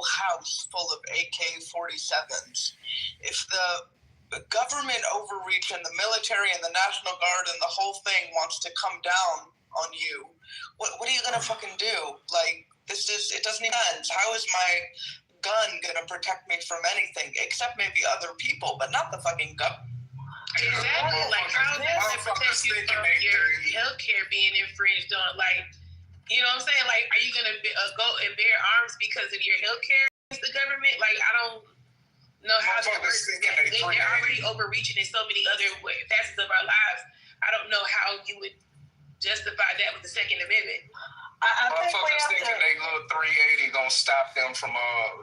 house full of AK-47s. If the government overreach and the military and the National Guard and the whole thing wants to come down on you, what are you gonna fucking do? Like, it doesn't make sense. How is my gun gonna protect me from anything except maybe other people, but not the fucking government? Exactly. Like, how is that gonna protect you from your healthcare being infringed on? Like, you know what I'm saying? Like, are you gonna go and bear arms because of your healthcare against the government? Like, I don't know how that works. They're already overreaching in so many other facets of our lives. I don't know how you would justify that with the Second Amendment. I think thinking they little 380 gonna stop them from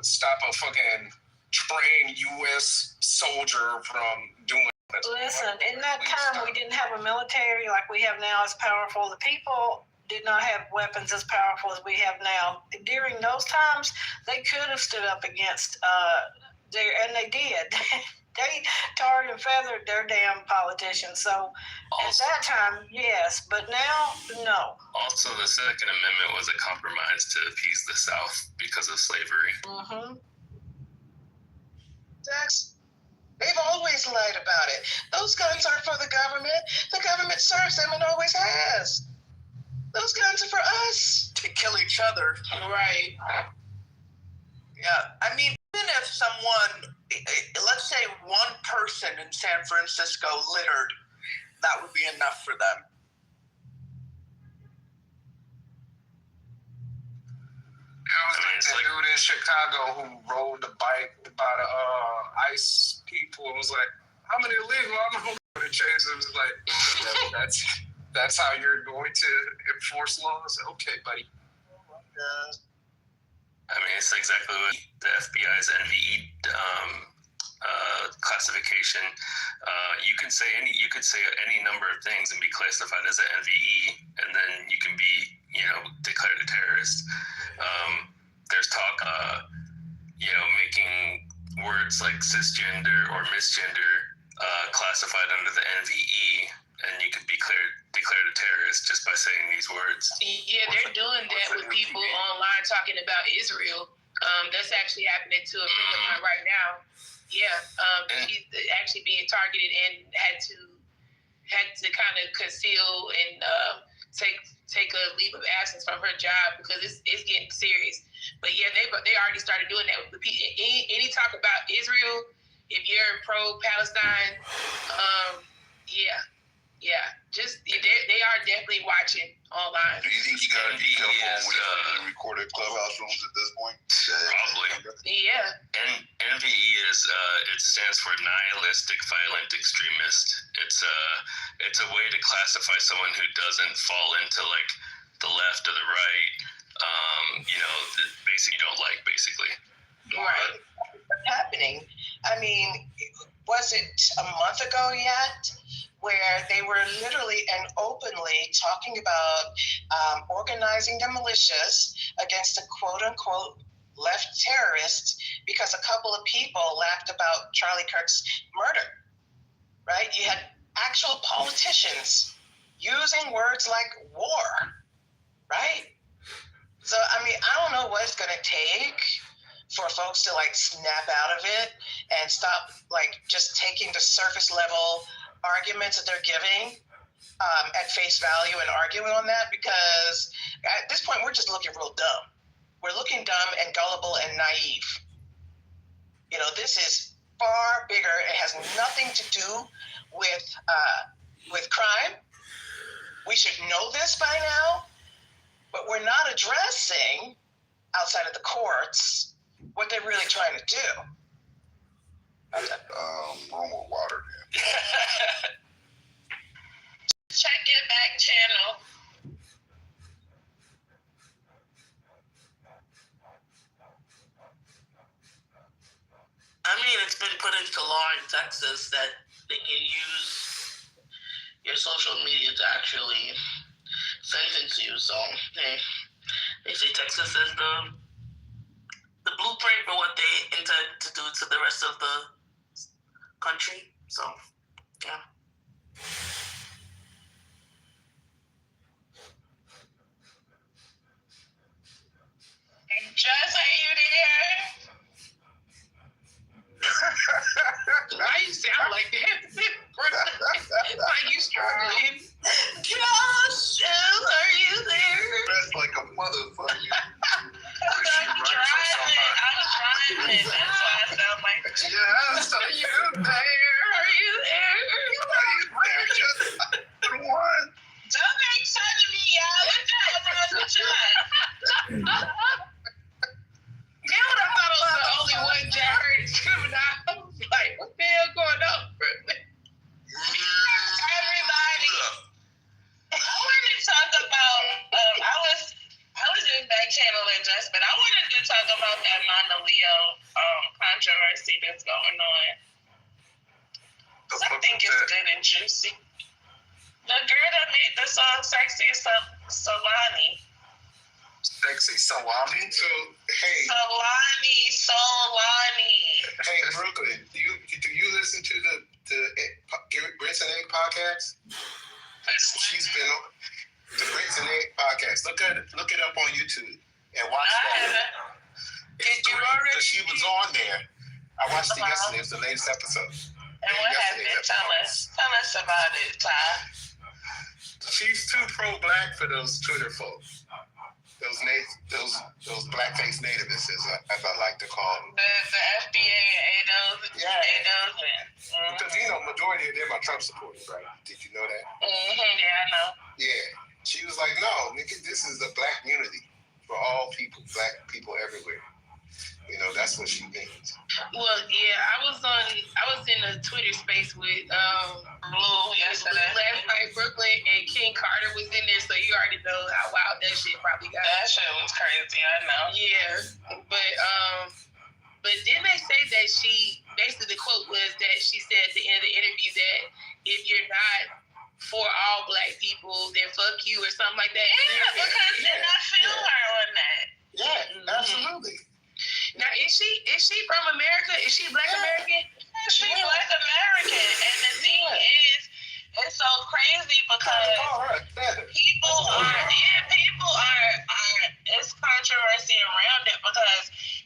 stop a fucking trained U.S. soldier from doing it. Listen, in that time we didn't have a military like we have now as powerful. The people did not have weapons as powerful as we have now. During those times, they could have stood up against and they did. They tarred and feathered their damn politicians. So at that time, yes, but now, no. Also, the Second Amendment was a compromise to appease the South because of slavery. Mm-hmm. They've always lied about it. Those guns aren't for the government. The government serves them and always has. Those guns are for us. To kill each other. Right. Yeah, I mean, even if someone, let's say one person in San Francisco littered, that would be enough for them. There was that dude in Chicago who rode the bike by the ICE people and was like, how many illegal? I'm going to change them. It was like, that's how you're going to enforce laws? Okay, buddy. Oh my God. I mean, it's exactly what the FBI's NVE classification. You could say any number of things and be classified as an NVE, and then you can be, declared a terrorist. There's talk, making words like cisgender or misgender classified under the NVE, and you could be declared a terrorist just by saying these words. Yeah, they're doing that with people online talking about Israel. That's actually happening to a friend of mine right now. Yeah, she's actually being targeted and had to kind of conceal and take a leave of absence from her job because it's getting serious. But yeah, they already started doing that with people. Any talk about Israel, if you're pro-Palestine, they are definitely watching online. Do you think you gotta be careful with recorded clubhouse rooms at this point? Probably. Yeah. And NVE it stands for nihilistic violent extremist. It's a way to classify someone who doesn't fall into like the left or the right. Basically don't like basically. Right. What's happening? I mean, was it a month ago yet? Where they were literally and openly talking about organizing the militias against a quote-unquote left terrorists because a couple of people laughed about Charlie Kirk's murder, right? You had actual politicians using words like war, right? So, I mean, I don't know what it's going to take for folks to, like, snap out of it and stop, like, just taking the surface level arguments that they're giving at face value and arguing on that, because at this point we're just looking real dumb. We're looking dumb and gullible and naive. This is far bigger. It has nothing to do with crime. We should know this by now, but we're not addressing outside of the courts what they're really trying to do. Room with water. Check your back channel. I mean, it's been put into law in Texas that they can use your social media to actually sentence you. So, they say Texas is the blueprint for what they intend to do to the rest of the country. So, yeah. Just, are you there? a Leo controversy that's going on. I think it's good and juicy. The girl that made the song "Sexy" is Solani. Sexy Salami. So hey, Solani. Hey, Brooklyn, do you listen to the Grits and Egg podcast? She's been on the Grits and Egg podcast. Look it up on YouTube and watch that. Did you already? Because she was on there. I watched it yesterday. It was the latest episode. And what happened? Tell us about it, Ty. She's too pro-black for those Twitter folks. Those blackface nativists, as I like to call them. The FBA and ADOS. Yeah. ADOS. Because majority of them are Trump supporters, right? Did you know that? Yeah, I know. Yeah. She was like, no, nigga, this is a black community for all people, black people everywhere. You know, that's what she means. Well, yeah, I was in a Twitter space with Blue yesterday. Last night, Brooklyn and King Carter was in there, so you already know how wild that shit probably got. That shit was crazy, I know. Yeah, but didn't they say that she basically the quote was that she said at the end of the interview that if you're not for all black people, then fuck you or something like that. Yeah, because didn't I feel her on that? Yeah, absolutely. Now, is she from America? Is she Black American? She's Black American, and the thing is, it's so crazy because people are. It's controversy around it because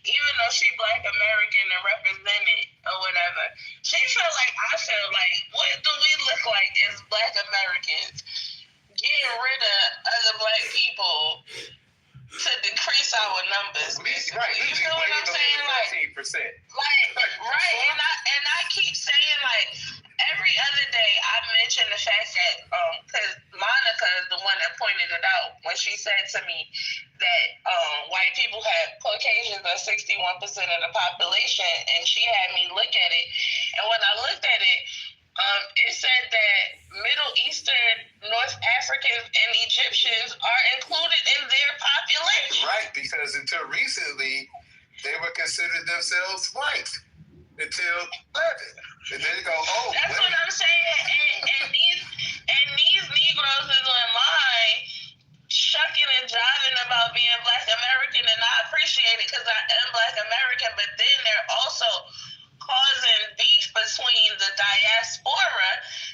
even though she Black American and represented or whatever, I feel like what do we look like as Black Americans? Getting rid of other Black people to decrease our numbers, basically. Right. You feel what I'm saying? Like, 15%. Right. And I keep saying, like, every other day I mention the fact that, because Monica is the one that pointed it out when she said to me that white people had Caucasians are 61% of the population, and she had me look at it. And when I looked at it, it said that Middle Eastern, North Africans, and Egyptians are included in their population. Right, because until recently, they were considered themselves white. Until 11. And then they go, oh. That's what I'm saying. And these Negroes is online shucking and jiving about being Black American, and I appreciate it because I am Black American, but then they're also causing beef between the diaspora,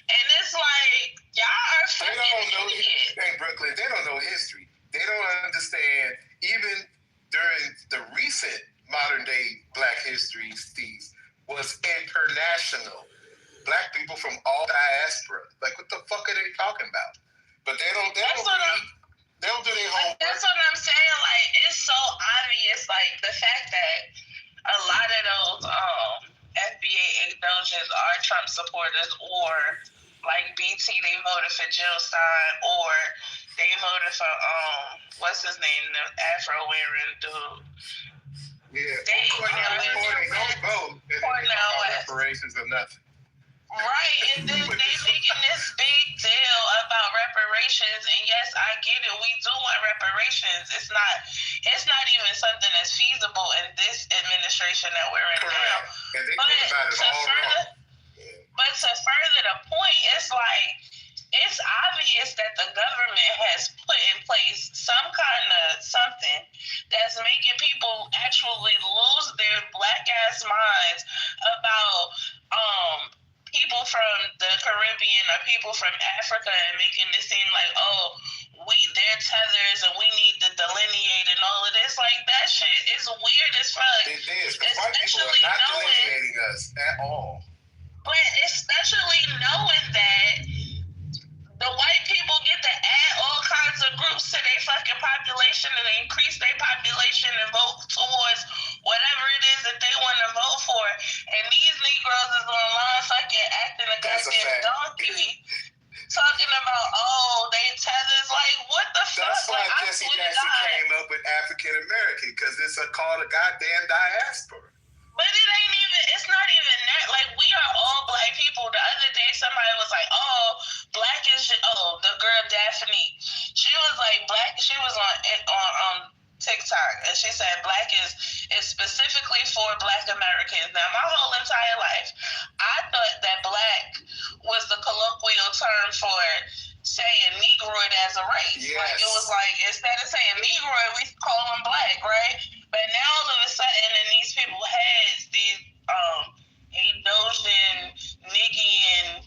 and it's like y'all are fucking idiots. Hey, Brooklyn, they don't know history. They don't understand even during the recent modern day Black history, Steve, was international. Black people from all diaspora. Like, what the fuck are they talking about? But they don't do their homework. That's what I'm saying. Like, it's so obvious. Like the fact that a lot of those FBA doges are Trump supporters, or like BT, they voted for Jill Stein, or they voted for what's his name, the Afro wearing dude. Yeah, Cornell don't vote. Reparations or nothing. Right, and then they making this big deal about reparations, and yes, I get it. We do want reparations. It's not even something that's feasible in this administration that we're in now. And they talk about it all wrong. But to further the point, it's like it's obvious that the government has put in place some kind of something that's making people actually lose their black ass minds about people from the Caribbean or people from Africa, and making it seem like, they're tethers and we need to delineate and all of this. Like, that shit is weird as fuck. It is, because white people are not delineating us at all. But especially knowing that the white people get to add all kinds of groups to their fucking population and increase their population and vote towards whatever it is that they want to vote for. And these Negroes is online fucking acting a goddamn donkey. Talking about, they tethers. Like, what the fuck? That's why Jesse Jackson came up with African American, because it's called a goddamn diaspora. But it's not even that. Like, we are all black people. The other day, somebody was like, black is, the girl Daphne. She was like, black, she was on TikTok, and she said black is specifically for Black Americans. Now, my whole entire life, I thought that black was the colloquial term for saying Negroid as a race. Yes. Like, it was like, instead of saying Negroid, we call them black, right? But now all of a sudden, and these people heads, these Dojin, Niggy, and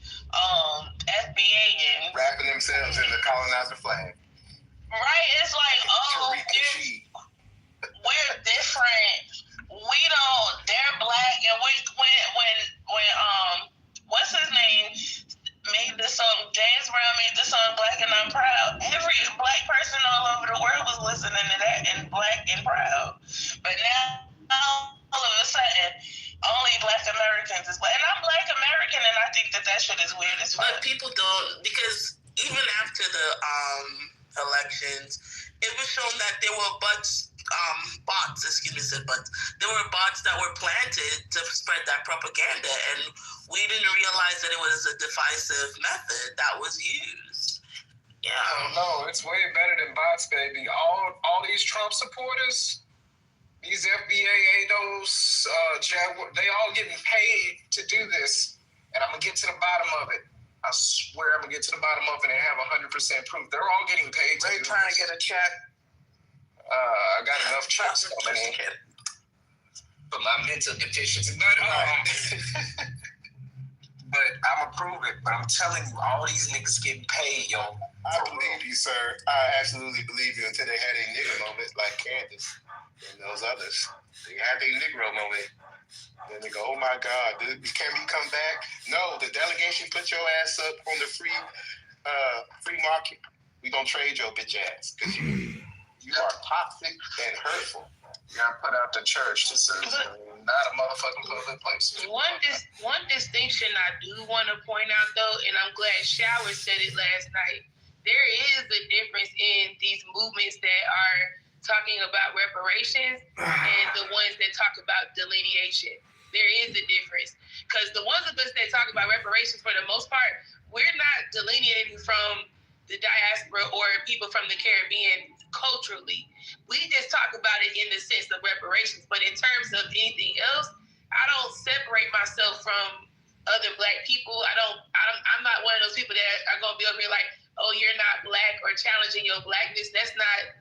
FBA, and wrapping themselves in the colonizer flag. right, it's like, we're different. We don't. They're black, and when what's his name made the song? James Brown made the song "Black and I'm Proud." Every black person all over the world was listening to that and Black and Proud. But now all of a sudden, only Black Americans is black, and I'm Black American, and I think that shit is weird as fuck. But people don't, because even after the elections, it was shown that there were bots. There were bots that were planted to spread that propaganda, and we didn't realize that it was a divisive method that was used. Yeah. No, it's way better than bots, baby. All these Trump supporters, these FBA ADOs, they all getting paid to do this, and I'm gonna get to the bottom of it. I swear I'm gonna get to the bottom of it and have 100% proof. They're all getting paid to do trying this. to get a check. I got enough checks coming in for my mental deficiency. But I'm gonna prove it. But I'm telling you, all these niggas getting paid, yo. I believe you, sir. I absolutely believe you until they had a nigger moment like Candace and those others. They had a Negro moment. Then they go, oh my God, can we come back? No, the delegation put your ass up on the free market. We gonna trade your bitch ass because you are toxic and hurtful. You gotta put out the church. This is not a motherfucking public place. One distinction I do want to point out, though, and I'm glad Shower said it last night. There is a difference in these movements that are talking about reparations and the ones that talk about delineation. There is a difference, because the ones of us that talk about reparations, for the most part, we're not delineating from the diaspora or people from the Caribbean culturally. We just talk about it in the sense of reparations. But in terms of anything else, I don't separate myself from other black people. I'm not one of those people that are gonna be over here like, oh, you're not black, or challenging your blackness. That's not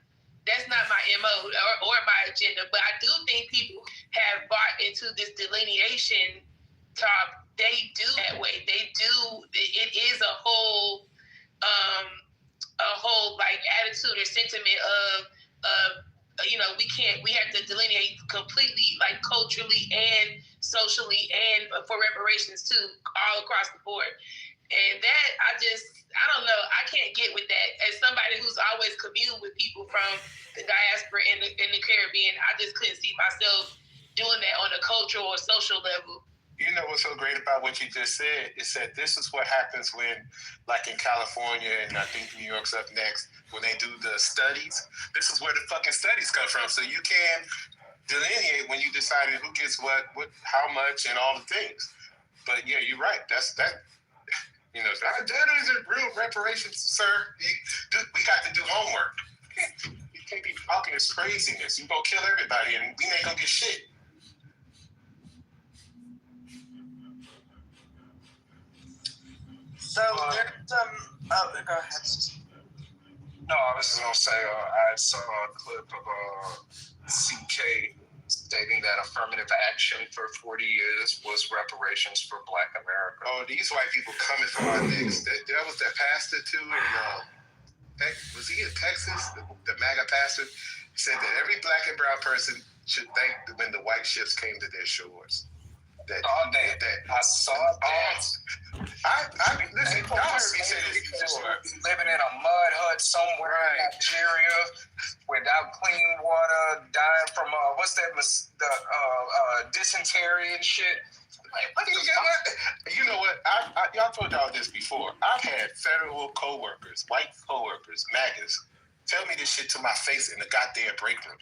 my MO or my agenda. But I do think people have bought into this delineation talk. They do that way. They do. It is a whole like attitude or sentiment of we have to delineate completely, like culturally and socially, and for reparations too, all across the board. And that I don't know, I can't get with that. As somebody who's always communed with people from the diaspora in the Caribbean, I just couldn't see myself doing that on a cultural or social level. You know what's so great about what you just said? It said this is what happens when, like in California, and I think New York's up next, when they do the studies. This is where the fucking studies come from. So you can delineate when you decided who gets what, how much, and all the things. But yeah, you're right. That isn't real reparations, sir. We got to do homework. You can't be talking this craziness. You gonna kill everybody, and we ain't gonna get shit. So there's some. Oh, go ahead. No, I was just gonna say I saw a clip of CK stating that affirmative action for 40 years was reparations for Black America. Oh, these white people coming for my niggas. That was that pastor too, and was he in Texas? The MAGA pastor said that every black and brown person should thank when the white ships came to their shores. I saw that. Listen, y'all heard me say this before. Living in a mud hut somewhere in Nigeria without clean water, dying from dysentery and shit. You know what? Y'all told y'all this before. I've had federal coworkers, white coworkers, MAGAs, tell me this shit to my face in the goddamn break room.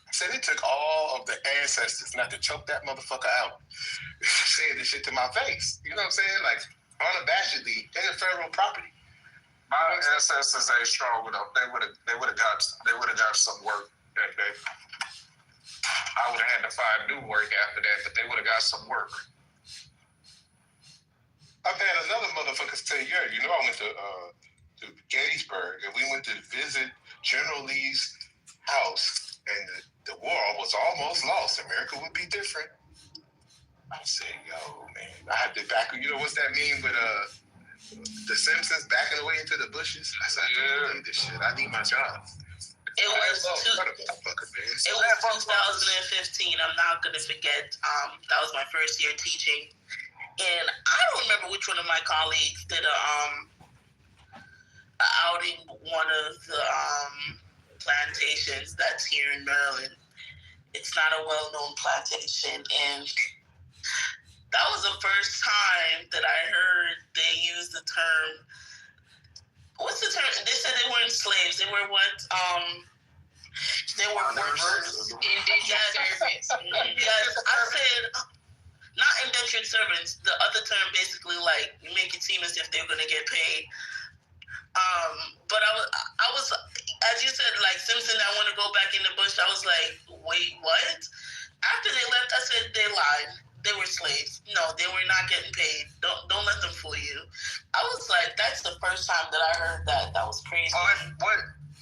I said it took all of the ancestors not to choke that motherfucker out. Saying this shit to my face. You know what I'm saying? Like, unabashedly, in the federal property. My ancestors ain't strong enough. They would have got some work I would have had to find new work after that, but they would have got some work. I've had another motherfucker say, yeah, you know, I went to Gettysburg and we went to visit General Lee's house and the war was almost lost. America would be different. I said, yo, man, I had to back, you know, what's that meme with the Simpsons backing away into the bushes? I said, I can't believe this shit. I need my job. It was 2015. I'm not gonna forget. That was my first year teaching, and I don't remember which one of my colleagues did a outing one of the plantations that's here in Maryland. It's not a well-known plantation, and that was the first time that I heard they use the term. What's the term? They said they weren't slaves. They were what? They were workers. Indentured servants. Yes, I said not indentured servants. The other term basically like make it seem as if they're gonna get paid. But I was, as you said, like Simpson. I want to go back in the bush. I was like, wait, what? After they left, I said they lied. They were slaves. No, they were not getting paid. Don't let them fool you. I was like, that's the first time that I heard that. That was crazy.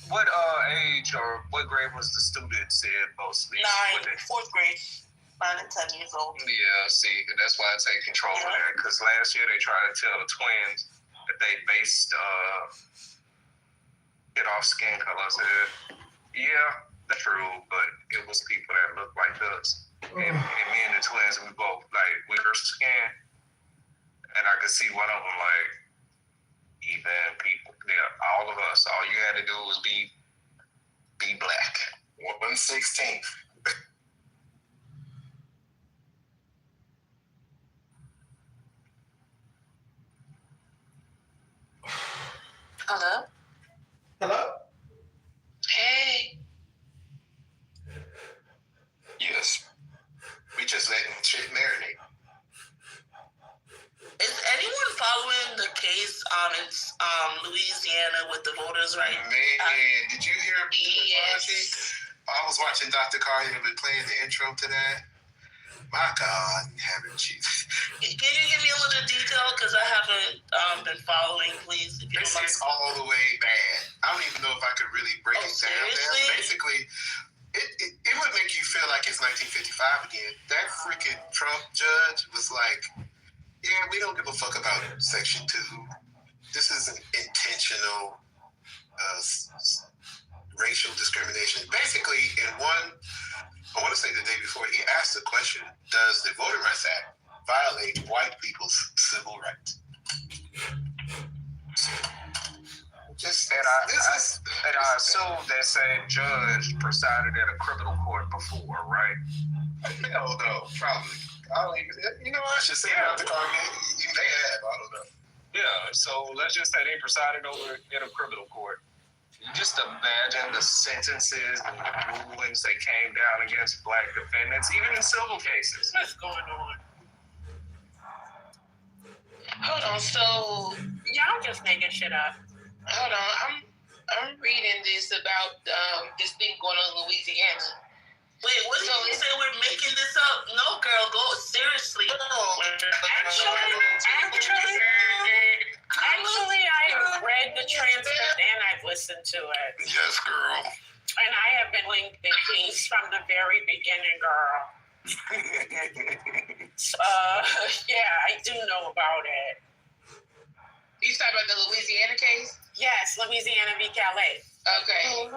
What age or what grade was the student said mostly? 4th grade. 9 and 10 years old. Yeah, see, that's why I take control of that. Because last year they tried to tell the twins that they based it off skin color. I said, yeah, that's true, but it was people that looked like us. And me and the twins, we both like with her skin, and I could see one of them like even people. Yeah, all of us. All you had to do was be black. 1/16. Hello. Hello? Hey. Yes. We just letting shit marinate. Is anyone following the case in Louisiana with the voters' right? Man, did you hear? Yes. I was watching Dr. Carter playing the intro to that. My God, haven't you? Can you give me a little detail? Because I haven't been following, please. If you This don't mind. is all the way bad. I don't even know if I could really break it down. Seriously? Basically, it would make you feel like it's 1955 again. That freaking Trump judge was like, yeah, we don't give a fuck about Section 2. This is an intentional racial discrimination. Basically, I want to say the day before, he asked the question, does the Voting Rights Act violate white people's civil rights? And I assume that same judge presided at a criminal court before, right? No, probably. I don't even, you know, I should say Dr. Carter, you may have, I don't know. Yeah, so let's just say they presided over in a criminal court. Just imagine the sentences and the rulings that came down against black defendants, even in civil cases. What's going on? Hold on. So y'all just making shit up. Hold on. I'm reading this about this thing going on in Louisiana. Wait, what did you say? We're making this up? No, girl, go seriously. Actually, I have read the transcript and I've listened to it. Yes, girl. And I have been linked the case from the very beginning, girl. Yeah, I do know about it. You talking about the Louisiana case? Yes, Louisiana v. Calais. Okay.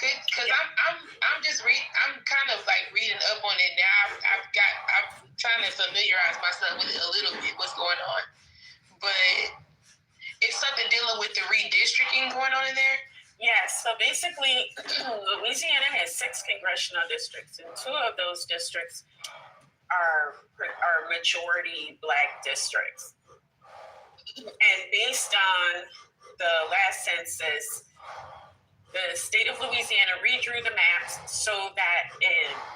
Because I'm just I'm kind of like reading up on it now. I'm trying to familiarize myself with it a little bit, what's going on. But it's something dealing with the redistricting going on in there? Yes, so basically, Louisiana has 6 congressional districts, and 2 of those districts are majority black districts. And based on the last census, the state of Louisiana redrew the maps so that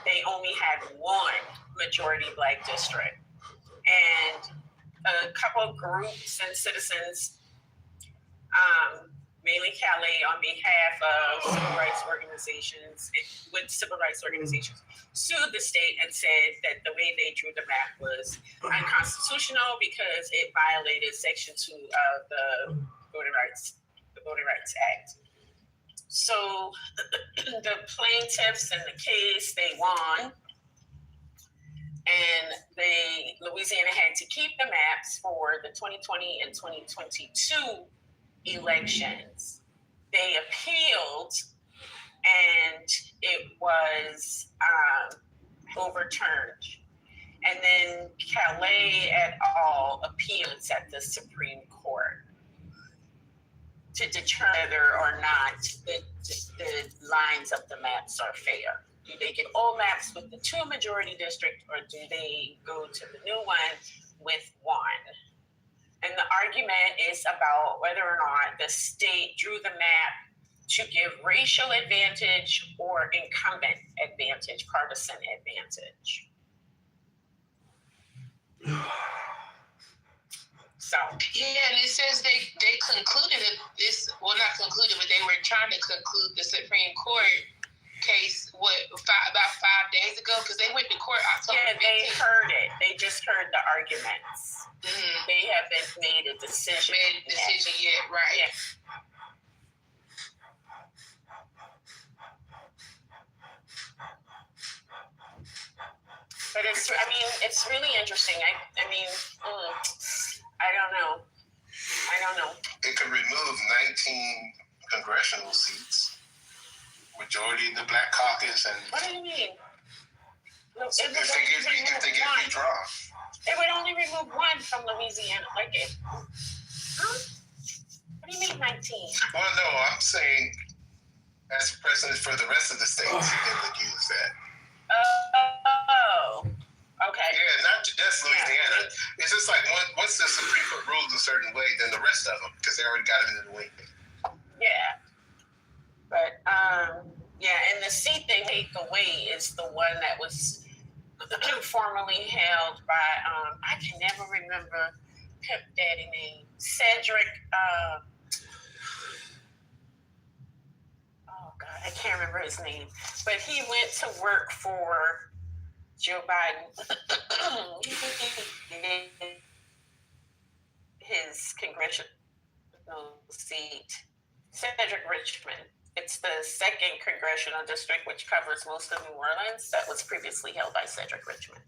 they only had 1 majority black district. And a couple of groups and citizens mainly Calais, on behalf of civil rights organizations, sued the state and said that the way they drew the map was unconstitutional because it violated Section 2 of the Voting Rights Act. So the plaintiffs in the case, they won, and Louisiana had to keep the maps for the 2020 and 2022 elections. They appealed, and it was overturned. And then Calais et al. Appeals at the Supreme Court to determine whether or not the lines of the maps are fair. Do they get old maps with the 2 majority district, or do they go to the new one with 1? And the argument is about whether or not the state drew the map to give racial advantage or incumbent advantage, partisan advantage. So yeah, and it says they concluded this. Well, not concluded, but they were trying to conclude the Supreme Court case about 5 days ago, because they went to court October 15th. They heard it. They just heard the arguments. Mm-hmm. They haven't made a decision. Yet, right? Yeah. But it's really interesting. I don't know. It could remove 19 congressional seats, majority in the Black Caucus, and what do you mean? Look, if they get redrawn. It would only remove 1 from Louisiana. Huh? What do you mean 19? Well, no, I'm saying as precedent for the rest of the states, they would use that. Oh, okay. Yeah, not just Louisiana. Yeah. It's just like once the Supreme Court rules a certain way, then the rest of them, because they already got it in the way. Yeah. But, and the seat they take away is the one that was formerly held by, I can never remember Pimp Daddy name, Cedric, I can't remember his name, but he went to work for Joe Biden. His congressional seat, Cedric Richmond. It's the 2nd congressional district, which covers most of New Orleans, that was previously held by Cedric Richmond.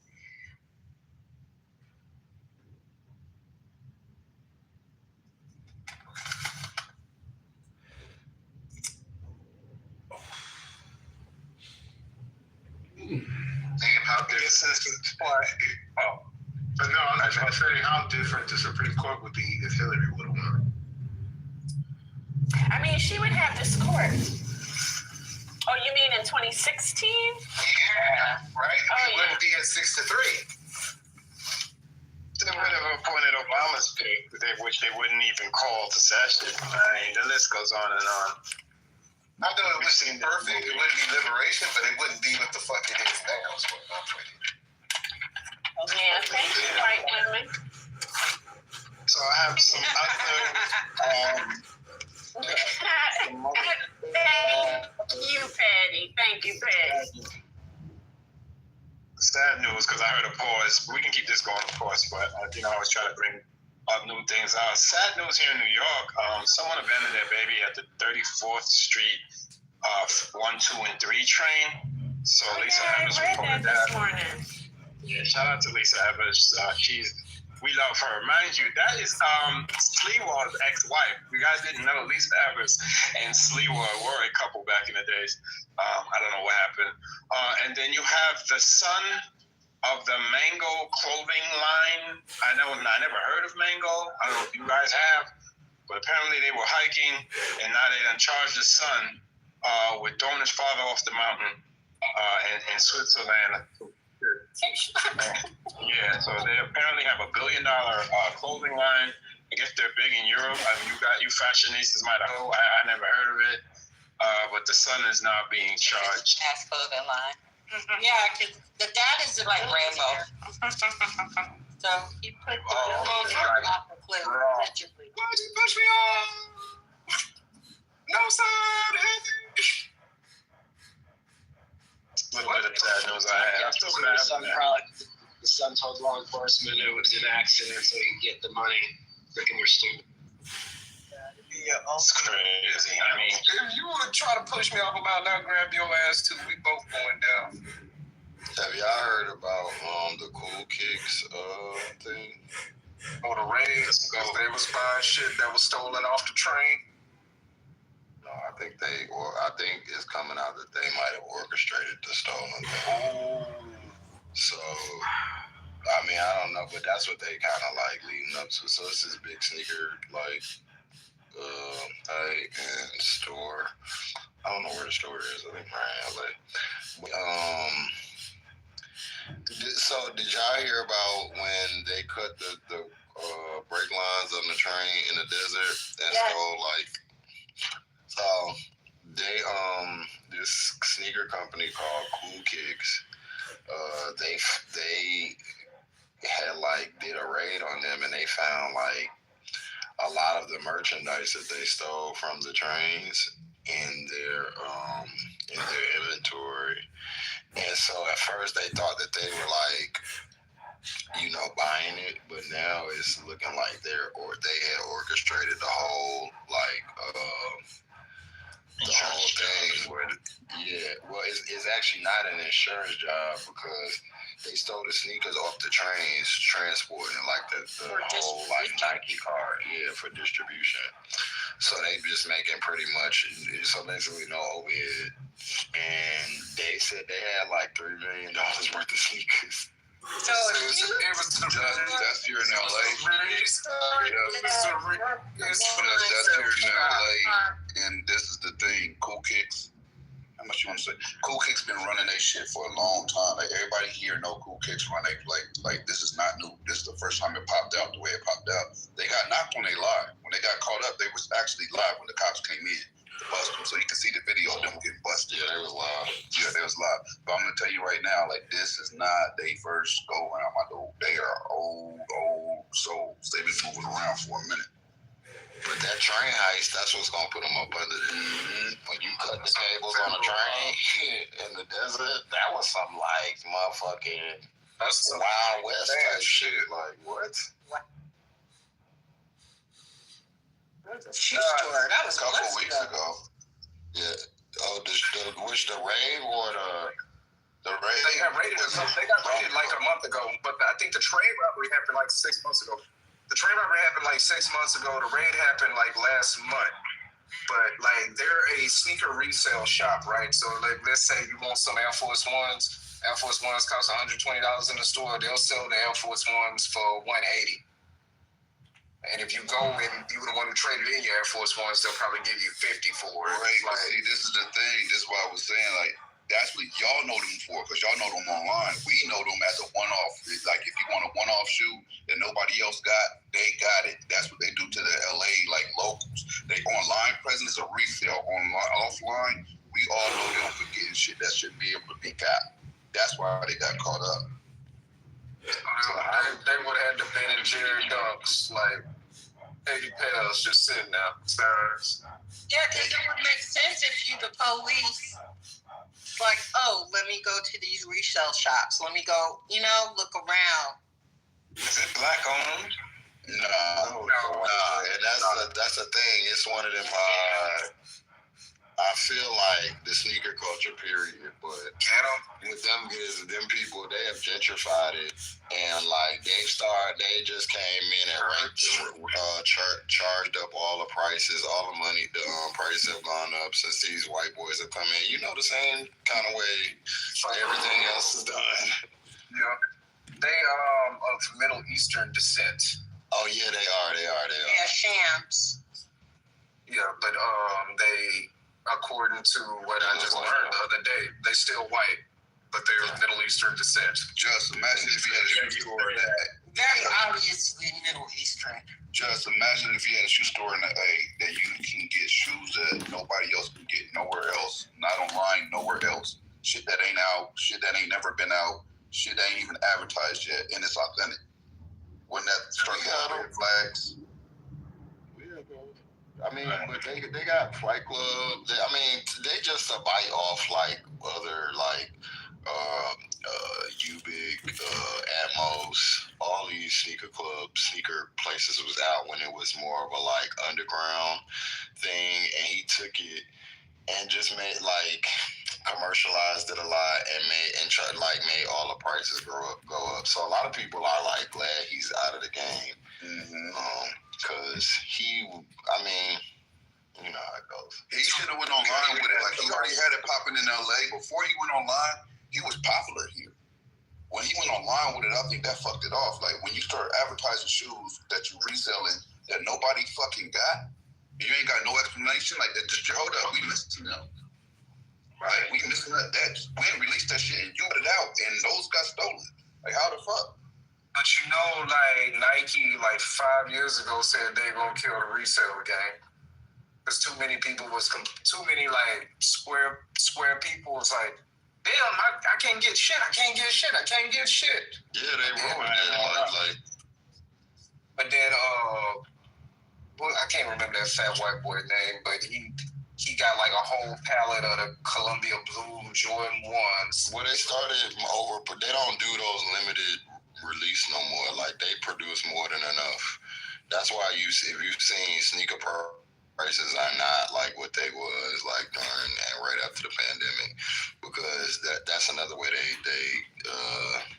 How but no, I'm trying to say how different the Supreme Court would be if Hillary would have won. She would have this court. Oh, you mean in 2016? Yeah, right. It wouldn't be at 6-3. They would have appointed Obama's pick, which they wouldn't even call to session. The list goes on and on. I know it would seem perfect. It wouldn't be liberation, but it wouldn't be what the fuck it is now. Is what I'm saying. Yeah, thank you, white women. So I have some other. Thank you, Patty. Sad news, because I heard a pause. We can keep this going, of course, but I always try to bring up new things. Sad news here in New York. Someone abandoned their baby at the 34th Street 1, 2, and 3 train. So Lisa Evans reported that. This morning. Yeah, shout out to Lisa Evans. We love her. Mind you, that is Sliwa's ex-wife. You guys didn't know Lisa Evans and Sliwa were a couple back in the days. I don't know what happened. And then you have the son of the Mango clothing line. I never heard of Mango. I don't know if you guys have, but apparently they were hiking, and now they done charged the son with throwing his father off the mountain in Switzerland. Yeah, so they apparently have $1 billion clothing line. I guess they're big in Europe. You fashionistas might have heard. I never heard of it. But the son is now being charged. Ass clothing line. Yeah, because the dad is like Rambo. So he put the off the cliff allegedly. Why'd you push me off? No side. A little bit of sad news I had. The son told law enforcement it was an accident so he can get the money. Freaking your student. Yeah, It's crazy. I mean, if you want to try to push me off about that, grab your ass too. We both going down. Have y'all heard about the Cool Kicks thing? Oh, the raids, because they was buying shit that was stolen off the train. No, I think it's coming out that they might have orchestrated the stolen thing. So, I mean, I don't know, but that's what they kind of like leading up to. So it's this big sneaker like and store. I don't know where the store is. I think right in LA. So did y'all hear about when they cut the brake lines on the train in the desert and stole like? So they this sneaker company called Cool Kicks. They had like did a raid on them and they found like a lot of the merchandise that they stole from the trains in their inventory. And so at first they thought that they were like, buying it, but now it's looking like they had orchestrated the whole the whole thing. Well, it's actually not an insurance job because they stole the sneakers off the trains, transporting like the whole like Nike card, for distribution. So they just making pretty much, so basically no overhead. And they said they had like $3 million worth of sneakers. So that's here in LA. That's here in LA. And this is the thing, Cool Kicks. How much you want to say? Cool Kicks been running their shit for a long time. Like everybody here know Cool Kicks run they like this is not new. This is the first time it popped out the way it popped out. They got knocked when they live. When they got caught up, they was actually live when the cops came in to bust them. So you can see the video of them getting busted. Yeah, they was live. Yeah, they was live. But I'm gonna tell you right now, like this is not they first go around my door. They are old souls. They've been moving around for a minute. But that train heist, that's what's gonna put them up under there. When you cut the cables on a train in the desert, that was some like motherfucking Wild West type shit. Like what? Shoe store. That was a couple weeks ago. Yeah. Oh, the raid or the raid? They got raided like a month ago, but I think the train robbery happened like 6 months ago. The train robbery happened like 6 months ago. The raid happened like last month. But like they're a sneaker resale shop, right? So like let's say you want some Air Force Ones. Air Force Ones cost $120 in the store. They'll sell the Air Force Ones for $180. And if you go and you were the one who traded in your Air Force Ones, they'll probably give you $50 for it. Right. Like, see, this is the thing. This is what I was saying. Like, that's what y'all know them for, because y'all know them online. We know them as a one-off. It's like if you want a one-off shoe that nobody else got, they got it. That's what they do to the LA like locals. They online presence or resale, online, offline. We all know them for getting shit that should be able to be got. That's why they got caught up. They would have had the Ben and Jerry Dunks, like 80 pounds just sitting there. Yeah, because it would make sense if you, the police, like, oh, let me go to these resale shops. Let me go, look around. Is it black owned? No. And that's a thing. It's one of them. I feel like the sneaker culture, period, but with them people, they have gentrified it, and like they just came in and charged up all the prices, all the money. The prices have gone up since these white boys have come in. The same kind of way everything else is done. Yeah, they of Middle Eastern descent. Oh yeah, they are. Yeah, shams. Yeah, but they. According to what I just learned the other day, they still white, but they're of Middle Eastern descent. Just imagine if you had a shoe store very obviously Middle Eastern. Just imagine if you had a shoe store in LA that you can get shoes that nobody else can get nowhere else, not online, nowhere else. Shit that ain't out, shit that ain't never been out, shit that ain't even advertised yet, and it's authentic. Wouldn't that start red flags? I mean, but they got Flight Club. They just a bite off like other like Ubik, Atmos. All these sneaker clubs, sneaker places was out when it was more of a like underground thing, and he took it and just made like commercialized it a lot and made all the prices go up. So a lot of people are like glad he's out of the game. Because you know how it goes. He should have went online with it. Like he already had it popping in LA. Before he went online, he was popular here. When he went online with it, I think that fucked it off. Like when you start advertising shoes that you reselling that nobody fucking got, you ain't got no explanation. Like that, just hold up, we missing them. Right, we missing that. We didn't release that shit, and you put it out, and those got stolen. Like how the fuck? But you know, like Nike, like 5 years ago, said they gonna kill the resale game. Because too many like square people was like, damn, I can't get shit. Yeah, they ruined it. But then, I can't remember that fat white boy name, but he got like a whole palette of the Columbia Blue Jordan 1s. Well, they started but they don't do those limited release no more. Like they produce more than enough. That's why if you've seen sneaker prices are not like what they was like during and right after the pandemic, because that's another way they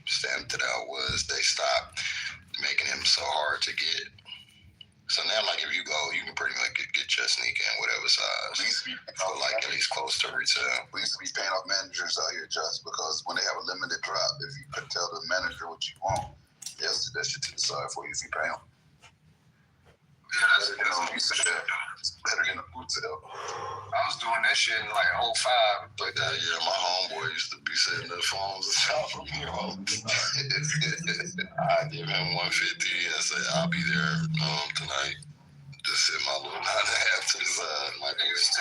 stamped it out was they stopped making them so hard to get. So now, like, if you go, you can pretty much get your sneaker in whatever size. At least close to retail. We used to be paying off managers out here just because when they have a limited drop, if you could tell the manager what you want, they'll sit that shit to the side for you if you pay them. Yeah, It's better than a hotel. I was doing that shit in like 05. But my homeboy used to be setting the phones aside from me. I give him $150 and say I'll be there tonight. Just sit my little 9.5 to the side. There's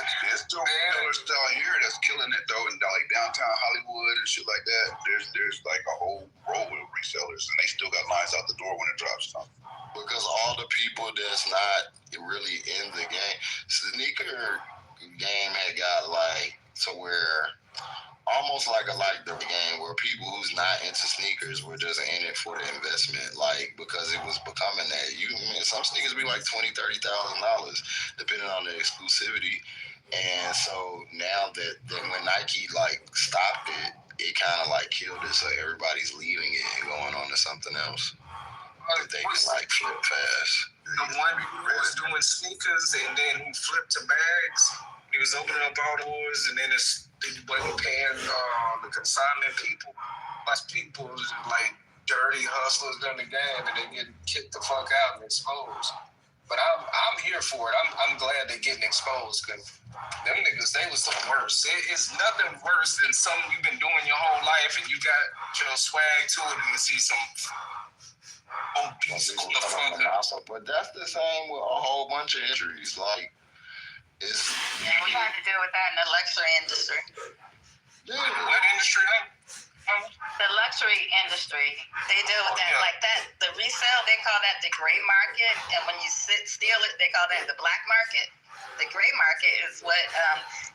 still retailers down here that's killing it though, in like downtown Hollywood and shit like that. There's like a whole row of resellers, and they still got lines out the door when it drops stuff. Because all the people that's not really in the game, sneaker game had got like to where almost like the game where people who's not into sneakers were just in it for the investment, like because it was becoming that. Some sneakers be like $20,000-$30,000 depending on the exclusivity. And so now that when Nike like stopped it, it kind of like killed it. So everybody's leaving it and going on to something else. They can like flip fast. The one who was doing sneakers and then who flipped to bags. He was opening up all doors, and then they wasn't paying the consignment people. Plus, people like dirty hustlers in the game, and they get kicked the fuck out and exposed. But I'm here for it. I'm glad they're getting exposed, because them niggas, they was the worst. It's nothing worse than something you've been doing your whole life, and you got your swag to it, and you see some. But that's the same with a whole bunch of injuries. Like, we have to deal with that in the luxury industry. Yeah. What industry? The luxury industry. They deal with that like that. The resale, they call that the gray market, and when you steal it, they call that the black market. The gray market is what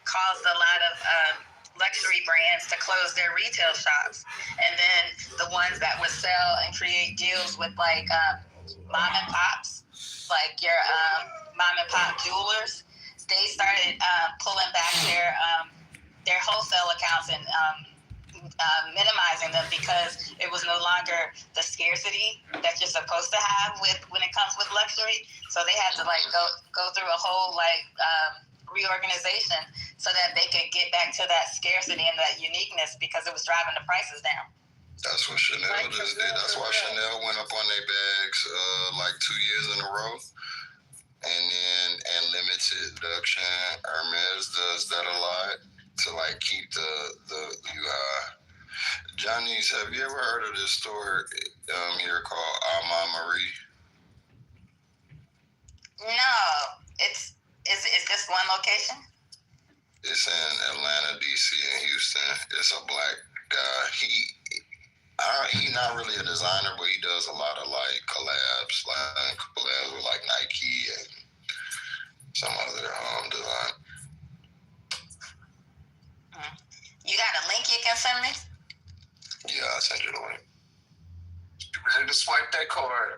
caused a lot of luxury brands to close their retail shops, and then the ones that would sell and create deals with like mom and pops, like your mom and pop jewelers, they started pulling back their wholesale accounts and minimizing them, because it was no longer the scarcity that you're supposed to have when it comes with luxury. So they had to like go through a whole like reorganization so that they could get back to that scarcity and that uniqueness, because it was driving the prices down. That's what Chanel just did. That's why Chanel went up on their bags like 2 years in a row. And limited production. Hermes does that a lot to like keep the Johnny's, have you ever heard of this store here called Alma Marie? No. Is this one location? It's in Atlanta, DC, and Houston. It's a black guy. He's not really a designer, but he does a lot of like collabs with like Nike and some other design. You got a link you can send me? Yeah, I'll send you the link. You ready to swipe that card?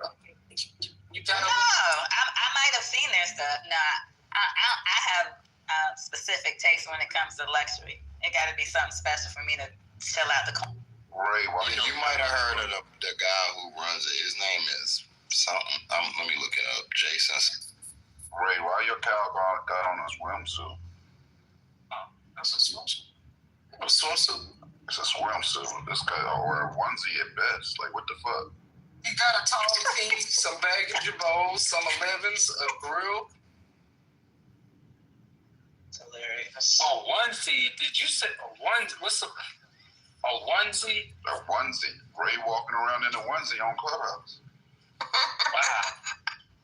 You got No, I might have seen their stuff. Nah, I have specific taste when it comes to luxury. It got to be something special for me to chill out the corner. Ray, well, you might have heard of the guy who runs it. His name is something. Let me look it up. Jason. Ray, why your cow got on a swimsuit? That's a swimsuit. A swimsuit? It's a swimsuit. This guy, or a onesie at best. Like, what the fuck? He got a tall tee, some baggage bowls, some 11s, a grill. It's hilarious. Oh, onesie. Did you say a onesie? What's a onesie? A onesie. Ray walking around in a onesie on Clubhouse. Wow.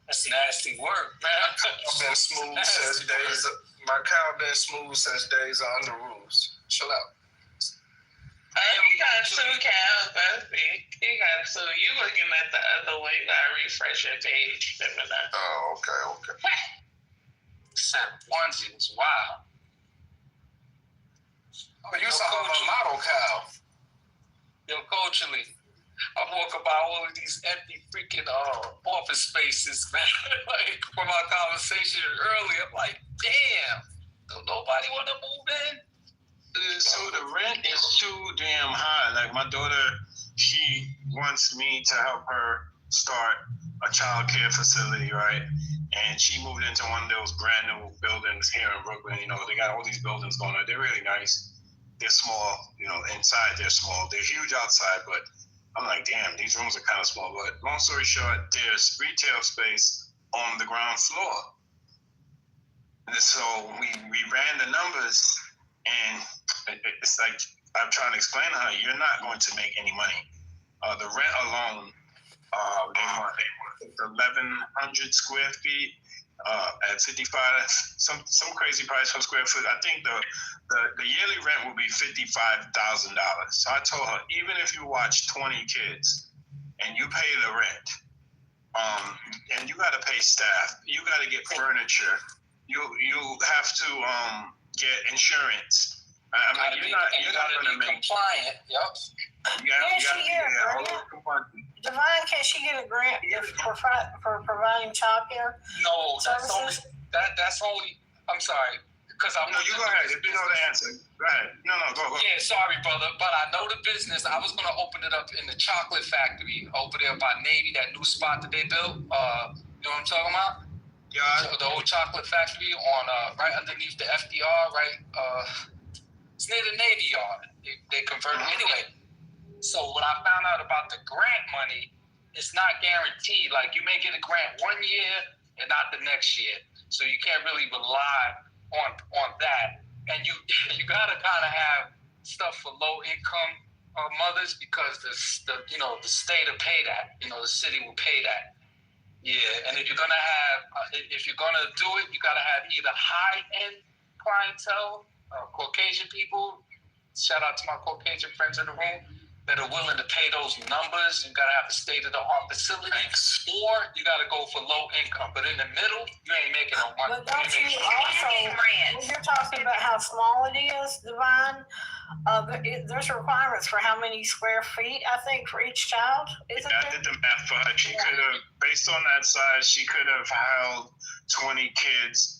That's nasty work, man. I've been smooth since days. My cow been smooth since days on the rules. Chill out. You got 2 cows, that's big. You got 2. You looking at the other way. You gotta refresh your page. Oh, okay. Except onesies. Wow. Oh, you saw my model cow. Yo, culturally, I walk about all of these empty freaking office spaces, man. Like, from our conversation earlier, I'm like, damn, don't nobody want to move in? So the rent is too damn high. Like my daughter, she wants me to help her start a child care facility, right? And she moved into one of those brand new buildings here in Brooklyn. You know, they got all these buildings going on. They're really nice. They're small, you know, inside they're small. They're huge outside, but I'm like, damn, these rooms are kind of small. But long story short, there's retail space on the ground floor. And so we ran the numbers, and it's like I'm trying to explain to her, you're not going to make any money. The rent alone, they want 1,100 square feet at 55, some crazy price per square foot. I think the yearly rent will be $55,000. So I told her, even if you watch 20 kids and you pay the rent, and you got to pay staff, you got to get furniture, you have to get insurance. I mean, you're not going to make compliant. Yep. Divine, can she get a grant for providing childcare? No, services? that's only. I'm sorry, because I'm. No, you go ahead. If you know the answer, go ahead. No, go. Yeah, sorry, brother, but I know the business. I was gonna open it up in the chocolate factory over there by Navy, that new spot that they built. You know what I'm talking about? Yeah. The old chocolate factory on right underneath the FDR, right? It's near the Navy Yard. They converted anyway. So what I found out about the grant money, it's not guaranteed. Like, you may get a grant one year and not the next year. So you can't really rely on that. And you gotta kind of have stuff for low income mothers, because the state will pay that. The city will pay that. Yeah, and if you're gonna do it, you gotta have either high end clientele, Caucasian people. Shout out to my Caucasian friends in the room that are willing to pay those numbers. You gotta have a state-of-the-art facility, or you gotta go for low income. But in the middle, you ain't making no money. But don't you also, when you're talking about how small it is, Divine, there's requirements for how many square feet, I think, for each child, isn't there? I did the math for her. She could have, based on that size, she could have held 20 kids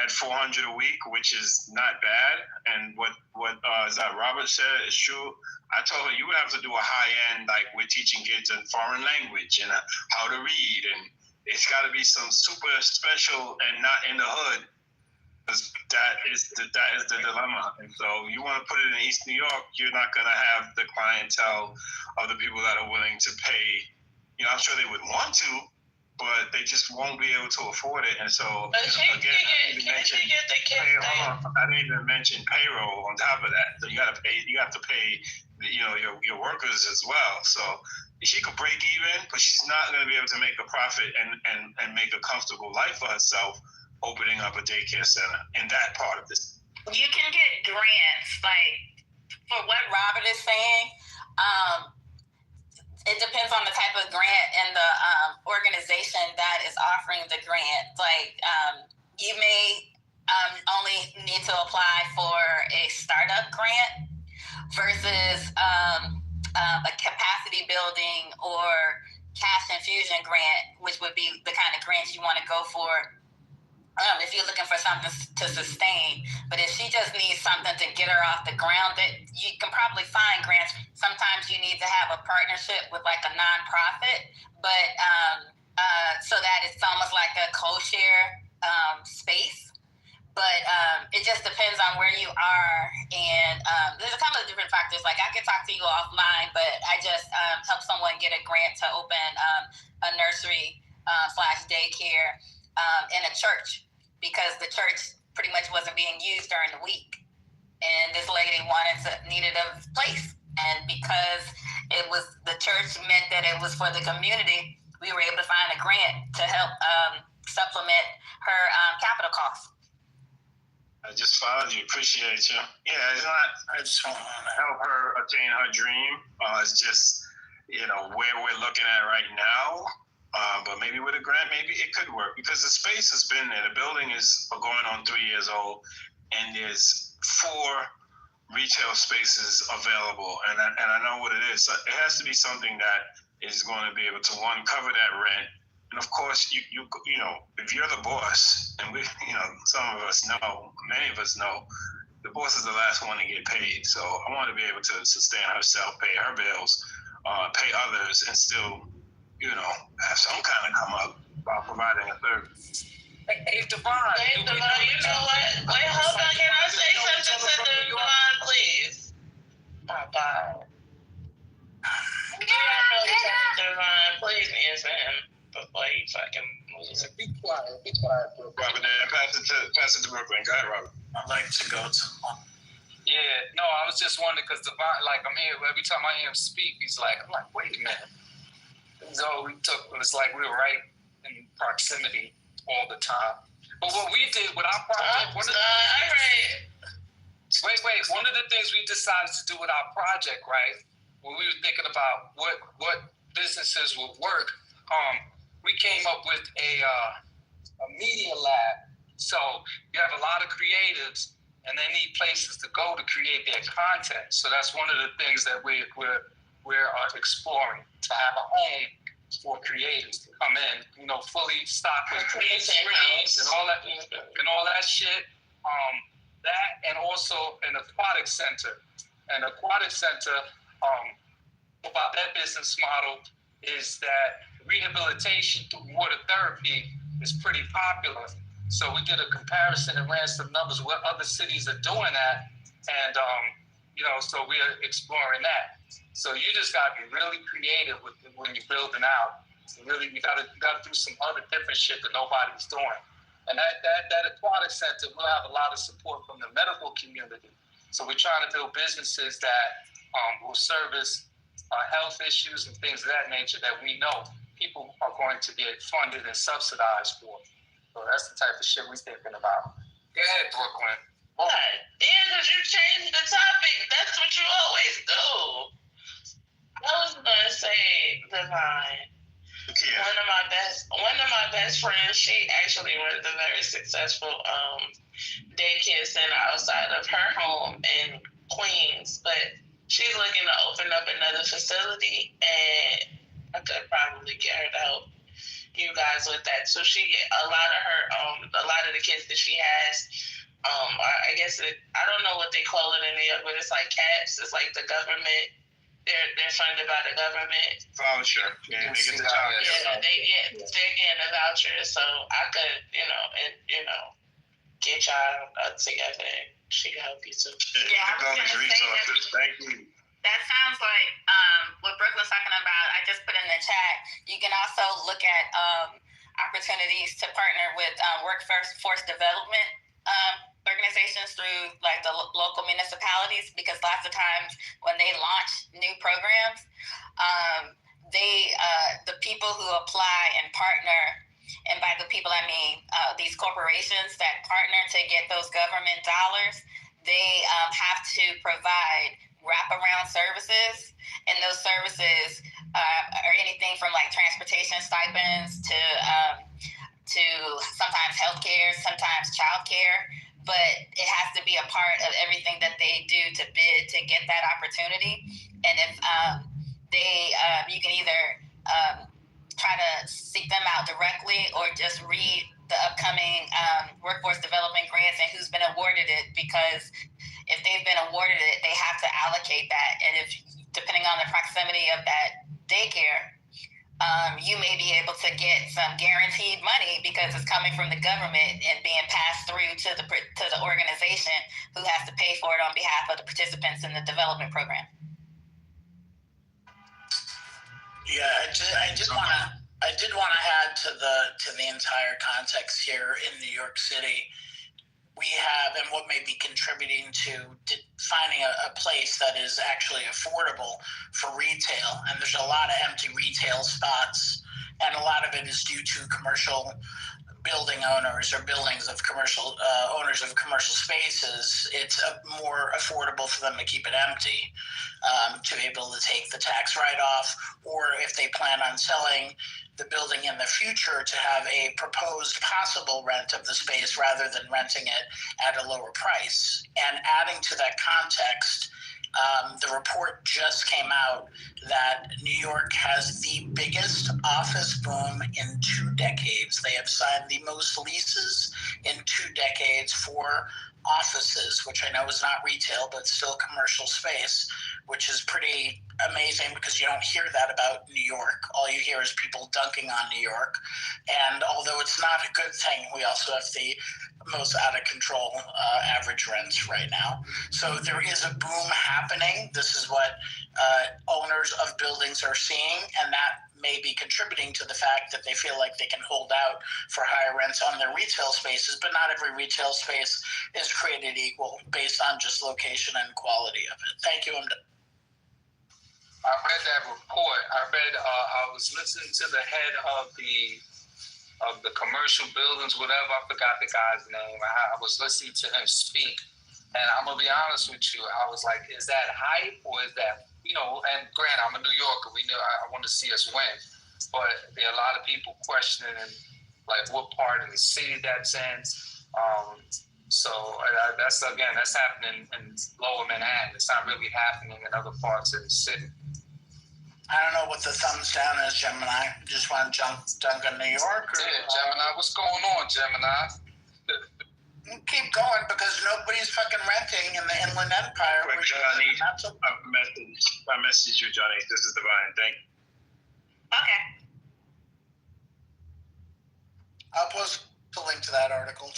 at $400 a week, which is not bad. And what Robert said is true. I told her you would have to do a high end, like we're teaching kids a foreign language and how to read, and it's got to be some super special and not in the hood, because that is the dilemma. And so you want to put it in East New York, you're not going to have the clientele of the people that are willing to pay. I'm sure they would want to, but they just won't be able to afford it. And so, I didn't even mention payroll on top of that. So you have to pay, your workers as well. So she could break even, but she's not going to be able to make a profit and make a comfortable life for herself opening up a daycare center in that part of this. You can get grants, like for what Robert is saying. It depends on the type of grant and the organization that is offering the grant. Like you may only need to apply for a startup grant versus a capacity building or cash infusion grant, which would be the kind of grants you want to go for if you're looking for something to sustain. But if she just needs something to get her off the ground, that you can probably find grants. Sometimes you need to have a partnership with like a nonprofit, but so that it's almost like a co-share space. But it just depends on where you are, and there's a couple of different factors. Like I could talk to you offline, but I just helped someone get a grant to open a nursery / daycare in a church because the church pretty much wasn't being used during the week, and this lady needed a place, and because it was the church meant that it was for the community, we were able to find a grant to help supplement her capital costs. I just followed you. Appreciate you. Yeah, it's not. I just want to help her attain her dream. It's just, where we're looking at right now. But maybe with a grant, maybe it could work because the space has been there. The building is going on 3 years old, and there's 4 retail spaces available. And I know what it is. So it has to be something that is going to be able to, one, cover that rent. And of course, you if you're the boss, and we, some of us know, many of us know, the boss is the last one to get paid. So I want to be able to sustain herself, pay her bills, pay others, and still, have some kind of come up while providing a service. Hey, Devon. You know what? Wait, hold on. Can I say something to Devon, please? My God. Devon, please answer him before he fucking moves. Be quiet, bro. Robert, then pass it to Brooklyn. Go ahead, Robert. I'd like to go to one. Yeah, no, I was just wondering because Devon, like, I'm here every time I hear him speak, I'm like, wait a minute. So it's like we were right in proximity all the time. But what we did with our project, one of the things we decided to do with our project, right, when we were thinking about what businesses would work, we came up with a media lab. So you have a lot of creatives, and they need places to go to create their content. So that's one of the things that we're exploring, to have a home for creators to come in, fully stocked with green screens and all that shit. That, and also an aquatic center. An aquatic center, about that business model is that rehabilitation through water therapy is pretty popular. So we did a comparison and ran some numbers what other cities are doing that, and so we are exploring that. So you just got to be really creative when you're building out. Really, you got to do some other different shit that nobody's doing. And that aquatic center will have a lot of support from the medical community. So we're trying to build businesses that will service health issues and things of that nature that we know people are going to get funded and subsidized for. So that's the type of shit we're thinking about. Go ahead, Brooklyn. What? Yeah, because you changed the topic. That's what you always do. I was gonna say, Divine. Yeah. One of my best friends, she actually runs a very successful daycare center outside of her home in Queens, but she's looking to open up another facility, and I could probably get her to help you guys with that. So she get a lot of the kids that she has. I guess I don't know what they call it in New York, but it's like CAPS. It's like the government. They're funded by the government. Voucher. Yeah, they get the job. Yeah, they're getting a voucher. So I could, get y'all together. She can help you too. Yeah, I was gonna say that. Thank you. That sounds like what Brooklyn's talking about. I just put in the chat. You can also look at opportunities to partner with workforce development organizations through like the local municipalities, because lots of times when they launch new programs, the people who apply and partner, and by the people I mean these corporations that partner to get those government dollars, they have to provide wraparound services, and those services are anything from like transportation stipends to to sometimes healthcare, sometimes childcare, but it has to be a part of everything that they do to bid to get that opportunity. And if you can either try to seek them out directly or just read the upcoming workforce development grants and who's been awarded it, because if they've been awarded it, they have to allocate that. And if, depending on the proximity of that daycare, you may be able to get some guaranteed money because it's coming from the government and being passed through to the organization who has to pay for it on behalf of the participants in the development program. Yeah, I did want to add to the entire context here in New York City. We have, and what may be contributing to finding a place that is actually affordable for retail. And there's a lot of empty retail spots, and a lot of it is due to commercial building owners or buildings of commercial owners of commercial spaces. It's more affordable for them to keep it empty, to be able to take the tax write-off, or if they plan on selling the building in the future, to have a proposed possible rent of the space rather than renting it at a lower price. And adding to that context, the report just came out that New York has the biggest office boom in 2 decades. They have signed the most leases in 2 decades for offices, which I know is not retail, but still commercial space, which is pretty amazing because you don't hear that about New York. All you hear is people dunking on New York. And although it's not a good thing, we also have the most out of control average rents right now. So there is a boom happening. This is what owners of buildings are seeing, and that may be contributing to the fact that they feel like they can hold out for higher rents on their retail spaces, but not every retail space is created equal based on just location and quality of it. Thank you. I read that report. I was listening to the head of the commercial buildings, whatever. I forgot the guy's name. I was listening to him speak, and I'm gonna be honest with you. I was like, is that hype or is that, and granted, I'm a New Yorker. We know I want to see us win, but there are a lot of people questioning like what part of the city that's in. So that's happening in Lower Manhattan. It's not really happening in other parts of the city. I don't know what the thumbs down is, Gemini. Just want to dunk on New York? Or, yeah, Gemini. What's going on, Gemini? Keep going because nobody's fucking renting in the Inland Empire. Quick, Johnny, I message you, Johnny. This is Divine. Thank you. Okay. I'll post the link to that article.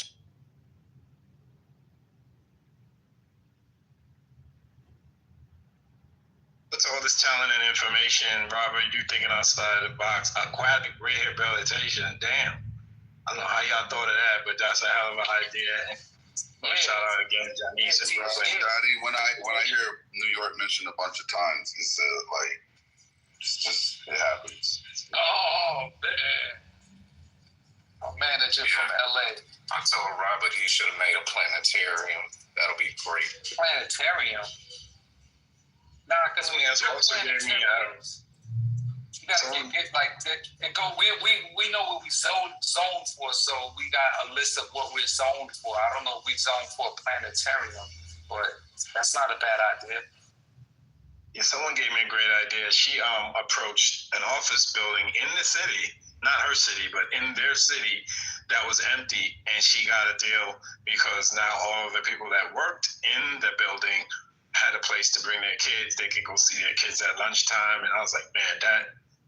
What's all this talent and information, Robert? You thinking outside the box? Aquatic rehabilitation. Damn. I don't know how y'all thought of that, but that's a hell of an idea. Shout out again, Janice and Brooklyn. Daddy, when I hear New York mentioned a bunch of times, it's it happens. Oh man, a manager from LA. I told Robert he should have made a planetarium. That'll be great. Planetarium. Nah, because we have planetariums. You gotta get like that and go. We know what we zoned for, so we got a list of what we're zoned for. I don't know if we zoned for a planetarium, but that's not a bad idea. Yeah, someone gave me a great idea. She approached an office building in the city, not her city, but in their city, that was empty, and she got a deal because now all of the people that worked in the building had a place to bring their kids. They could go see their kids at lunchtime, and I was like, man,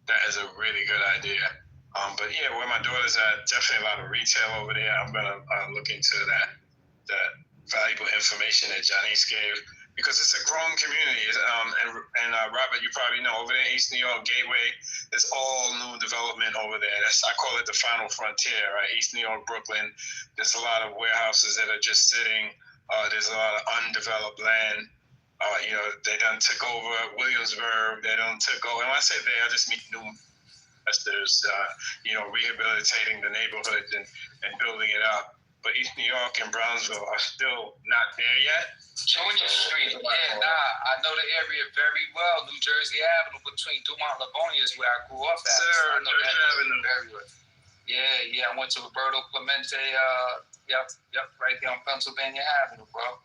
that is a really good idea. But yeah, where my daughter's at, definitely a lot of retail over there. I'm gonna look into that valuable information that Janice gave, because it's a growing community. And Robert, you probably know, over there in East New York, Gateway, there's all new development over there. I call it the final frontier, right? East New York, Brooklyn. There's a lot of warehouses that are just sitting. There's a lot of undeveloped land. They done took over Williamsburg. They done took over. And when I say they, I just mean new investors, rehabilitating the neighborhoods and building it up. But East New York and Brownsville are still not there yet. Junior Street, I know the area very well. New Jersey Avenue between Dumont and Livonia is where I grew up at. Sir, I know Jersey that Avenue. very well. Yeah. I went to Roberto Clemente. Yep, right there on Pennsylvania Avenue, bro.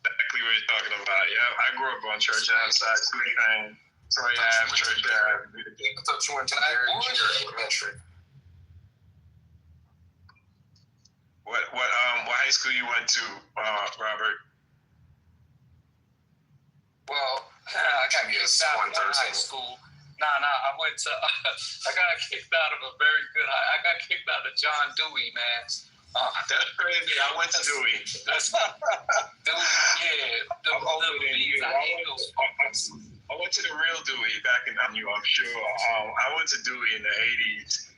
Exactly what you're talking about. Yeah, I grew up on Church Ave side, Sweet Thing, Troy Ave, Church Ave. I thought you went to elementary. What high school you went to, Robert? Well, I got kicked out of high school. Nah, I went to. I got kicked out of a very good. I got kicked out of John Dewey, man. That's crazy. I went to Dewey. That's Dewey. Yeah, I went to the real Dewey back in I'm sure. I went to Dewey in the '80s.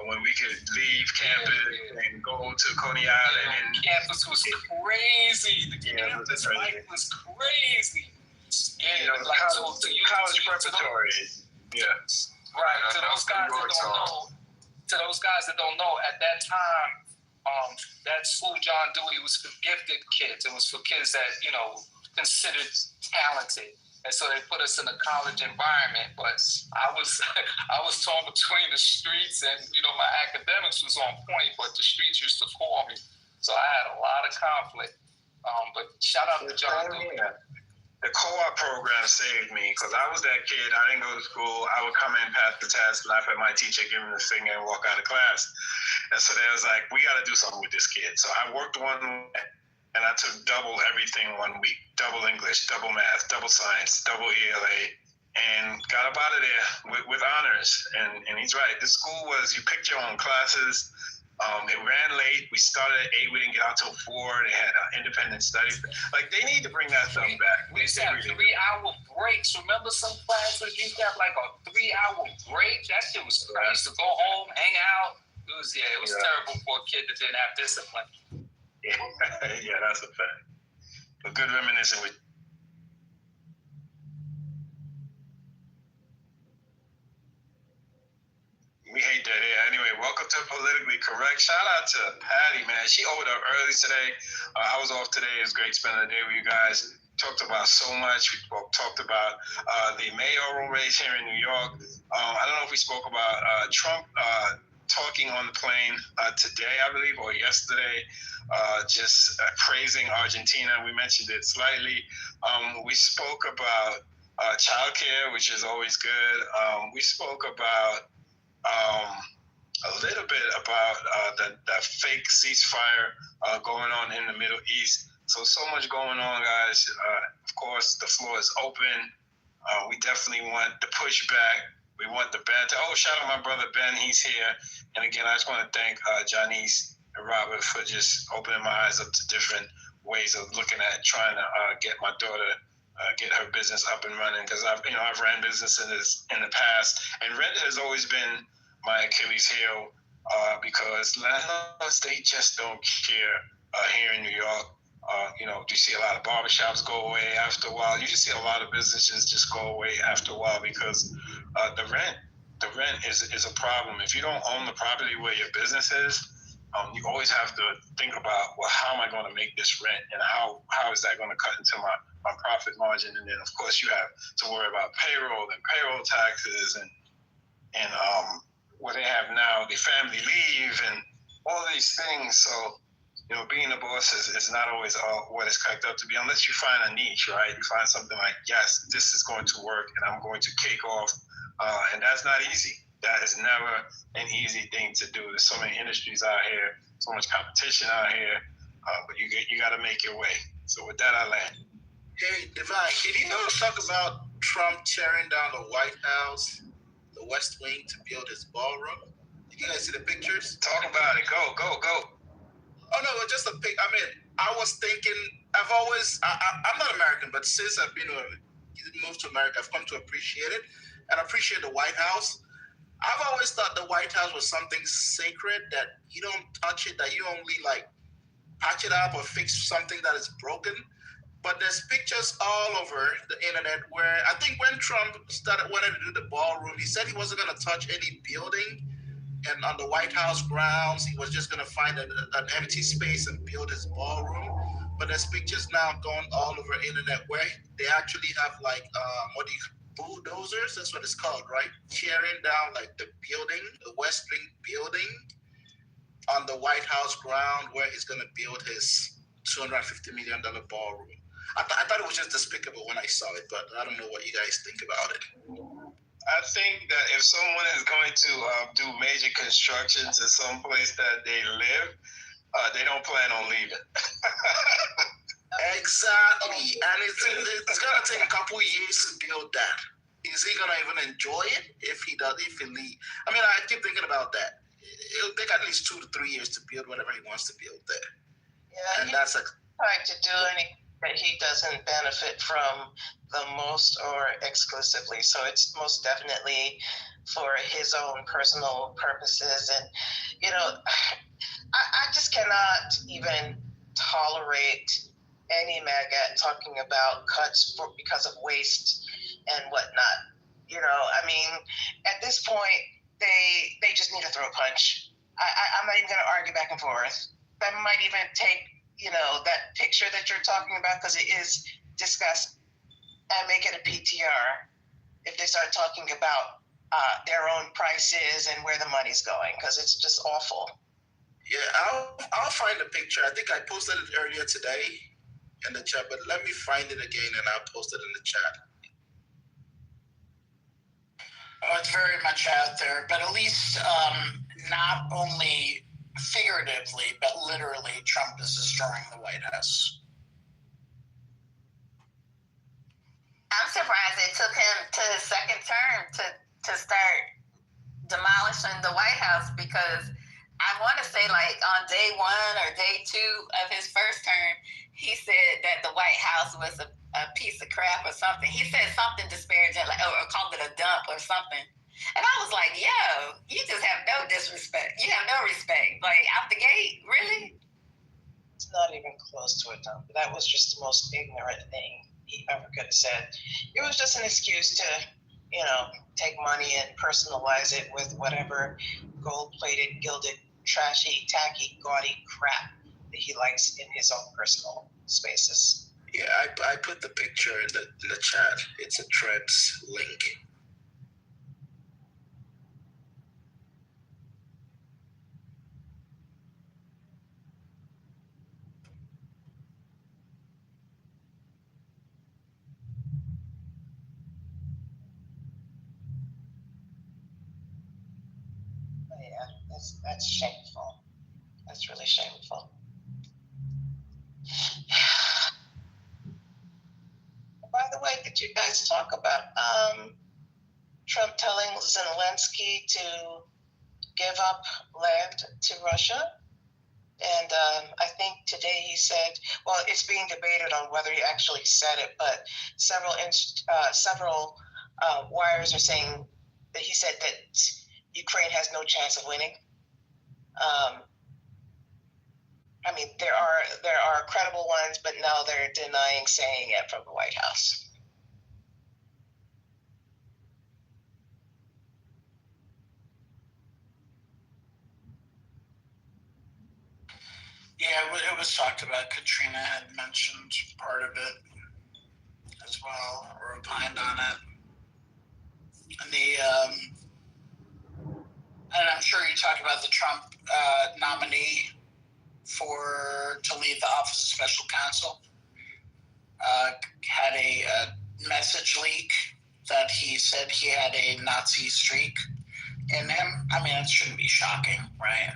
When we could leave campus and go to Coney Island. And campus was crazy. The campus life was crazy. Yeah, like college preparatory. Yeah. Right. To those guys that don't know, at that time, that school, John Dewey, was for gifted kids. It was for kids that, considered talented. And so they put us in a college environment, but I was torn between the streets and, my academics was on point, but the streets used to call me. So I had a lot of conflict. But shout out to John Dewey. The co-op program saved me because I was that kid. I didn't go to school. I would come in, pass the test, laugh at my teacher, give him the finger, and walk out of class. And so they was like, we got to do something with this kid. So I worked one and I took double everything 1 week, double English, double math, double science, double ELA, and got up out of there with honors. And he's right. The school was, you picked your own classes. It ran late. We started at 8. We didn't get out till 4. They had independent studies. Like, they need to bring that stuff back. We used to have 3-hour breaks. Remember some classes used to have like a 3-hour break? That shit was crazy. I used to go home, hang out. It was terrible for a kid that didn't have discipline. Yeah, that's a fact. But good reminiscing with. We hate that here. Anyway, welcome to Politically Correct. Shout out to Patty, man. She owed up early today. I was off today. It was great spending the day with you guys. Talked about so much. We talked about the mayoral race here in New York. I don't know if we spoke about Trump talking on the plane today, I believe, or yesterday, just praising Argentina. We mentioned it slightly. We spoke about childcare, which is always good. We spoke about a little bit about the fake ceasefire going on in the Middle East. So much going on, guys. Of course, the floor is open. We definitely want the pushback. We want the banter. Oh, shout out my brother Ben. He's here. And again, I just want to thank Janice and Robert for just opening my eyes up to different ways of looking at trying to get my daughter get her business up and running, because I've ran businesses in the past, and rent has always been my Achilles heel because landlords, they just don't care here in New York. You see a lot of barbershops go away after a while. You just see a lot of businesses just go away after a while because the rent is a problem. If you don't own the property where your business is, you always have to think about, well, how am I going to make this rent, and how is that going to cut into my profit margin? And then, of course, you have to worry about payroll and payroll taxes and what they have now, the family leave and all these things. So, being a boss is not always what it's cracked up to be, unless you find a niche, right? You find something like, yes, this is going to work and I'm going to cake off. And that's not easy. That is never an easy thing to do. There's so many industries out here, so much competition out here, but you got to make your way. So with that, I land. Hey, Divine, can you talk about Trump tearing down the White House, the West Wing, to build his ballroom? Did you guys see the pictures? Talk about it. Go. Oh, no, just a pic. I mean, I was thinking, I'm not American, but since I've moved to America, I've come to appreciate it and appreciate the White House. I've always thought the White House was something sacred, that you don't touch it, that you only patch it up or fix something that is broken. But there's pictures all over the internet where I think when Trump wanted to do the ballroom, he said he wasn't going to touch any building. And on the White House grounds, he was just going to find an empty space and build his ballroom. But there's pictures now going all over the internet where they actually have bulldozers, that's what it's called, right? Tearing down the building, the West Wing building. on the White House ground where he's going to build his $250 million ballroom. I thought it was just despicable when I saw it, but I don't know what you guys think about it. I think that if someone is going to do major constructions in some place that they live, they don't plan on leaving. Exactly, and it's going to take a couple years to build that. Is he going to even enjoy it if he leaves? I mean, I keep thinking about that. It'll take at least 2 to 3 years to build whatever he wants to build there. Yeah, and that's trying to do anything that he doesn't benefit from the most or exclusively. So it's most definitely for his own personal purposes. And, you know, I just cannot even tolerate any MAGA talking about cuts because of waste and whatnot. You know, I mean, at this point, they just need to throw a punch. I'm not even going to argue back and forth. I might even take, you know, that picture that you're talking about, because it is discussed, and make it a PTR if they start talking about their own prices and where the money's going, because it's just awful. Yeah, I'll find the picture. I think I posted it earlier today in the chat, but let me find it again and I'll post it in the chat. Oh, it's very much out there, but at least not only figuratively, but literally, Trump is destroying the White House. I'm surprised it took him to his second term to start demolishing the White House, because I want to say, like, on day 1 or day 2 of his first term, he said that the White House was a piece of crap or something. He said something disparaging, like, or called it a dump or something. And I was like, yo, you just have no disrespect. You have no respect. Like, out the gate, really? It's not even close to a dump. That was just the most ignorant thing he ever could have said. It was just an excuse to, you know, take money and personalize it with whatever gold-plated, gilded, trashy, tacky, gaudy crap that he likes in his own personal spaces. Yeah, I put the picture in the chat. It's a Threads link. Yeah, that's shameful. That's really shameful. By the way, did you guys talk about Trump telling Zelensky to give up land to Russia? And I think today he said, well, it's being debated on whether he actually said it, but several wires are saying that he said that Ukraine has no chance of winning. I mean, there are credible ones, but now they're denying saying it from the White House. Yeah, it was talked about. Katrina had mentioned part of it as well, or opined on it. And and I'm sure you talked about the Trump nominee to lead the Office of Special Counsel. Had a message leak that he said he had a Nazi streak in him. I mean, it shouldn't be shocking, right?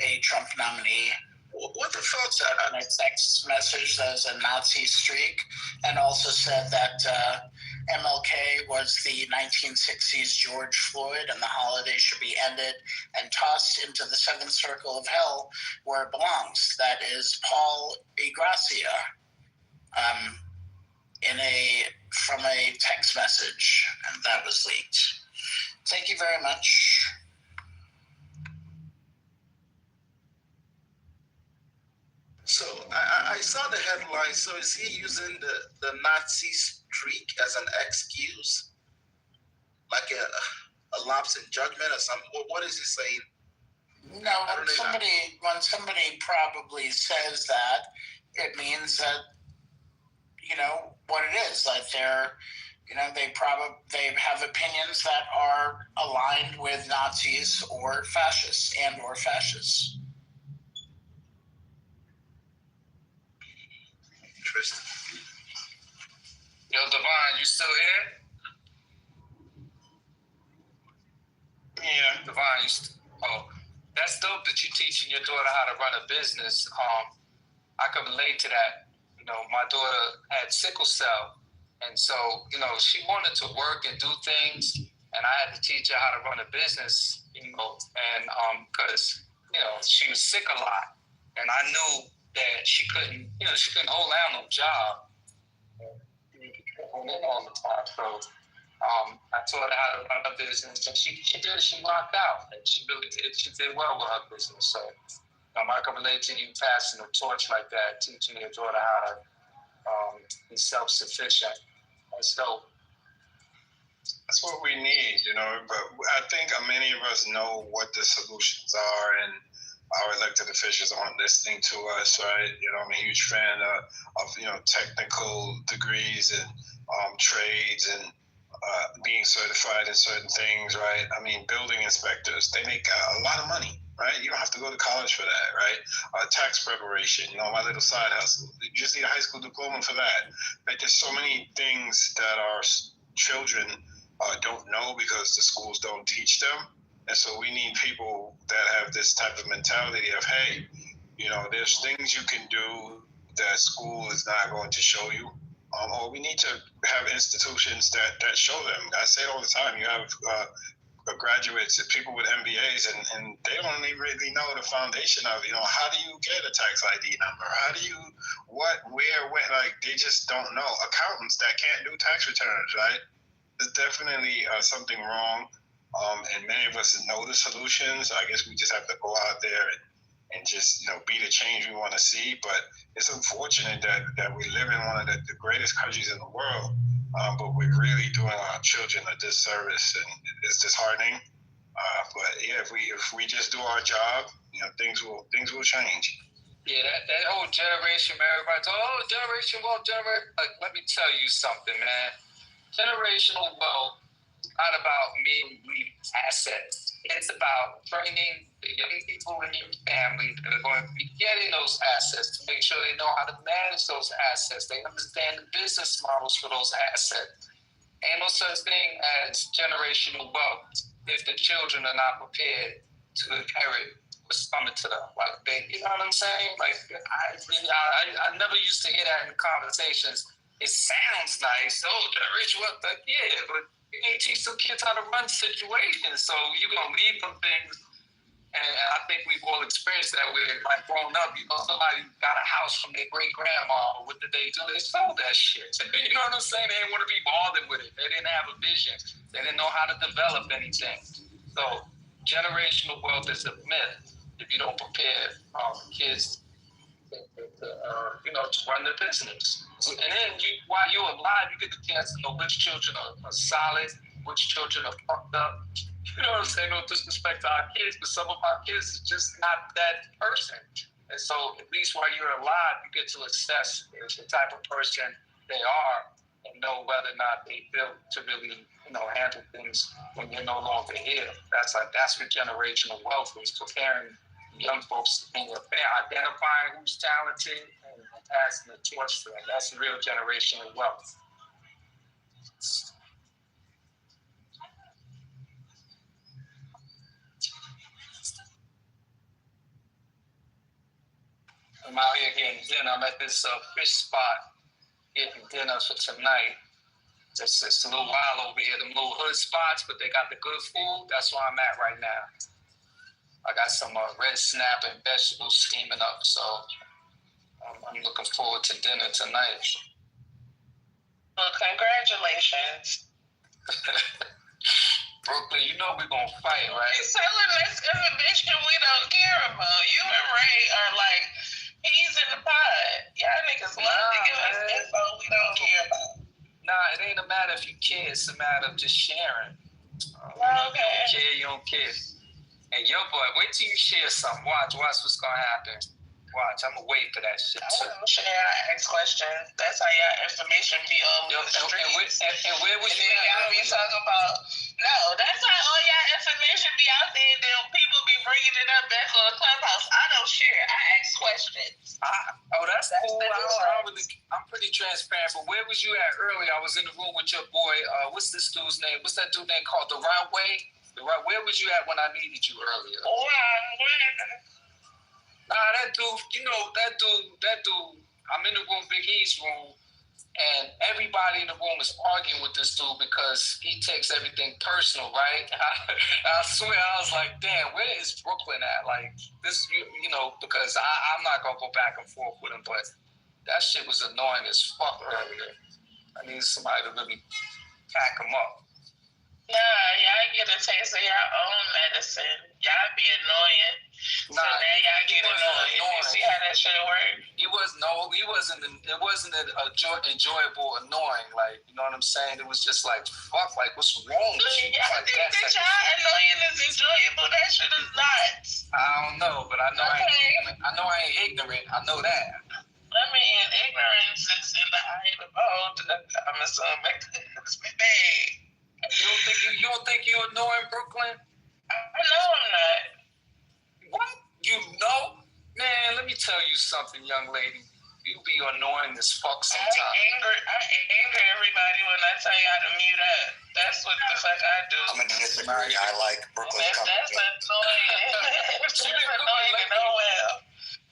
A Trump nominee. What the fuck's that? On a text message that is a Nazi streak, and also said that MLK was the 1960s George Floyd, and the holiday should be ended and tossed into the seventh circle of hell where it belongs. That is Paul Igracia, from a text message, and that was leaked. Thank you very much. So I saw the headline. So is he using the Nazi streak as an excuse, like a lapse in judgment or something? What is he saying? No, when somebody probably says that, it means that, you know what it is. Like they have opinions that are aligned with Nazis or fascists. interest. Yo, Devon, you still here? Yeah. Devon, that's dope that you're teaching your daughter how to run a business. I can relate to that. You know, my daughter had sickle cell, and so, you know, she wanted to work and do things, and I had to teach her how to run a business, you know, and because, you know, she was sick a lot, and I knew that she couldn't hold down no job all the time. So I taught her how to run a business, and she rocked out, and she did well with her business. So I can relate to you passing the torch like that, teaching your daughter how to be self-sufficient. That's dope. That's what we need, you know. But I think many of us know what the solutions are, and our elected officials aren't listening to us, right? You know, I'm a huge fan of you know, technical degrees and trades and being certified in certain things, right? I mean, building inspectors, they make a lot of money, right? You don't have to go to college for that, right? Tax preparation, you know, my little side hustle. You just need a high school diploma for that. Right? There's so many things that our children don't know because the schools don't teach them. And so we need people that have this type of mentality of, hey, you know, there's things you can do that school is not going to show you. Or we need to have institutions that show them. I say it all the time. You have graduates, people with MBAs, and they don't even really know the foundation of, you know, how do you get a tax ID number? How do you, what, where, when? Like, they just don't know. Accountants that can't do tax returns, right? There's definitely something wrong. And many of us know the solutions. I guess we just have to go out there and just, you know, be the change we want to see. But it's unfortunate that we live in one of the greatest countries in the world, but we're really doing our children a disservice, and it's disheartening. But yeah, if we just do our job, you know, things will change. Yeah, that whole generation, man, everybody's generation wealth, like, let me tell you something, man. Generational wealth not about me assets. It's about training the young people in your family that are going to be getting those assets to make sure they know how to manage those assets. They understand the business models for those assets. Ain't no such thing as generational wealth if the children are not prepared to inherit what's coming to them. Like, you know what I'm saying? Like, I never used to hear that in conversations. It sounds nice. Generational wealth. Like, yeah, but you need to teach some kids how to run situations. So you're going to leave them things. And I think we've all experienced that with, like, growing up. You know, somebody got a house from their great-grandma. What did they do? They sold that shit. You know what I'm saying? They didn't want to be bothered with it. They didn't have a vision. They didn't know how to develop anything. So generational wealth is a myth if you don't prepare kids to run the business. And then while you're alive, you get the chance to know which children are solid, which children are fucked up. You know what I'm saying? No disrespect to our kids, but some of our kids are just not that person. And so at least while you're alive, you get to assess the type of person they are and know whether or not they built to really, handle things when you're no longer here. That's what generational wealth is, preparing young folks to identifying who's talented and passing the torch to them. That's real generational wealth. I'm out here getting dinner. I'm at this fish spot getting dinner for tonight. It's a little while over here, them little hood spots, but they got the good food. That's where I'm at right now. I got some red snap and vegetables steaming up, so I'm looking forward to dinner tonight. Well, congratulations. Brooklyn, you know we're going to fight, right? He's selling this exhibition we don't care about. You and Ray are like peas in the pod. Y'all niggas love to give us info we don't care about. Nah, it ain't a matter if you care. It's a matter of just sharing. Okay. You don't care, you don't care. And yo, boy, wait till you share something. Watch what's going to happen. Watch, I'm going to wait for that shit. I don't share, I ask questions. That's how y'all information be on the streets. And where was you? Y'all be talking about, no, that's how all y'all information be out there. Then people be bringing it up back on Clubhouse. I don't share. I ask questions. That's cool. I'm pretty transparent. But where was you at earlier? I was in the room with your boy. What's this dude's name? What's that dude name called? The Right Way? Where was you at when I needed you earlier? That dude. That dude. I'm in the room, Big E's room, and everybody in the room is arguing with this dude because he takes everything personal, right? I swear, I was like, damn, where is Brooklyn at? Like, this, because I'm not going to go back and forth with him, but that shit was annoying as fuck earlier. I need somebody to really pack him up. Nah, y'all get a taste of your own medicine. Y'all be annoying. So now y'all get annoying. You see how that shit work? It wasn't enjoyable annoying. Like, you know what I'm saying? It was just like, fuck, like, what's wrong with you? Y'all think that y'all annoying is enjoyable? That shit is not. I don't know, but I know I ain't ignorant. I know that. I mean, ignorance is in the eye of the beholder. I'm assuming. It's big. You don't think you're annoying, Brooklyn? I know I'm not. What? You know? Man, let me tell you something, young lady. You be annoying as fuck sometimes. I anger everybody when I tell y'all to mute up. That's what the fuck I do. I'm gonna disagree. I like Brooklyn's company. That's annoying. She been annoying and oh well.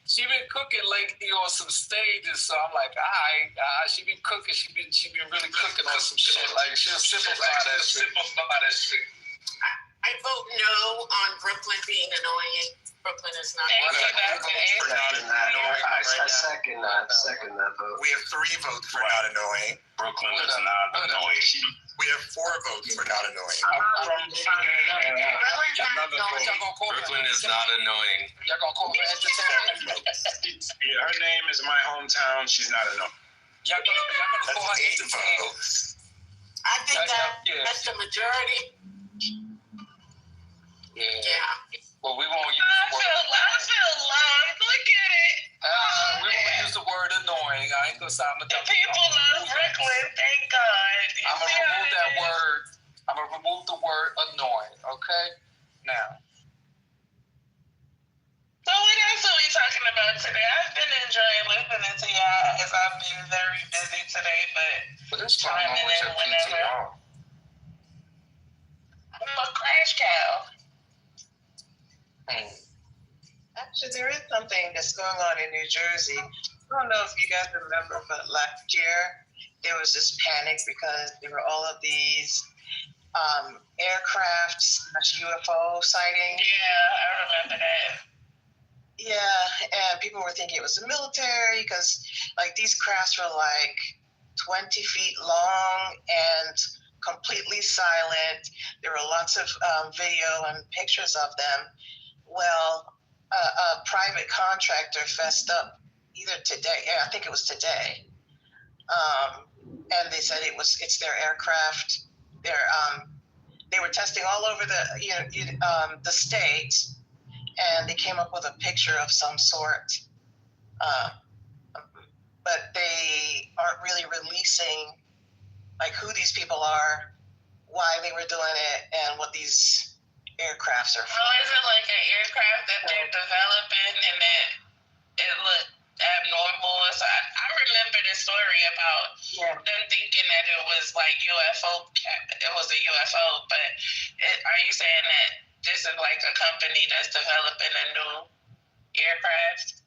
She been cooking lately on some stages, so I'm like, all right, she been cooking. She been really cooking on some shit. Like, she'll simplify that shit. I vote no on Brooklyn being annoying. Brooklyn is not. I second that vote. We have 3 votes for not annoying. Brooklyn is not annoying. We have 4 votes for not annoying. Brooklyn is not annoying. Y'all gonna call her entertainment? Yeah, her name is my hometown. She's not annoying. Y'all gonna call her entertainment? I think that's the majority. Yeah. Well, we won't use the word. I feel long. Look at it. We won't use the word annoying. I ain't gonna say I'm people love Brooklyn. Thank God. I'm gonna remove that word. I'm gonna remove the word annoying. Okay. Now. So what else are we talking about today? I've been enjoying listening to y'all as I've been very busy today, but it's chiming in whenever. I'm a crash cow. Actually, there is something that's going on in New Jersey. I don't know if you guys remember, but last year there was this panic because there were all of these aircraft UFO sightings. Yeah, I remember that. Yeah, and people were thinking it was the military because, like, these crafts were like 20 feet long and completely silent. There were lots of video and pictures of them. Well, a private contractor fessed up either today. Yeah, I think it was today. And they said it's their aircraft. They were testing all over the state, and they came up with a picture of some sort. But they aren't really releasing like who these people are, why they were doing it, and what these aircrafts are for. Oh, is it like an aircraft that they're developing and it looked abnormal? So I remember the story about them thinking that it was like UFO. It was a UFO, but are you saying that this is like a company that's developing a new aircraft?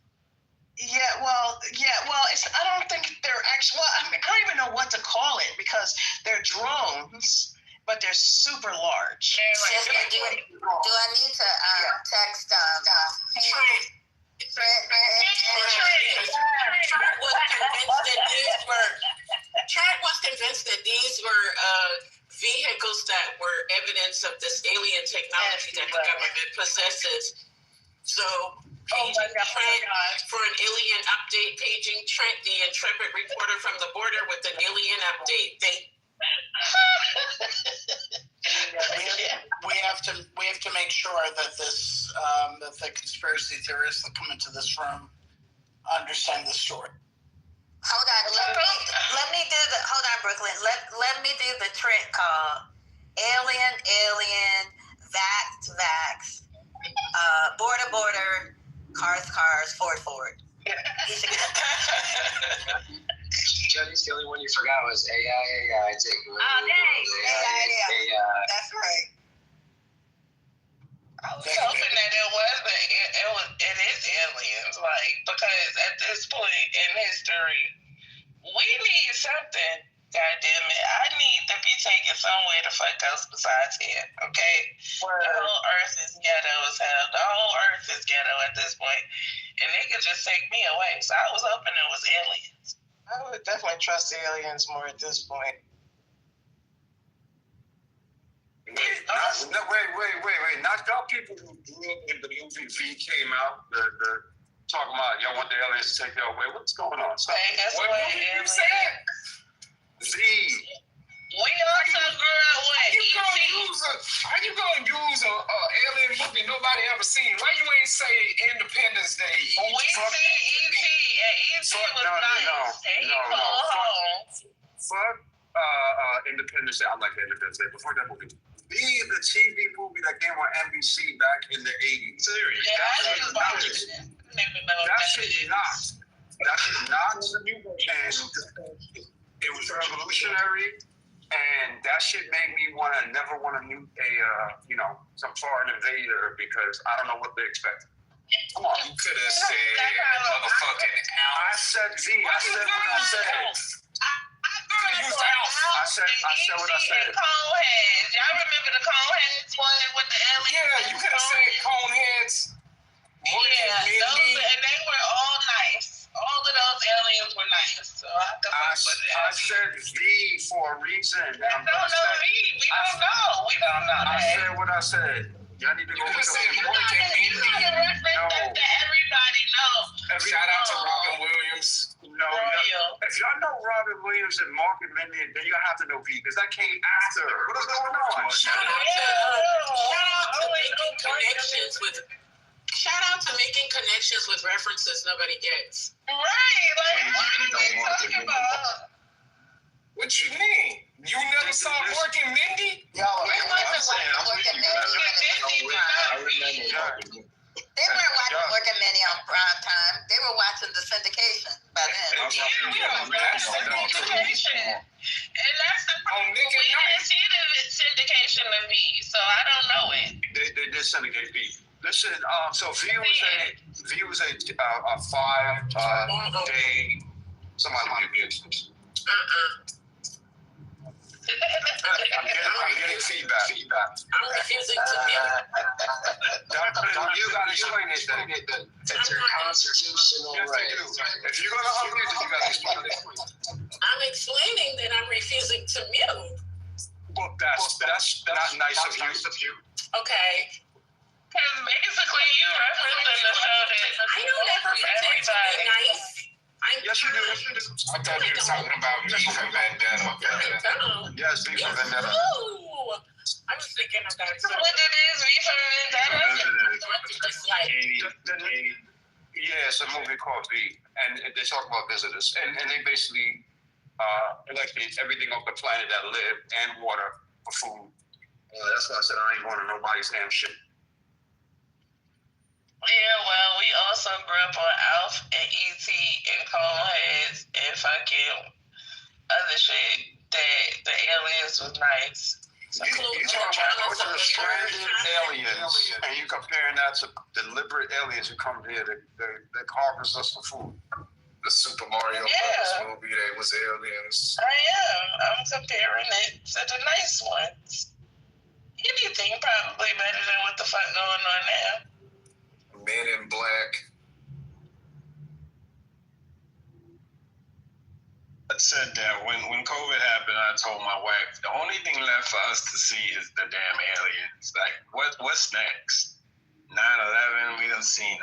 Well, I don't think they're actually. Well, I don't even know what to call it because they're drones. But they're super large. Do I need to text Trent was convinced that these were vehicles that were evidence of this alien technology that the government possesses. So paging Trent for an alien update, paging Trent, the intrepid reporter from the border, with an alien update. We have to make sure that this that the conspiracy theorists that come into this room understand the story. Hold on, let me do the. Hold on, Brooklyn. Let me do the Trent call. Alien, vax. cars, Ford. Jenny's the only one you forgot was AI taking over. Oh, dang. AI. That's right. I was hoping that it is aliens, like, because at this point in history, we need something. God damn it. I need to be taken somewhere the fuck else besides here, okay? The whole earth is ghetto as hell. The whole earth is ghetto at this point. And they could just take me away. So I was hoping it was aliens. I would definitely trust the aliens more at this point. Wait. Not y'all people who grew up when the movie V came out, the talking about y'all want the aliens to take y'all away. What's going on? So, Hey, that's what what movie you aliens. said? Z. We also grew up with How you gonna use a alien movie nobody ever seen? Why you ain't say Independence Day? We seen E.T. and E.T. was nice. Fuck Independence Day. I like Independence Day. Before that movie. Be the TV movie that came on NBC back in the 80s. Serious. Yeah, I didn't watch it. That shit knocked. And it was revolutionary, and that shit made me never want to meet some foreign invader because I don't know what they expect. Come on. You could have said motherfucking I said Z. I said what I said. I said what I said. Coneheads. Y'all remember the Coneheads one with the aliens? Yeah, you could have said Coneheads. Yeah, and they were all nice. All of those aliens were nice. So I said V for a reason. We don't know. I said what I said. Y'all need to go with everybody knows. Shout out to Robin Williams. No, if y'all know Robin Williams and Mark and Mindy, then you have to know V because that came after. What is going on? Shout out to making connections with references nobody gets. Right, like what are we talking about? What you mean? You never saw Mork and Mindy? They weren't watching Mork and Mindy on prime time. They were watching the syndication by then. Syndication. And that's the problem. We didn't see the syndication of V, so I don't know it. They did syndicate V. Listen, so V was a 5-day. Somebody might be interested. I'm getting feedback. I'm refusing to mute. You gotta explain it then. It's your constitutional right. If you're gonna unmute it, you gotta explain it. I'm explaining that I'm refusing to mute. Well, that's not nice of you. Okay. Because basically you referencing the show that I don't ever pretend to be nice. Yes, you do. I thought you were talking about me from Vendetta. Yes, V for Vendetta. I was thinking about it. What it is, V for Vendetta? Yeah, it's a movie called V, and they talk about visitors, and they basically elected everything off the planet that lived and water for food. That's why I said I ain't going to nobody's damn shit. Yeah, well, we also grew up on Alf and E.T. and Coneheads and fucking other shit that the aliens was nice. So you talking about stranded aliens, and you comparing that to deliberate aliens who come here that harvest us for food. The Super Mario Brothers movie, they was aliens. I am. I'm comparing it to the nice ones. Anything probably better than what the fuck going on now. Men in Black. I said that when COVID happened, I told my wife, the only thing left for us to see is the damn aliens. Like, what's next? 9/11, we done seen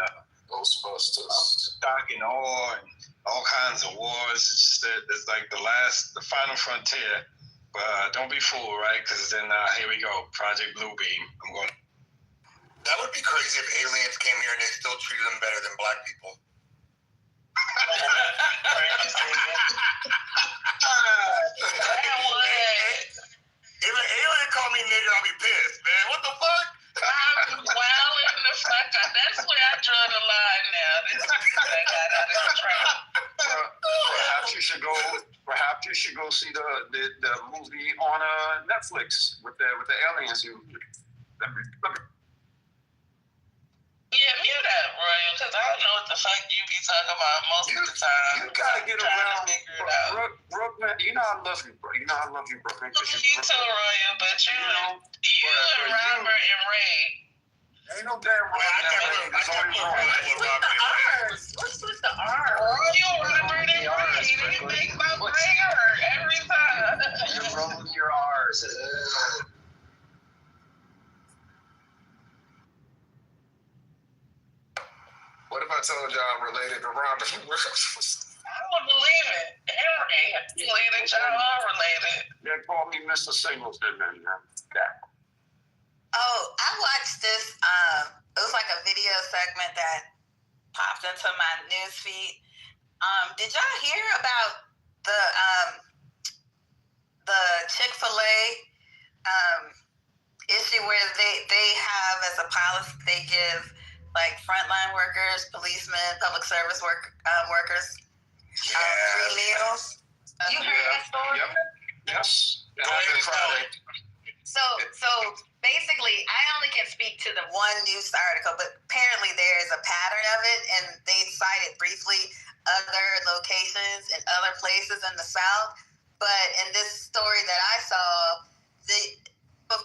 Ghostbusters. stock and oil and all kinds of wars. It's like the final frontier. But don't be fooled, right? Because then here we go, Project Bluebeam. I'm going. That would be crazy if aliens came here and they still treated them better than black people. If an alien call me nigga, I'll be pissed, man. What the fuck? I'm wilding the fuck out. That's where I draw the line now. this that got out of control. Perhaps you should go see the movie on Netflix with the aliens. Yeah, mute up, Royal, because I don't know what the fuck you be talking about most of the time. You gotta get around. Figure it out. Brooklyn, you know I love you, bro. You know I love you, Brooklyn. You too, Royal, but you and Robert and Ray. Ain't no damn Robert and Ray. There's only Robert. What's with the R? Royal, Robert, and Ray. You think about prayer every time. You're rolling your R's. What if I told y'all I'm related to Robert? I don't believe it. Henry, related, y'all are related. They call me Mr. Singleton, man. Oh, I watched this. It was like a video segment that popped into my news feed. Did y'all hear about the Chick-fil-A issue where they have as a policy they give like frontline workers, policemen, public service workers free meals? You heard that story? Yep. Yes. It happened Friday. So basically, I only can speak to the one news article, but apparently there is a pattern of it, and they cited briefly other locations and other places in the South. But in this story that I saw, the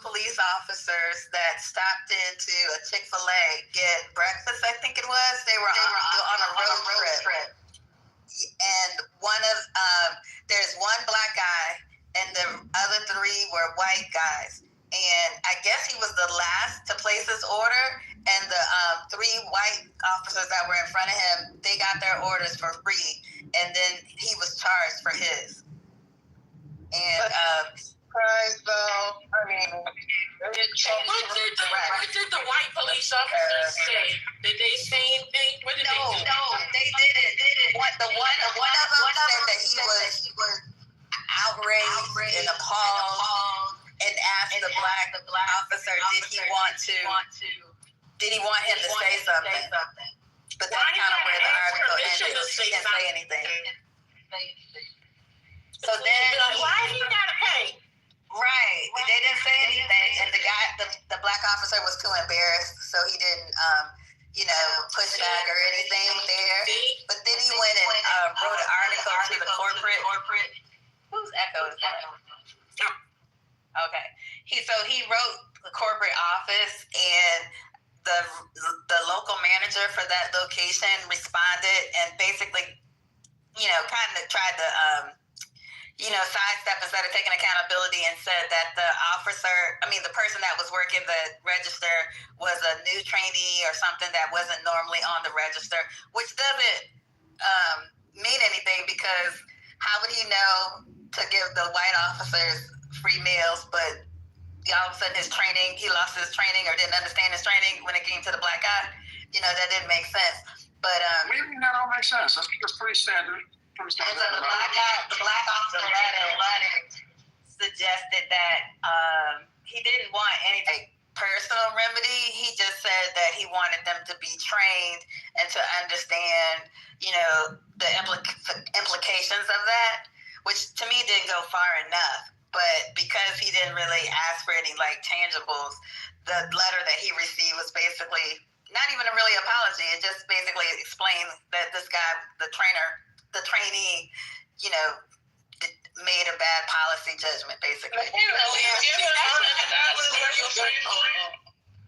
police officers that stopped into a Chick-fil-A get breakfast, I think it was, they were on a road trip. And there's one black guy, and the other three were white guys. And I guess he was the last to place his order, and the three white officers that were in front of him, they got their orders for free, and then he was charged for his. And Surprise, though. I mean, What did the white police officers say? Did they say anything? What did they do? No, they didn't. One of them said that he was outraged and appalled, and asked the black officer, did he want him to say something? But that's kind of where the article ended. He didn't say anything. So then, why he gotta pay? Right, they didn't say anything, and the black officer was too embarrassed, so he didn't, push back or anything there. But then he went and wrote an article to the corporate. Whose echo is that? Okay. He wrote the corporate office, and the local manager for that location responded and basically, kind of tried to, sidestep instead of taking accountability, and said that the person that was working the register was a new trainee or something that wasn't normally on the register, which doesn't mean anything, because how would he know to give the white officers free meals, but all of a sudden he lost his training or didn't understand his training when it came to the black guy? That didn't make sense. But what do you mean that don't make sense? That's pretty standard. And so the black officer letter suggested that he didn't want any personal remedy. He just said that he wanted them to be trained and to understand, the implications of that, which to me didn't go far enough. But because he didn't really ask for any tangibles, the letter that he received was basically not even a really apology. It just basically explained that this guy, the trainee, made a bad policy judgment, basically.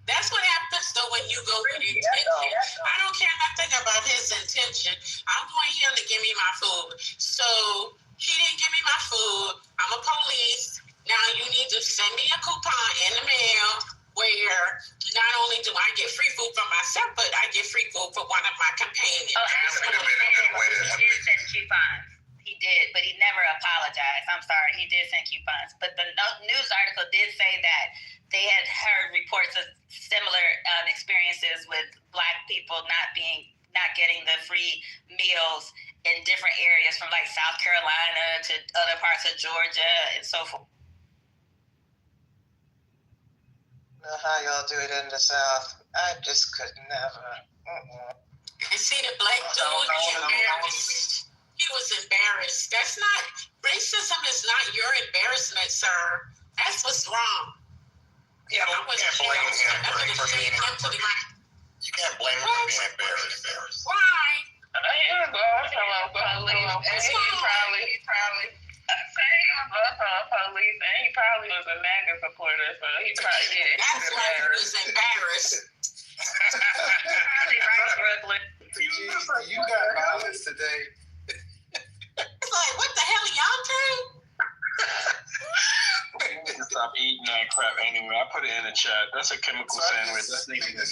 That's what happens though when you go for the intention. I don't care nothing about his intention. I want him to give me my food. So he didn't give me my food. I'm a police. Now you need to send me a coupon in the mail where not only do I get free food for myself, but I get free food for one of my companions. He did send coupons. He did, but he never apologized. I'm sorry, he did send coupons. But the news article did say that they had heard reports of similar experiences with black people not getting the free meals in different areas, from South Carolina to other parts of Georgia and so forth. Know how y'all do it in the South. I just could never. And see the black dude, he embarrassed. He was embarrassed. That's not, racism is not your embarrassment, sir. That's what's wrong. Yeah, but you can't blame him for being embarrassed. You can't blame him for being embarrassed. Why? He was going from police, and he probably police, and he probably was a MAGA supporter, so he probably That's why he was embarrassed. You got violence today. It's like, what the hell, y'all do? Stop eating that crap anyway. I put it in the chat. That's a chemical sandwich. That's needed to be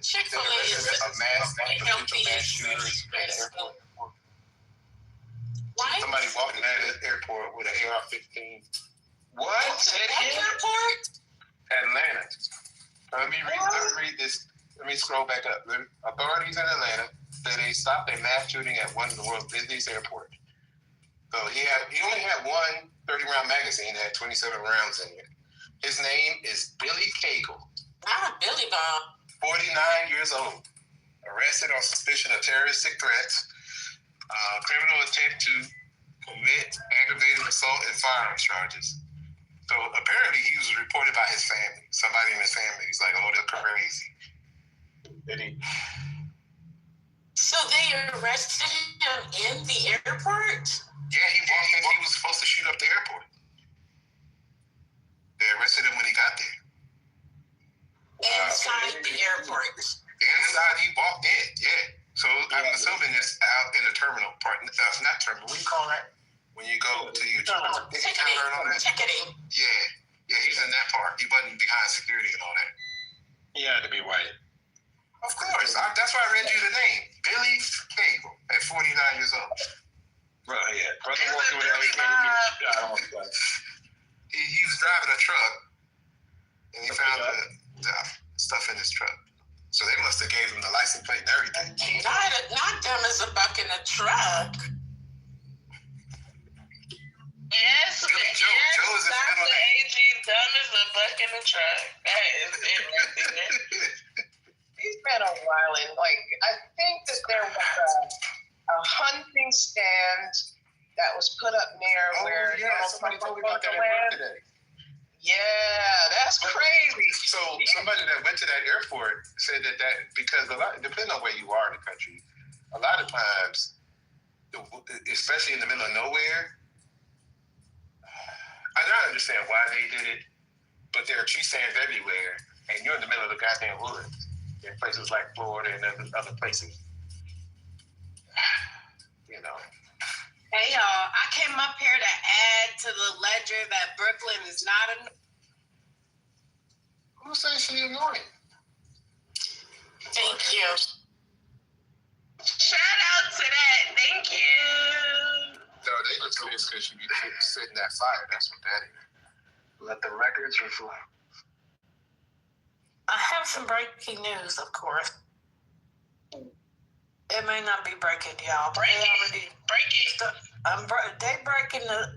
Chick-fil-A is a mass healthiest. Why? Somebody walking out of the airport with an AR-15. What? Airport? Atlanta. Let me read this. Let me scroll back up. Authorities in Atlanta said they stopped a mass shooting at one of the world's busiest airports. So he only had one 30-round magazine that had 27 rounds in it. His name is Billy Cagle. Billy Bob. 49 years old. Arrested on suspicion of terroristic threats, criminal attempt to commit aggravated assault and firearms charges. So apparently he was reported by his family. Somebody in his family is like, oh, they're crazy. Did he? So they arrested him in the airport? Yeah, he walked in. He was supposed to shoot up the airport. They arrested him when he got there. Inside the airport. Inside, he walked in. Yeah. So I'm assuming it's out in the terminal part. Not terminal. What do you call that? When you go to your Ticketing. Yeah. Yeah, he's in that part. He wasn't behind security and all that. He had to be white. Of course. That's why I read you the name. Billy Cagle at 49 years old. Right, yeah. Brother walking with he was driving a truck, and he found the stuff in his truck. So they must have gave him the license plate and everything. Not dumb as a buck in a truck. Yes, Joe is his middle Dr. name. AG, dumb as a buck in the truck. That is it right there. He's been a while, and I think that there was a hunting stand that was put up near where somebody told me about that at work today. Yeah, that's crazy. So somebody that went to that airport said that because depending on where you are in the country, a lot of times, especially in the middle of nowhere, I don't understand why they did it, but there are tree stands everywhere, and you're in the middle of the goddamn woods in places like Florida and other places. You know. Hey y'all, I came up here to add to the ledger that Brooklyn is not a. Who says she annoying? Thank you. Shout out to that. Thank you. No, they just do this because you be sitting that fire. That's what that is. Let the records reflect. I have some breaking news, of course. It may not be breaking, y'all. Break it. They breaking the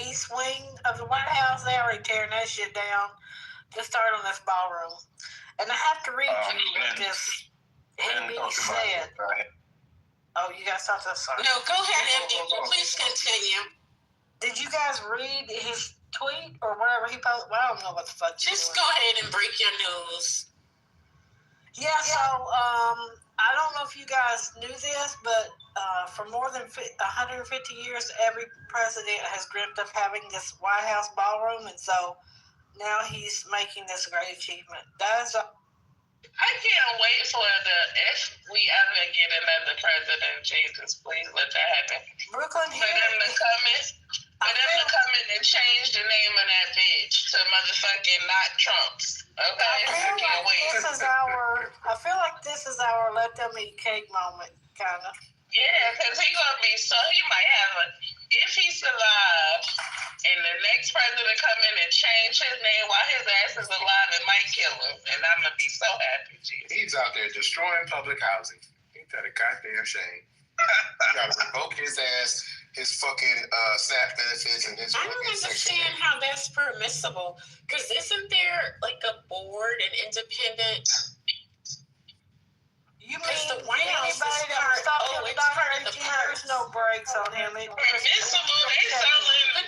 east wing of the White House. They already tearing that shit down to start on this ballroom. And I have to read you what this he said. Oh, you got something? Sorry. No, go ahead, MD. Please continue. Did you guys read his tweet or whatever he posted? Well, I don't know what the fuck. Just go ahead and break your news. Yeah, so I don't know if you guys knew this, but for more than 150 years, every president has dreamt of having this White House ballroom, and so now he's making this great achievement. That is I can't wait for if we ever get another president. Jesus, please let that happen. Brooklyn For them to come in and change the name of that bitch to motherfucking not Trump's. Okay, I can't wait. I feel like this is our let them eat cake moment, kind of. Yeah, because he might have if he's alive, and the next president come in and change his name while his ass is alive, it might kill him, and I'm going to be so happy, Jesus. He's out there destroying public housing. Ain't that a goddamn shame? You got to revoke his ass, his fucking SNAP benefits, and his I don't understand how that's permissible, because isn't there like a board, an independent... You Because mean the White House is anybody that part, was stopped oh, him, it's Dr. part of the H, parts. there's no brakes on him. Permissible, they selling. But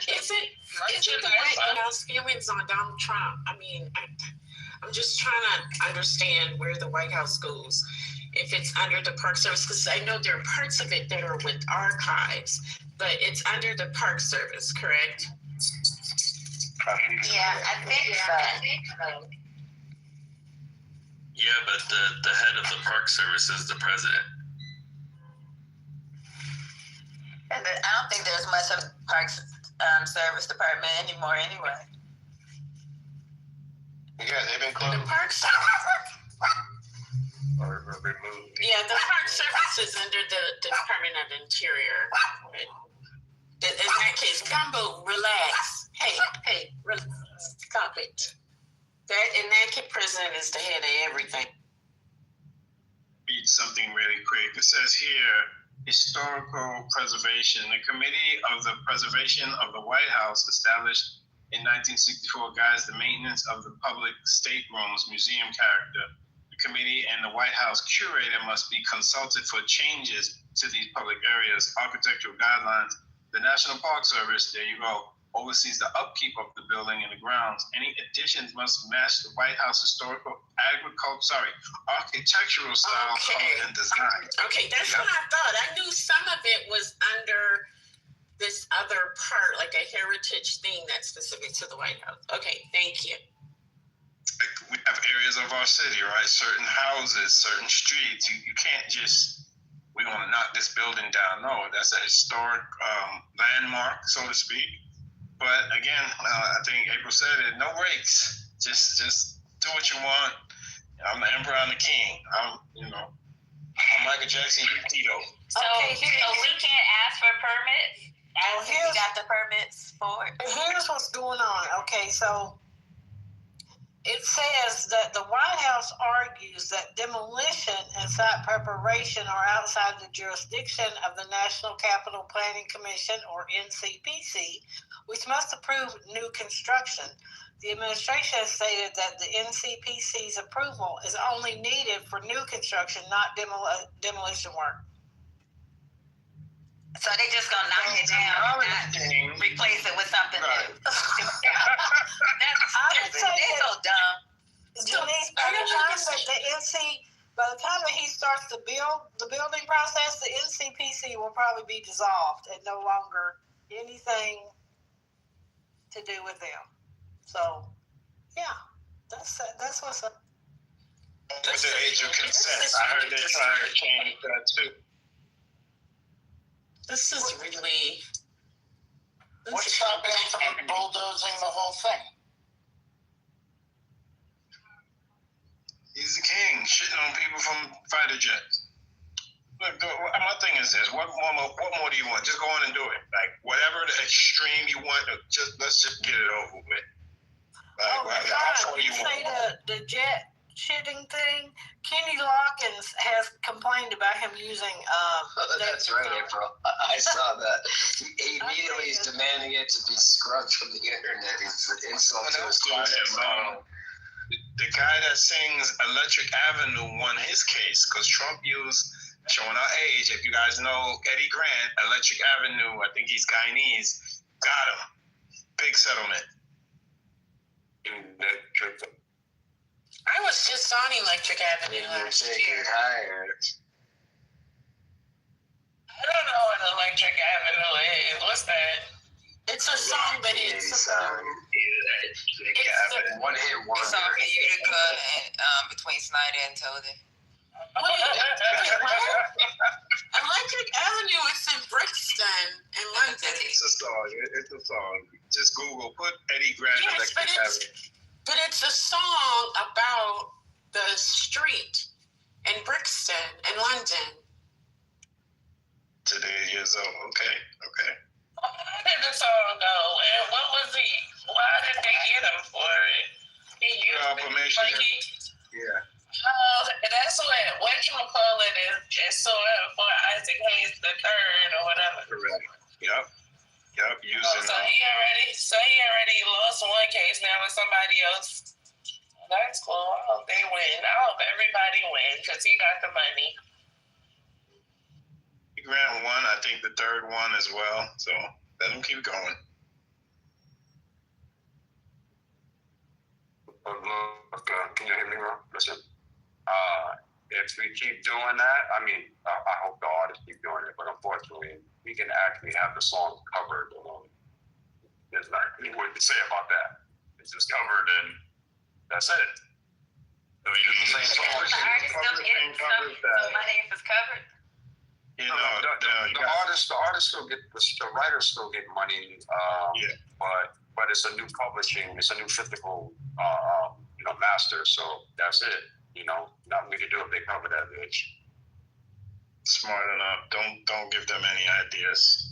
isn't the White House feelings on Donald Trump? I mean, I'm just trying to understand where the White House goes. If it's under the Park Service, because I know there are parts of it that are with archives, but it's under the Park Service, correct? Yeah, I think so. Yeah, but the head of the Park Service is the president. And I don't think there's much of the Parks Service Department anymore anyway. Yeah, they've been closed. The Park Service. Or removed. Yeah, the Park Service is under the Department of Interior. In that case, Gumbo, relax. Hey, relax. Stop it. In that case, president is the head of everything. Read something really quick. It says here, historical preservation. The Committee of the Preservation of the White House, established in 1964, guides the maintenance of the public staterooms, museum character. The committee and the White House curator must be consulted for changes to these public areas, architectural guidelines. The National Park Service, there you go, oversees the upkeep of the building and the grounds. Any additions must match the White House historical, architectural style, color, and design. Okay, that's what I thought. I knew some of it was under this other part, like a heritage thing that's specific to the White House. Okay, thank you. We have areas of our city, right? Certain houses, certain streets. You can't just, we're going to knock this building down. No, that's a historic landmark, so to speak. But again, I think April said it, no breaks. Just do what you want. I'm the emperor, I'm the king. I'm Michael Jackson, you Tito. So we can't ask for permits as we got the permits for it. Here's what's going on. Okay, so it says that the White House argues that demolition and site preparation are outside the jurisdiction of the National Capital Planning Commission, or NCPC, which must approve new construction. The administration has stated that the NCPC's approval is only needed for new construction, not demolition work. So they just gonna knock it down and replace it with something new. I would say they're so dumb. Denise, by the time that he starts the building process, the NCPC will probably be dissolved and no longer anything to do with them. So, yeah, that's what's up. With the age of consent, I heard they're trying to change that too. This is really. What's stopping them from bulldozing the whole thing? He's the king, shitting on people from fighter jets. Look, my thing is this: what more do you want? Just go on and do it. Like whatever the extreme you want, let's just get it over with. You say the jet shitting thing. Kenny Loggins has complained about him using. That's right, April. I saw that. He immediately is demanding it to be scrubbed from the internet. He's an insult to his client. The guy that sings Electric Avenue won his case because Trump used, showing our age, if you guys know Eddie Grant, Electric Avenue, I think he's Guyanese, got him. Big settlement. I was just on Electric Avenue last year. I don't know what Electric Avenue is. What's that? It's a song, but it's a song. One hit wonder. It's on Utica and between Snyder and Toady. Electric Avenue is in Brixton in London. It's a song. Just Google, put Eddie Grant Electric Avenue. But it's a song about the street in Brixton in London. Today years old. Okay. How did the song go? And what was he? Why did they get him for it? He used information. Yeah. That's what whatchamacallit is sort for Isaac Hayes III or whatever. Correct. Yep. Using. So he already lost one case. Now it's somebody else. That's cool. I hope they win. I hope everybody everybody win because he got the money. He grabbed one, I think the third one as well. So let him keep going. Can you hear me, bro? Listen, if we keep doing that, I mean, I hope the artists keep doing it, but unfortunately, we can actually have the song covered. There's not any word to say about that. It's just covered, and that's it. So you do the same song. The artist still getting some money if it's covered. You know, the artists still get, the writers still get money, but it's a new publishing, it's a new physical, master. So that's it. Nothing we can do if they cover that bitch. Smart enough. Don't give them any ideas.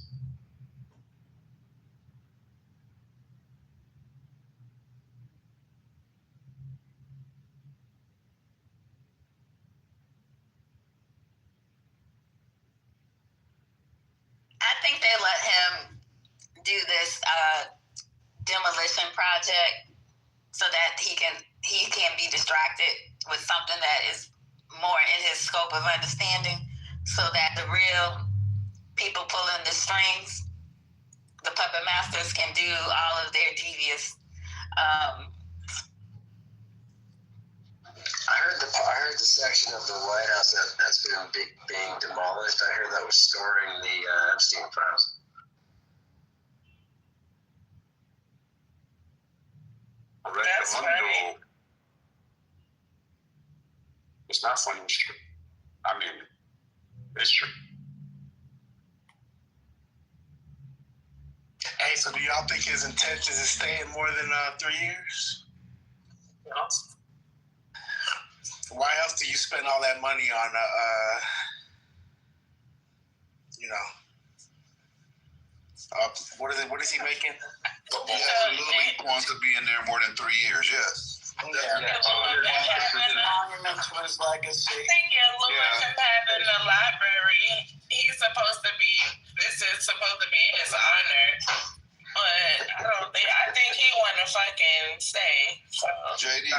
I think they let him do this demolition project so that he can be distracted with something that is more in his scope of understanding, so that the real people pulling the strings, the puppet masters, can do all of their devious. I heard the section of the White House that's being demolished. I heard that was storing the Epstein files. That's funny. It's not funny. It's true. I mean, it's true. Hey, so do y'all think his intentions is staying more than 3 years? Yes. Why else do you spend all that money on what is he making? He absolutely wants to be in there more than 3 years, yes. Monument to his legacy. I think Lewis is having a library. He's supposed to be. This is supposed to be his honor, but I think he want to fucking stay. So. JD, he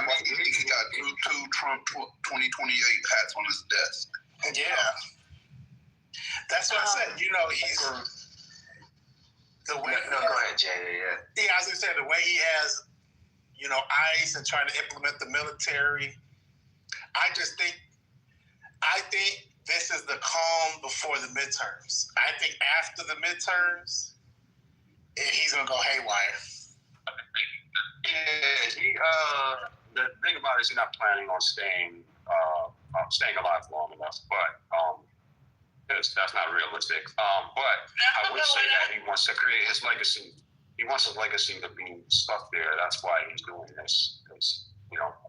got two Trump 2028 hats on his desk. Yeah, that's what I said. He's the way. No, go ahead, JD. Yeah, I was gonna say the way he has. ICE and trying to implement the military. I think this is the calm before the midterms. I think after the midterms, he's gonna go haywire. Yeah, the thing about it is he's not planning on staying alive long enough, but that's not realistic. But I would say that he wants to create his legacy. He wants his legacy to be stuck there. That's why he's doing this. It's,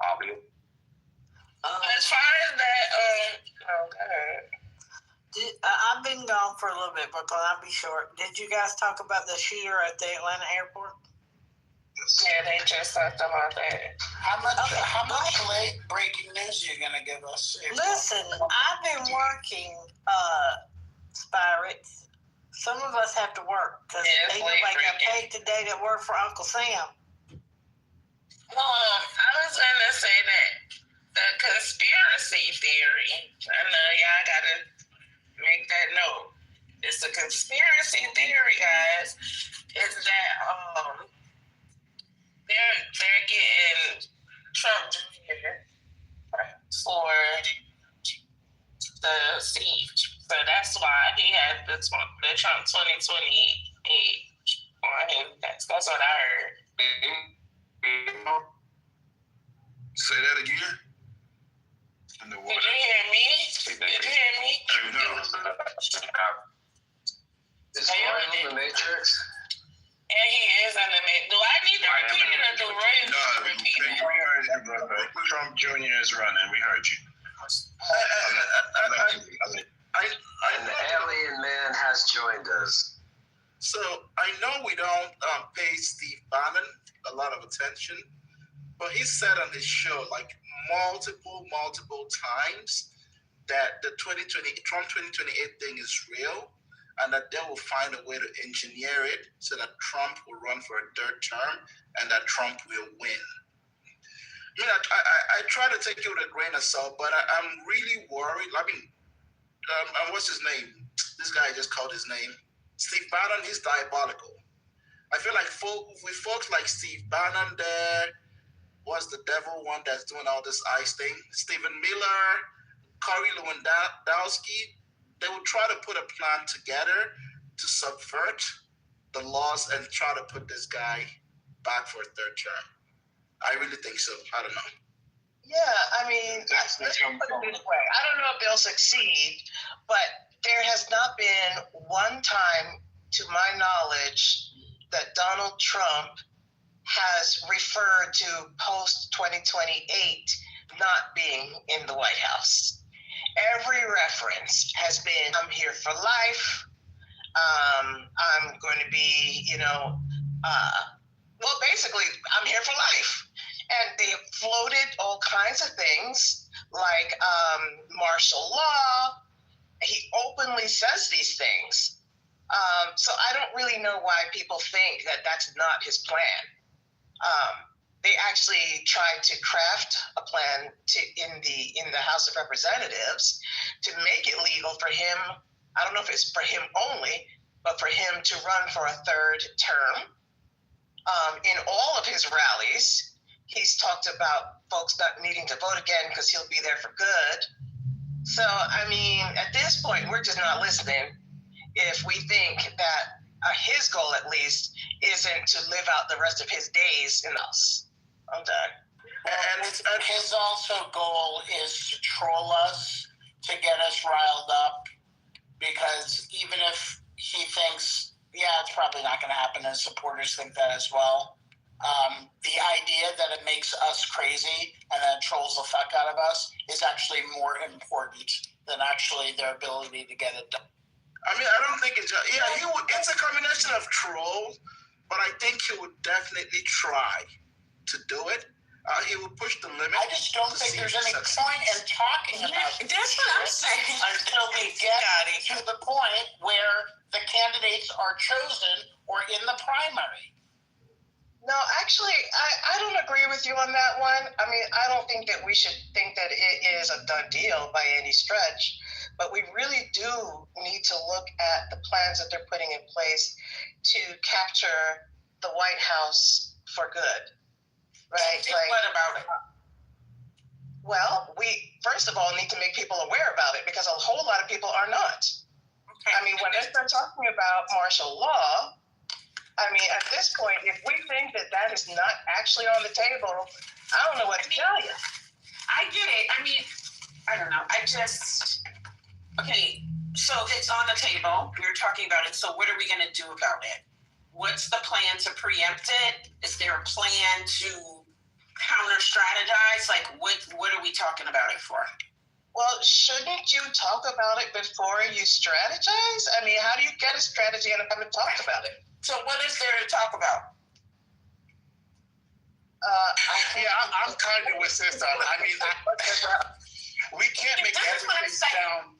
obvious. As far as that, I've been gone for a little bit, Brooklyn. I'll be short. Did you guys talk about the shooter at the Atlanta airport? Yeah, they just talked about that. How much late breaking news are you gonna give us? Listen, I've been working, Spirates. Some of us have to work because ain't nobody got paid today that work for Uncle Sam. I was gonna say that the conspiracy theory. I know y'all gotta make that note. It's a conspiracy theory, guys. Is that they're getting Trump Jr. for the siege. So that's why he had the Trump 2028 on his neck. That's what I heard. Say that again? Did you hear me? No. Is Roy in the Matrix? And he is in the Matrix. Do I need to repeat it or do Roy need to repeat it? We heard you, brother. Trump Jr. is running. We heard you. And the alien man has joined us. So I know we don't pay Steve Bannon a lot of attention, but he said on his show multiple times that the Trump 2028 thing is real, and that they will find a way to engineer it so that Trump will run for a third term and that Trump will win. mean, I try to take it with a grain of salt, but I'm really worried. I mean, what's his name? This guy just called his name. Steve Bannon is diabolical. I feel like with folks like Steve Bannon there, what's the devil one that's doing all this ICE thing? Stephen Miller, Corey Lewandowski, they would try to put a plan together to subvert the laws and try to put this guy back for a third term. I really think so. I don't know. Yeah, I mean, let's put it this way. I don't know if they'll succeed, but there has not been one time, to my knowledge, that Donald Trump has referred to post-2028 not being in the White House. Every reference has been, I'm here for life. I'm going to be, well, basically, I'm here for life. And they have floated all kinds of things like martial law. He openly says these things. So I don't really know why people think that that's not his plan. They actually tried to craft a plan in the House of Representatives to make it legal for him. I don't know if it's for him only, but for him to run for a third term. In all of his rallies, he's talked about folks not needing to vote again because he'll be there for good. So, I mean, at this point, we're just not listening if we think that his goal, at least, isn't to live out the rest of his days in us. I'm done. And his also goal is to troll us, to get us riled up, because even if he thinks, yeah, it's probably not going to happen, and supporters think that as well, the idea that it makes us crazy and that it trolls the fuck out of us is actually more important than actually their ability to get it done. I mean, I don't think it's a combination of troll, but I think he would definitely try to do it. He would push the limit. I just don't think there's any point in talking about it. That's what I'm saying. Until we get to the point where the candidates are chosen or in the primary. No, actually, I don't agree with you on that one. I mean, I don't think that we should think that it is a done deal by any stretch, but we really do need to look at the plans that they're putting in place to capture the White House for good, right? What about it? Well, we, first of all, need to make people aware about it because a whole lot of people are not. Okay. I mean, when they start talking about martial law, I mean, at this point, if we think that that is not actually on the table, I don't know what to tell you. I get it. I mean, I don't know. Okay, so it's on the table. We're talking about it. So what are we going to do about it? What's the plan to preempt it? Is there a plan to counter-strategize? Like, what are we talking about it for? Well, shouldn't you talk about it before you strategize? I mean, how do you get a strategy and haven't talked about it? So what is there to talk about? I'm kind of with Sister. I mean, we can't make everything sound.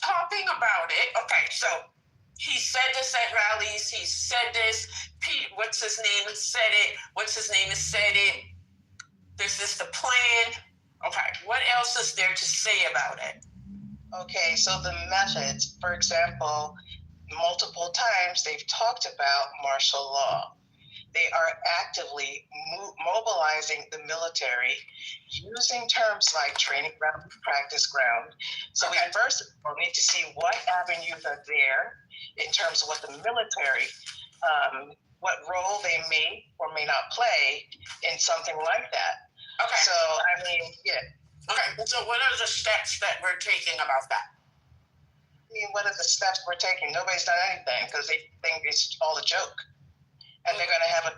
Talking about it. Okay, so he said this at rallies. He said this. Pete, what's his name, said it. What's his name has said it. This is the plan. Okay, what else is there to say about it? Okay, so the methods, for example, multiple times they've talked about martial law. They are actively mobilizing the military using terms like training ground, practice ground. So we first of all need to see what avenues are there in terms of what the military, what role they may or may not play in something like that. Okay. So, I mean, yeah. Okay, so what are the steps that we're taking about that? I mean, what are the steps we're taking? Nobody's done anything because they think it's all a joke. And they're going to have a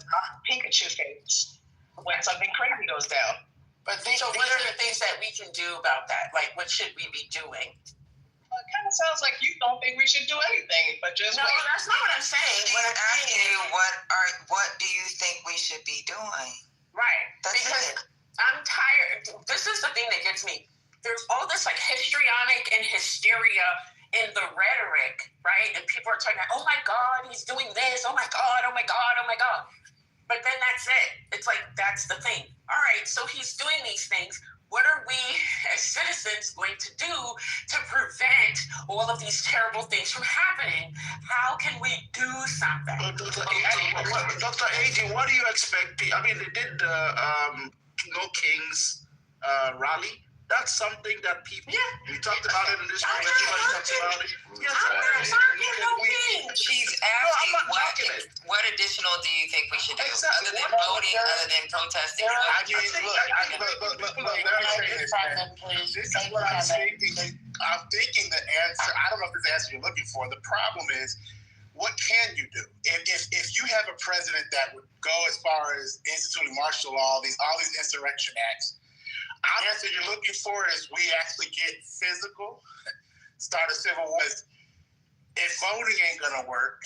Pikachu face when something crazy goes down. But so what are the things that we can do about that? Like, what should we be doing? Well, it kind of sounds like you don't think we should do anything, but just no, wait. That's not what I'm saying. She's asking you what do you think we should be doing? Right. That's because it. I'm tired. This is the thing that gets me. There's all this like histrionic and hysteria in the rhetoric, right? And people are talking about, oh my God, he's doing this. Oh my God, oh my God, oh my God. But then that's it. It's like, that's the thing. All right, so he's doing these things. What are we as citizens going to do to prevent all of these terrible things from happening? How can we do something? Dr. AJ, what do you expect? I mean, they did the No Kings rally. That's something that people, we talked about it in this room, everybody talks about it. Yes, she's asking what additional do you think we should do? Other than voting, other than protesting? This is what I'm thinking. I'm thinking the answer, I don't know if this is the answer you're looking for. The problem is, what can you do? If you have a president that would go as far as instituting martial law, all these insurrection acts, the answer you're looking for is we actually get physical, start a civil war. If voting ain't gonna work,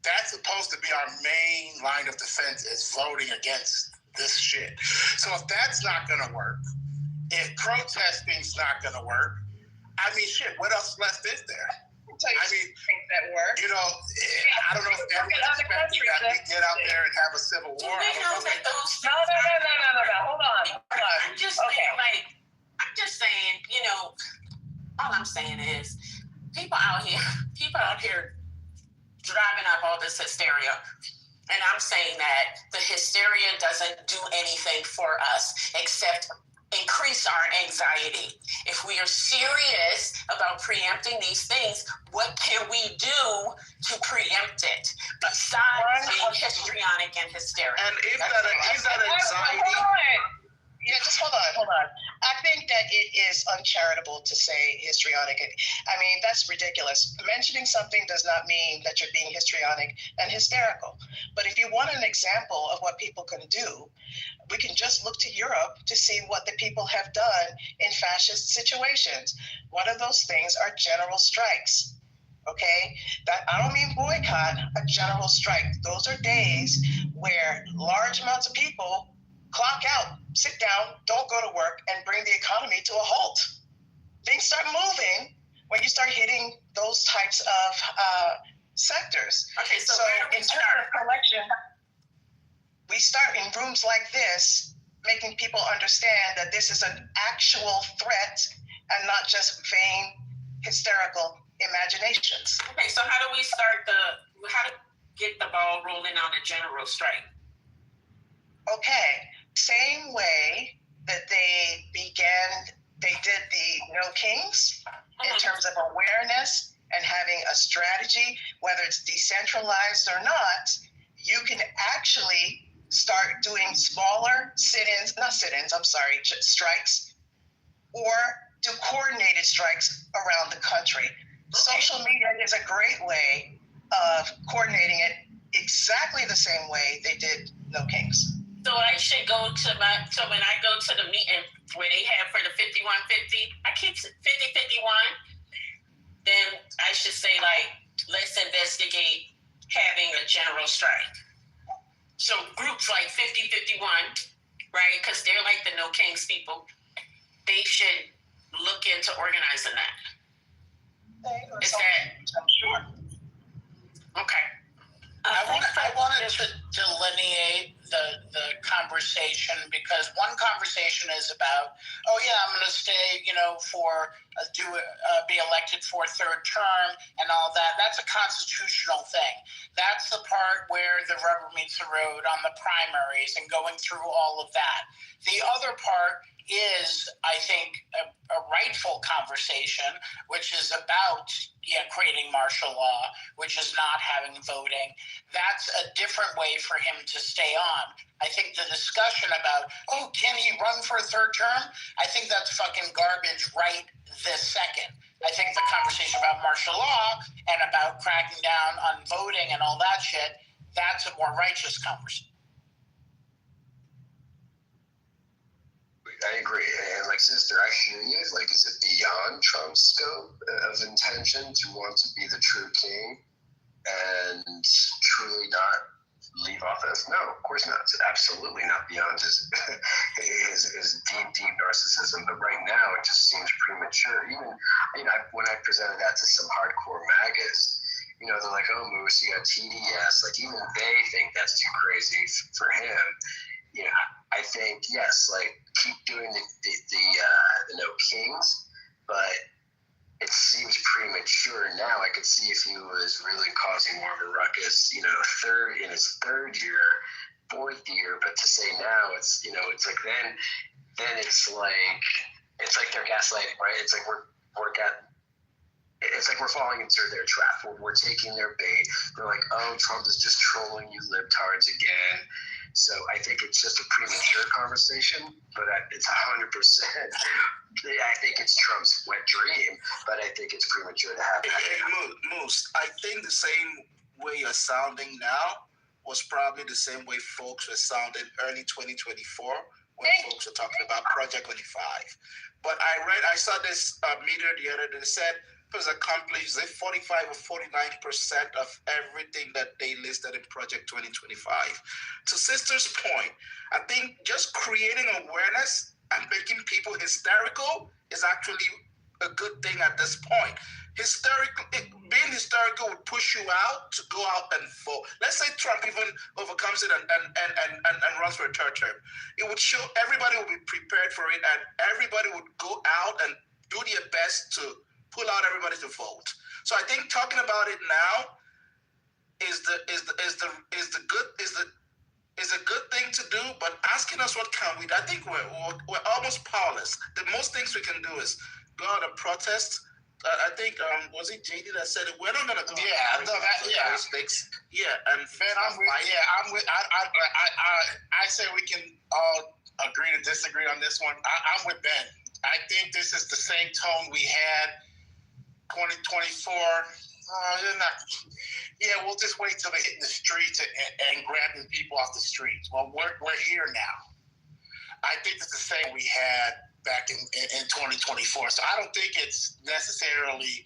that's supposed to be our main line of defense, is voting against this shit. So if that's not gonna work, if protesting's not gonna work, I mean, shit, what else left is there? I mean, that work. You know, I don't know if everyone's expecting that we get out there and have a civil war. No. Hold on. I'm just saying, you know, all I'm saying is people out here driving up all this hysteria. And I'm saying that the hysteria doesn't do anything for us except increase our anxiety. If we are serious about preempting these things, what can we do to preempt it besides being histrionic and hysterical? And if that anxiety... Yeah, just hold on. I think that it is uncharitable to say histrionic. I mean, that's ridiculous. Mentioning something does not mean that you're being histrionic and hysterical. But if you want an example of what people can do, we can just look to Europe to see what the people have done in fascist situations. One of those things are general strikes. Okay, that I don't mean boycott, a general strike. Those are days where large amounts of people clock out, sit down, don't go to work, and bring the economy to a halt. Things start moving when you start hitting those types of sectors. Okay, so in terms of collection, we start in rooms like this, making people understand that this is an actual threat and not just vain, hysterical imaginations. Okay, so how do to get the ball rolling on a general strike? Okay, same way that they did the No Kings in terms of awareness and having a strategy, whether it's decentralized or not, you can actually start doing smaller strikes, or do coordinated strikes around the country. Okay. Social media is a great way of coordinating it exactly the same way they did No Kings. So I should go to when I go to the meeting where they have for the 5150, I keep 5051, then I should say, like, let's investigate having a general strike. So groups like 5051, right, because they're like the No Kings people, they should look into organizing that. Is that? I'm sure. Okay. I wanted to delineate the conversation, because one conversation is about, oh yeah, I'm going to stay, be elected for a third term and all that. That's a constitutional thing. That's the part where the rubber meets the road on the primaries and going through all of that. The other part is, I think, a rightful conversation, which is about creating martial law, which is not having voting. That's a different way for him to stay on. I think the discussion about, oh, can he run for a third term? I think that's fucking garbage right this second. I think the conversation about martial law and about cracking down on voting and all that shit, that's a more righteous conversation. I agree. And like Sister, I hear you. Like, is it beyond Trump's scope of intention to want to be the true king and truly not leave office? No, of course not. It's absolutely not beyond his deep narcissism. But right now, it just seems premature. Even when I presented that to some hardcore MAGAs, you know, they're like, oh, Moose, you got TDS. Like, even they think that's too crazy for him. You know, I think, yes, like, keep doing the No Kings, but it seems premature now. I could see if he was really causing more of a ruckus, you know, in his third year, fourth year, but to say now, it's, you know, it's like then it's like they're gaslighting, right? It's like it's like we're falling into their trap. We're taking their bait. They're like, oh, Trump is just trolling you libtards again. So I think it's just a premature conversation, but it's 100%. I think it's Trump's wet dream, but I think it's premature to have that. Hey, Moose, I think the same way you're sounding now was probably the same way folks were sounding early 2024 when folks were talking about Project 25. But I saw this meter the other day that said it was accomplished 45 or 49% of everything that they listed in Project 2025. To Sister's point, I think just creating awareness and making people hysterical is actually a good thing at this point. Being hysterical would push you out to go out and vote. Let's say Trump even overcomes it and runs for a third term. It would show everybody would be prepared for it, and everybody would go out and do their best to pull out everybody to vote. So I think talking about it now is a good thing to do, but asking us what can we do, I think we're almost powerless. The most things we can do is go out and protest. I think was it JD that said it? We're not gonna go. Yeah, no, that yeah. Yeah, and Ben, I say we can all agree to disagree on this one. I'm with Ben. I think this is the same tone we had 2024. We'll just wait till they're hitting the streets and grabbing people off the streets. Well, we're here now. I think it's the same we had back in 2024. So I don't think it's necessarily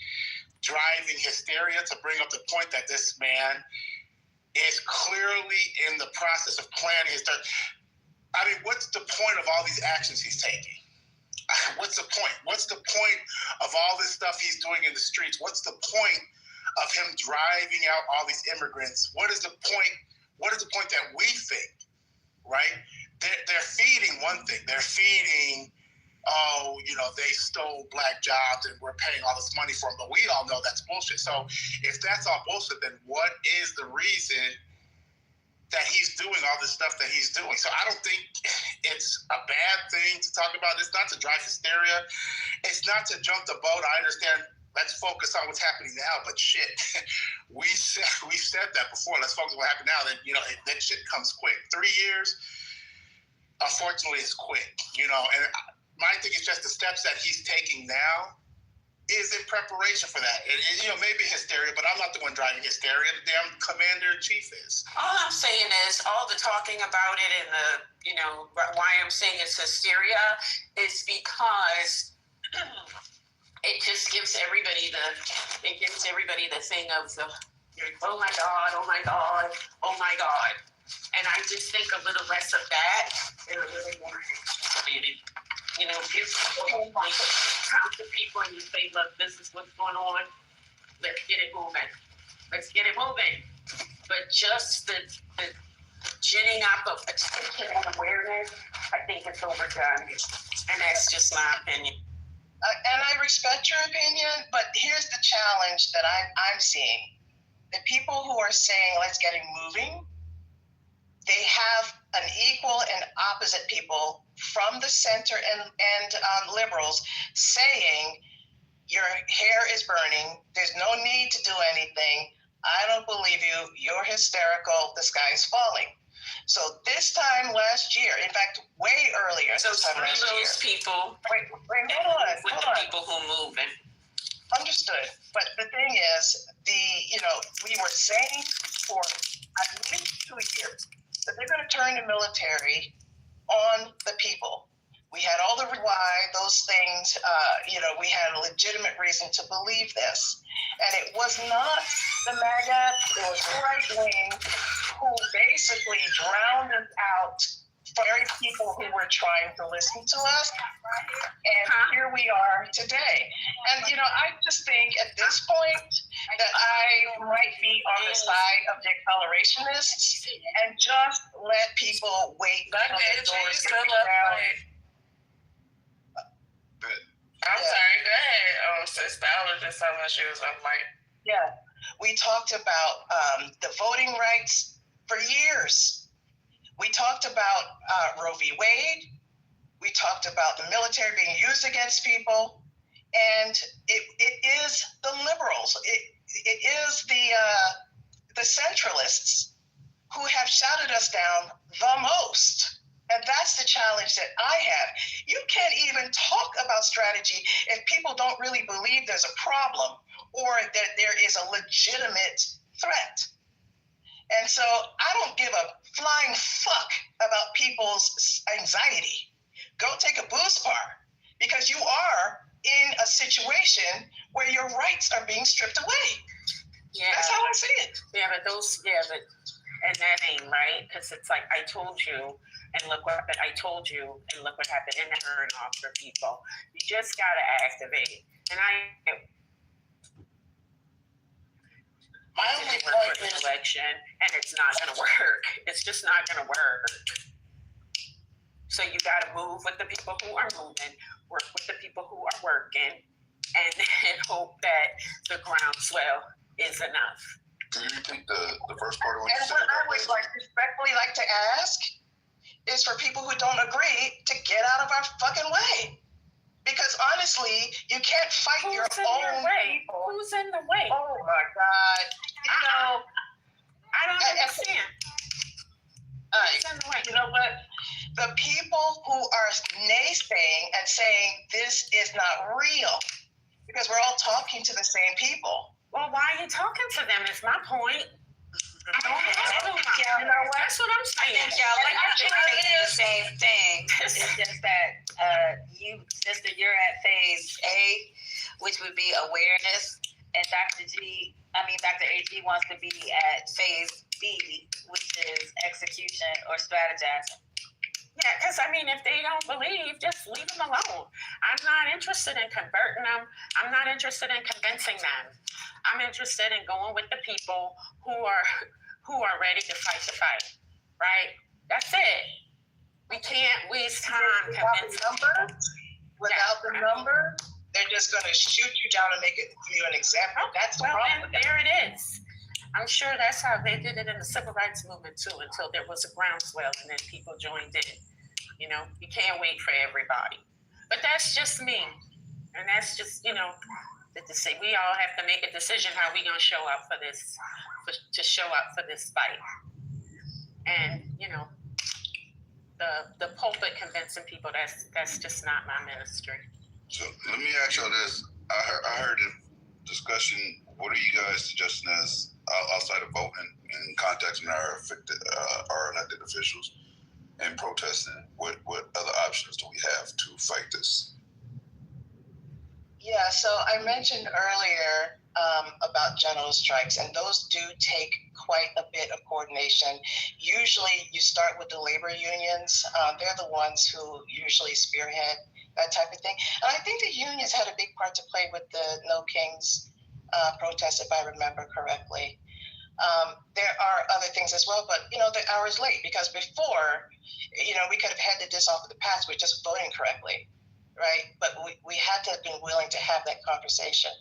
driving hysteria to bring up the point that this man is clearly in the process of planning his third. I mean, what's the point of all these actions he's taking? What's the point? What's the point of all this stuff he's doing in the streets? What's the point of him driving out all these immigrants? What is the point? What is the point that we think, right? They're feeding one thing. They're feeding, they stole black jobs and we're paying all this money for them. But we all know that's bullshit. So if that's all bullshit, then what is the reason that he's doing all this stuff that he's doing? So I don't think it's a bad thing to talk about. It's not to drive hysteria. It's not to jump the boat. I understand. Let's focus on what's happening now. But shit, we said that before. Let's focus on what happened now. Then that shit comes quick. 3 years, unfortunately, is quick. And my thing is just the steps that he's taking now is in preparation for that. And maybe hysteria, but I'm not the one driving hysteria. The damn commander-in-chief is. All I'm saying is all the talking about it and why I'm saying it's hysteria is because it just gives everybody the thing of the, oh my God, oh my God, oh my God. And I just think a little less of that and a little more give a whole bunch of people and you say, look, this is what's going on. Let's get it moving. But just the ginning up of attention and awareness, I think it's overdone. And that's just my opinion. And I respect your opinion, but here's the challenge that I'm seeing. The people who are saying, let's get it moving, they have an equal and opposite people from the center and liberals saying, your hair is burning, there's no need to do anything, I don't believe you, you're hysterical, the sky is falling. So this time last year, in fact, way earlier. So screw those people. Wait, hold on. People who move in. Understood. But the thing is, we were saying for at least 2 years that they're going to turn the military on the people. We had all the why, those things, we had a legitimate reason to believe this. And it was not the MAGA, it was the right wing who basically drowned us out very people who were trying to listen to us. And here we are today. And, I just think at this point, that I might be on the side of the accelerationists and just let people wait until the doors get down. I'm sorry, go ahead. Sister, I was just telling her she was on mic. Yeah, we talked about the voting rights for years. We talked about Roe v. Wade. We talked about the military being used against people. And it is the liberals. It is the centralists who have shouted us down the most. And that's the challenge that I have. You can't even talk about strategy if people don't really believe there's a problem or that there is a legitimate threat. And so I don't give a flying fuck about people's anxiety. Go take a boost bar because you are in a situation where your rights are being stripped away. Yeah. That's how I see it. And that ain't right, because it's like, I told you, and look what happened. I told you, and look what happened. And turn off for people. You just gotta activate. And my only point is election, and it's not gonna work. It's just not gonna work. So you gotta move with the people who are moving, work with the people who are working, and hope that the groundswell is enough. Can you repeat the first part of what you And said? what I would respectfully like to ask is for people who don't agree to get out of our fucking way. Because honestly, you can't fight your own people. Who's in the way? Oh my God. I don't understand. You know what? The people who are naysaying and saying this is not real, because we're all talking to the same people. Well, why are you talking to them is my point. You know what? That's what I'm saying. I think y'all are saying the same thing. It's just that sister, you're at phase A, which would be awareness, and Dr. AG wants to be at phase B, which is execution or strategizing. Yeah, because if they don't believe, just leave them alone. I'm not interested in converting them. I'm not interested in convincing them. I'm interested in going with the people who are ready to fight the fight. Right? That's it. We can't waste time convincing people. Without the number, they're just going to shoot you down and make you an example. That's the problem. There it is. I'm sure that's how they did it in the civil rights movement too, until there was a groundswell and then people joined in. You can't wait for everybody. But that's just me. And that's just, we all have to make a decision how we gonna show up for this, to show up for this fight. And, the pulpit convincing people, that's just not my ministry. So let me ask y'all this. I heard a discussion. What are you guys suggesting as outside of voting and contacting our elected officials and protesting? What other options do we have to fight this? Yeah, so I mentioned earlier about general strikes, and those do take quite a bit of coordination. Usually you start with the labor unions. They're the ones who usually spearhead that type of thing. And I think the unions had a big part to play with the No Kings protest, if I remember correctly. There are other things as well, but the hour's late, because before, we could have headed this off of the path with just voting correctly, right? But we had to have been willing to have that conversation.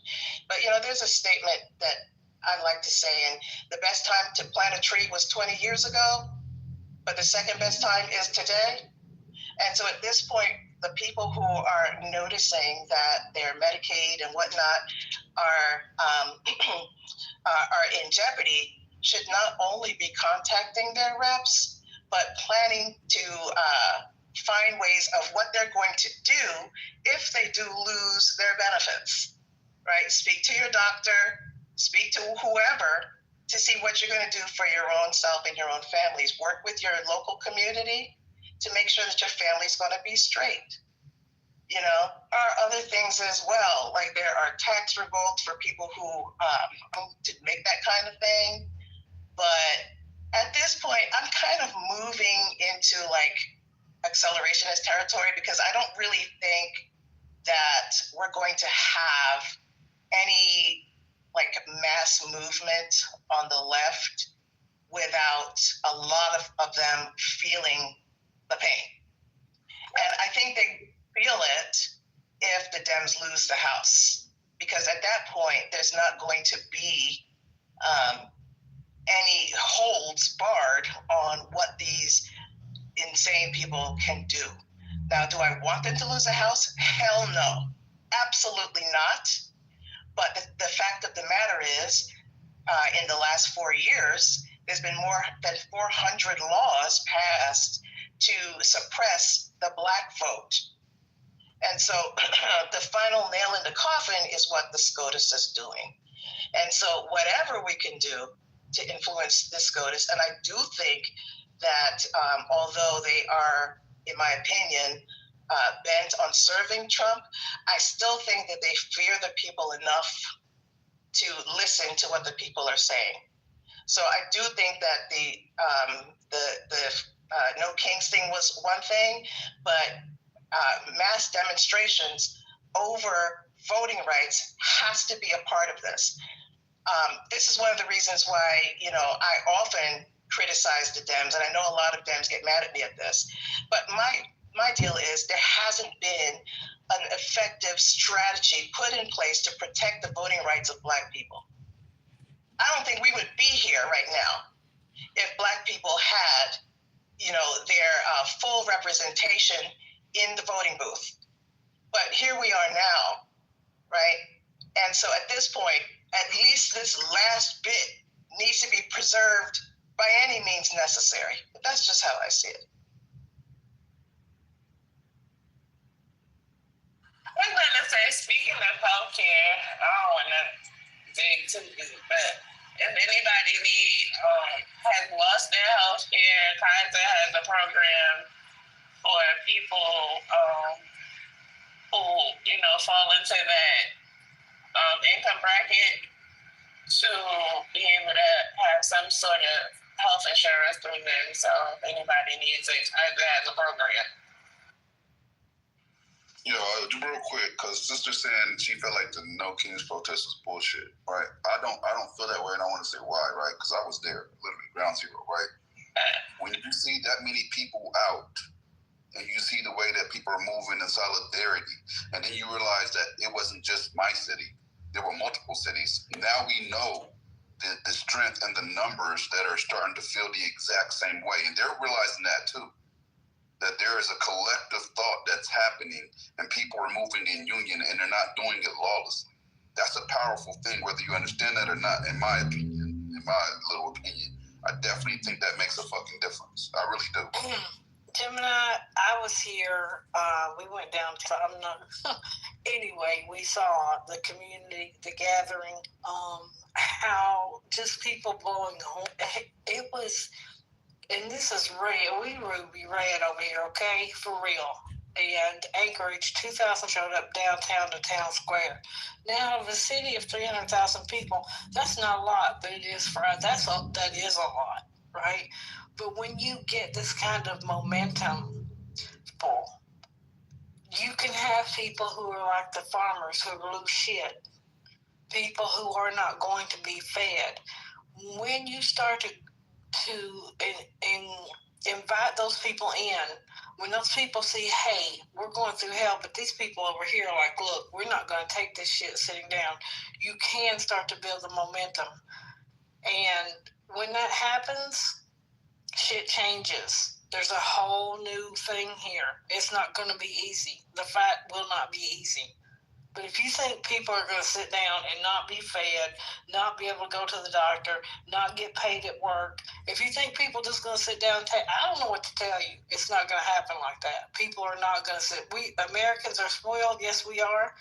But there's a statement that I like to say, and the best time to plant a tree was 20 years ago, but the second best time is today. And so at this point, the people who are noticing that their Medicaid and whatnot are in jeopardy should not only be contacting their reps, but planning to find ways of what they're going to do if they do lose their benefits, right? Speak to your doctor, speak to whoever to see what you're going to do for your own self and your own families. Work with your local community to make sure that your family's going to be straight. There are other things as well, like there are tax revolts for people who to make that kind of thing. But at this point, I'm kind of moving into accelerationist territory, because I don't really think that we're going to have any mass mass movement on the left without a lot of them feeling the pain. And I think they feel it if the Dems lose the House, because at that point, there's not going to be any holds barred on what these insane people can do. Now, do I want them to lose the House? Hell no. Absolutely not. But the fact of the matter is, in the last 4 years, there's been more than 400 laws passed to suppress the Black vote. And so the final nail in the coffin is what the SCOTUS is doing. And so whatever we can do to influence the SCOTUS, and I do think that although they are, in my opinion, bent on serving Trump, I still think that they fear the people enough to listen to what the people are saying. So I do think that the No Kings thing was one thing, but mass demonstrations over voting rights has to be a part of this. This is one of the reasons why, I often criticize the Dems, and I know a lot of Dems get mad at me at this, but my deal is there hasn't been an effective strategy put in place to protect the voting rights of Black people. I don't think we would be here right now if Black people had, their full representation in the voting booth. But here we are now, right? And so at this point, at least this last bit needs to be preserved by any means necessary. But that's just how I see it. I was going to say, speaking of healthcare, I don't want to dig too deep, but if anybody has lost their healthcare, Kaiser has a program for people who, fall into that income bracket to be able to have some sort of health insurance through them. So if anybody needs it, Kaiser has a program. Real quick, because Sister saying she felt like the No Kings protest was bullshit, right? I don't feel that way, and I want to say why, right? Because I was there, literally ground zero, right? When you see that many people out, and you see the way that people are moving in solidarity, and then you realize that it wasn't just my city, there were multiple cities. Now we know the strength and the numbers that are starting to feel the exact same way, and they're realizing that too. That there is a collective thought that's happening and people are moving in union and they're not doing it lawlessly. That's a powerful thing, whether you understand that or not, in my opinion, in my little opinion. I definitely think that makes a fucking difference. I really do. Tim and I was here, we went down to, anyway, we saw the community, the gathering, how just people blowing home. It was... And this is real. We Ruby Red over here, okay? For real. And Anchorage, 2,000 showed up downtown to Town Square. Now, the city of 300,000 people, that's not a lot, but that is a lot, right? But when you get this kind of momentum, you can have people who are like the farmers who lose shit, people who are not going to be fed. When you start to invite those people in, when those people see, hey, we're going through hell, but these people over here are like, look, we're not going to take this shit sitting down. You can start to build the momentum. And when that happens, shit changes. There's a whole new thing here. It's not going to be easy. The fight will not be easy. But if you think people are going to sit down and not be fed, not be able to go to the doctor, not get paid at work, if you think people are just going to sit down and I don't know what to tell you. It's not going to happen like that. People are not going to sit. We Americans are spoiled. Yes, we are.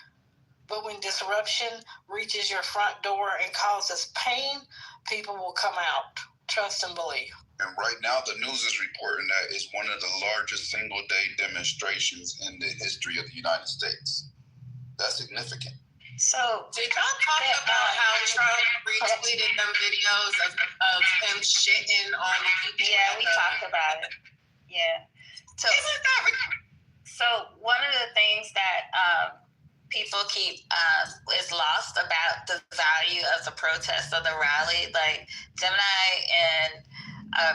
But when disruption reaches your front door and causes pain, people will come out. Trust and believe. And right now, the news is reporting that it's one of the largest single-day demonstrations in the history of the United States. That's significant. So, did y'all talk about how Trump retweeted them videos of him shitting on people? Yeah, we talked about it. Yeah. So one of the things that people keep is lost about the value of the protest of the rally. Like Gemini and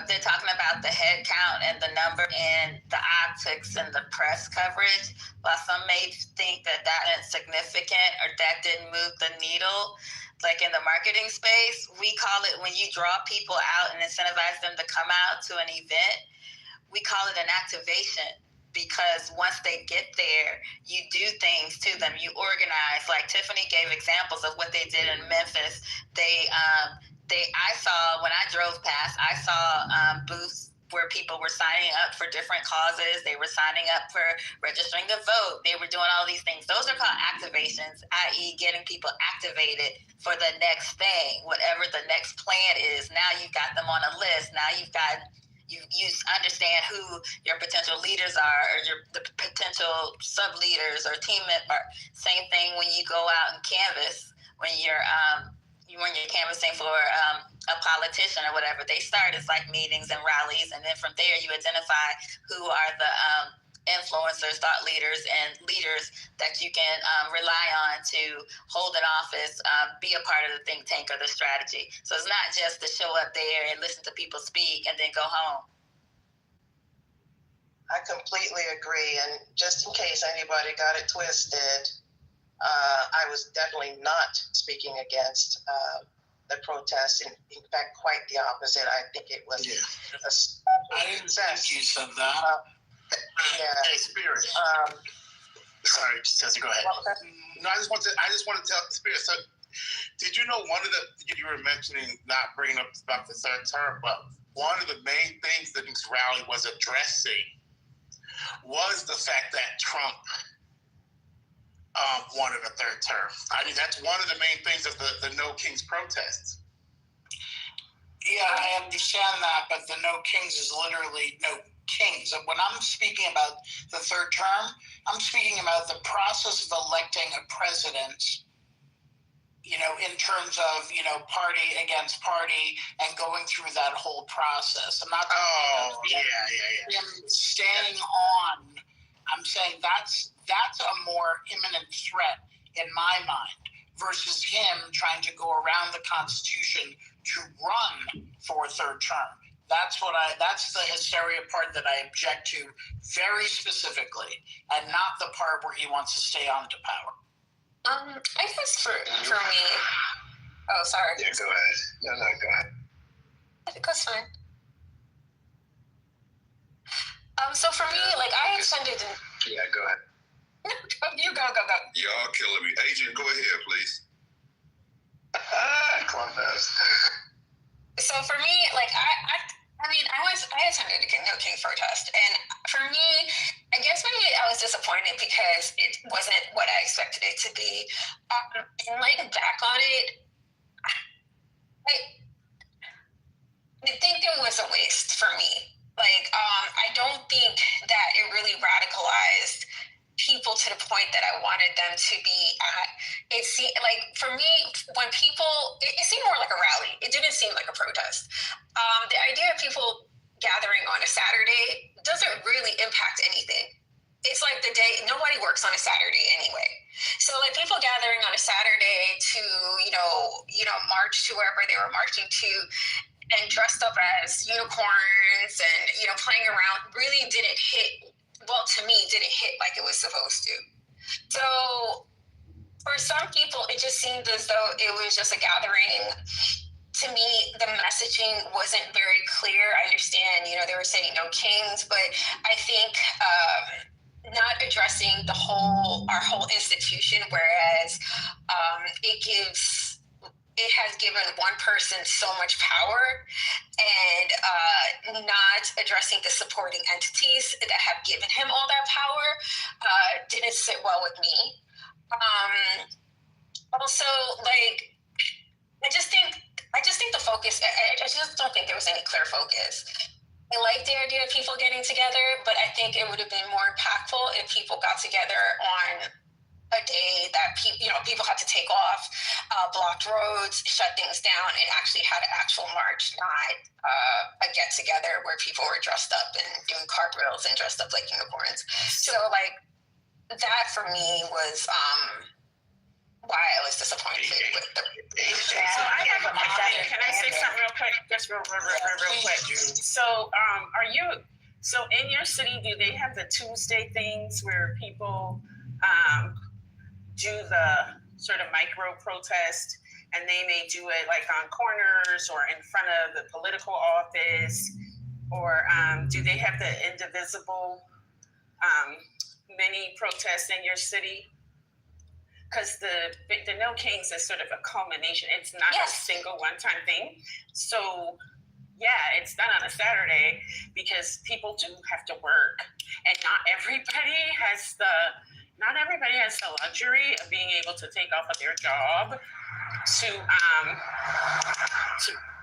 they're talking about the head count and the number and the optics and the press coverage. While some may think that is significant or that didn't move the needle, like in the marketing space, we call it when you draw people out and incentivize them to come out to an event, we call it an activation. Because once they get there, you do things to them. You organize. Like Tiffany gave examples of what they did in Memphis. I saw when I drove past, I saw booths where people were signing up for different causes. They were signing up for registering to vote. They were doing all these things. Those are called activations, i.e. getting people activated for the next thing, whatever the next plan is. Now you've got them on a list. Now you understand who your potential leaders are, or the potential sub-leaders or team member. Same thing when you go out and canvass, when you're canvassing for a politician or whatever. They start as like meetings and rallies, and then from there you identify who are the influencers, thought leaders, and leaders that you can rely on to hold an office, be a part of the think tank or the strategy. So it's not just to show up there and listen to people speak and then go home. I completely agree. And just in case anybody got it twisted, I was definitely not speaking against the protest. In fact, quite the opposite. I think it was a I didn't think you said that. Hey, Spirit. Sorry, Jesse, go ahead. No, I just want to tell Spirit. So, did you know you were mentioning not bringing up about the third term, but one of the main things that this rally was addressing was the fact that Trump wanted a third term. I mean, that's one of the main things of the No Kings protests. Yeah, I understand that, but the No Kings is literally no kings. And when I'm speaking about the third term, I'm speaking about the process of electing a president, in terms of, party against party and going through that whole process. I'm not him staying on. I'm saying that's a more imminent threat in my mind versus him trying to go around the Constitution to run for a third term. That's the hysteria part that I object to very specifically, and not the part where he wants to stay on to power. I guess for me, oh, sorry. Yeah, go ahead. No, go ahead. That's fine. So for me, I attended. Yeah, go ahead. You go. Y'all killing me. Agent, go ahead, please. Come on, fast. So for me, I attended a No King protest, and for me, I guess maybe I was disappointed because it wasn't what I expected it to be. And back on it, I think it was a waste for me. I don't think that it really radicalized people to the point that I wanted them to be at. It seemed for me, when people, it seemed more like a rally. It didn't seem like a protest. The idea of people gathering on a Saturday doesn't really impact anything. It's like the day, nobody works on a Saturday anyway. So people gathering on a Saturday to, march to wherever they were marching to and dressed up as unicorns and, playing around really didn't hit, well, to me, didn't hit like it was supposed to. So for some people, it just seemed as though it was just a gathering. To me, the messaging wasn't very clear. I understand, they were saying no kings, but I think not addressing our whole institution, whereas it has given one person so much power, and not addressing the supporting entities that have given him all that power didn't sit well with me. Also, I just think the focus, I just don't think there was any clear focus. I like the idea of people getting together, but I think it would have been more impactful if people got together on a day that people had to take off, blocked roads, shut things down, and actually had an actual march, not a get together where people were dressed up and doing cartwheels and dressed up like unicorns. So that for me was why I was disappointed with the. So I have a question. Can I say something real quick? Just real quick. So in your city, do they have the Tuesday things where people do the sort of micro protest, and they may do it like on corners or in front of the political office, or do they have the indivisible mini protests in your city? Because the No Kings is sort of a culmination. It's not a single one-time thing. So yeah, it's done on a Saturday because people do have to work, and not everybody has the luxury of being able to take off of their job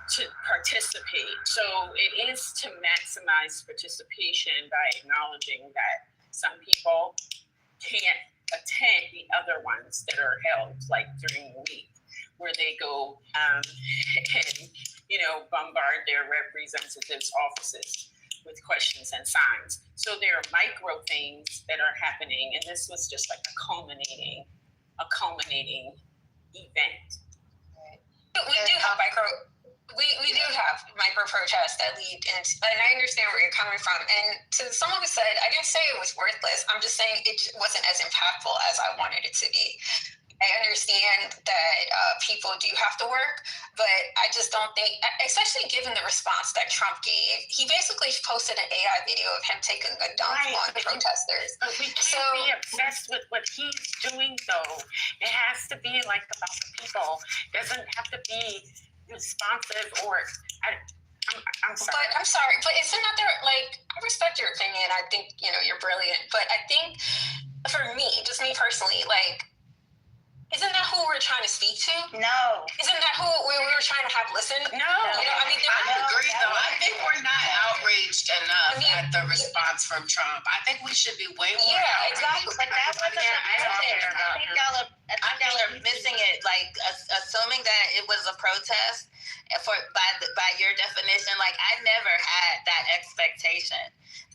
to participate. So it is to maximize participation by acknowledging that some people can't attend the other ones that are held like during the week, where they go and bombard their representatives' offices with questions and signs. So there are micro things that are happening, and this was just like a culminating event. We do have micro protests that lead into, and I understand where you're coming from. And to someone who said, I didn't say it was worthless. I'm just saying it wasn't as impactful as I wanted it to be. I understand that people do have to work, but I just don't think, especially given the response that Trump gave, he basically posted an AI video of him taking a dump on protesters. But we can't be obsessed with what he's doing, though. It has to be like about the people. It doesn't have to be responsive or. I'm sorry. But I'm sorry, but isn't that I respect your opinion. I think, you're brilliant. But I think for me, just me personally, isn't that who we're trying to speak to? No. Isn't that who we were trying to have listen? No. I agree, though. I think we're not outraged enough at the response from Trump. I think we should be way more outraged. Exactly. But that wasn't I think y'all are missing it. Assuming that it was a protest, by your definition, I never had that expectation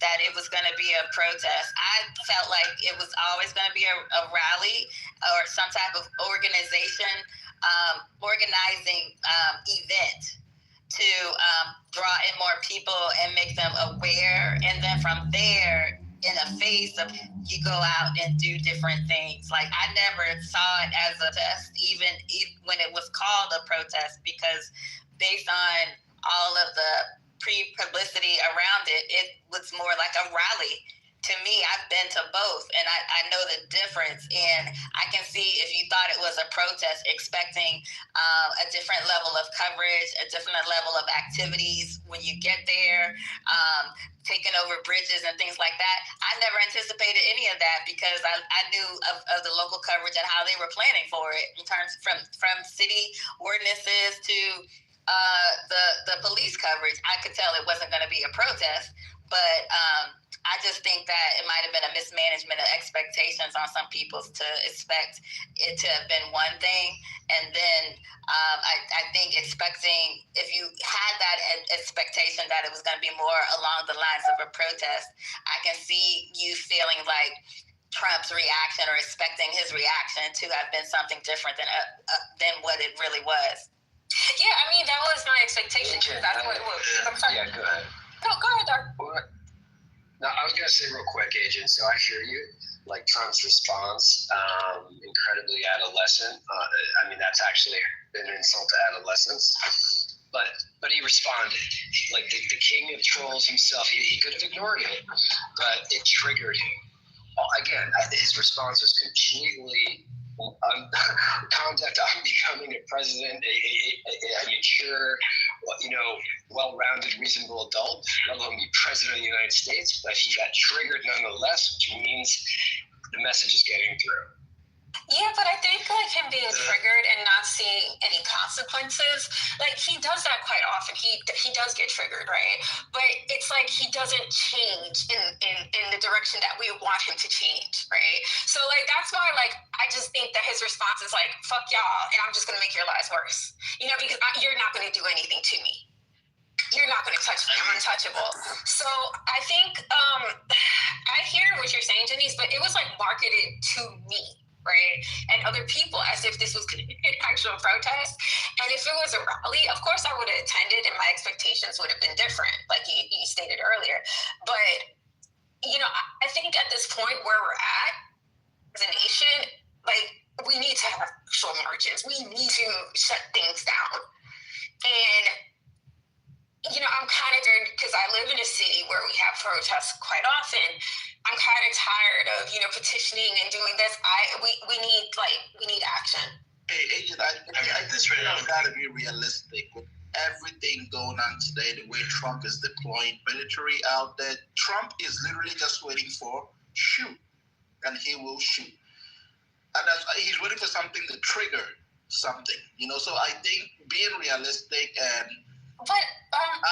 that it was going to be a protest. I felt like it was always going to be a rally or some type of organizing event to draw in more people and make them aware. And then from there, in the face of, you go out and do different things. I never saw it as a test, even when it was called a protest, because based on all of the pre-publicity around it, it was more like a rally. To me, I've been to both, and I know the difference. And I can see if you thought it was a protest, expecting a different level of coverage, a different level of activities when you get there, taking over bridges and things like that. I never anticipated any of that because I knew of the local coverage and how they were planning for it in terms from city ordinances to the police coverage. I could tell it wasn't going to be a protest, but I just think that it might have been a mismanagement of expectations on some people to expect it to have been one thing. And then I think expecting, if you had that expectation that it was going to be more along the lines of a protest, I can see you feeling like Trump's reaction or expecting his reaction to have been something different than what it really was. Yeah, I mean, that was my expectation too. That's what it was. I'm sorry. Yeah, go ahead. No, go ahead, Doc. No, I was going to say real quick, Agent, so I hear you. Trump's response, incredibly adolescent. I mean, that's actually been an insult to adolescence. But he responded. The king of trolls himself, he could have ignored it, but it triggered him. Again, his response was completely conduct on becoming a president, a mature, well-rounded, reasonable adult, let alone be president of the United States. But he got triggered nonetheless, which means the message is getting through. Yeah, but I think him being triggered and not seeing any consequences, he does that quite often. He does get triggered, right? But it's he doesn't change in the direction that we want him to change, right? So that's why I just think that his response is fuck y'all, and I'm just gonna make your lives worse, because you're not gonna do anything to me. You're not going to touch me. I'm untouchable. So I think I hear what you're saying, Janice, but it was marketed to me. right? And other people as if this was going to be an actual protest. And if it was a rally, of course I would have attended and my expectations would have been different, like you stated earlier. But, I think at this point where we're at as a nation, like, we need to have actual marches. We need to shut things down. And, I'm kind of, because I live in a city where we have protests quite often, I'm kind of tired of, petitioning and doing this. We need action. Hey, Agent, I think we got to be realistic with everything going on today, the way Trump is deploying military out there. Trump is literally just waiting for shoot, and he will shoot. And he's waiting for something to trigger something, So I think being realistic and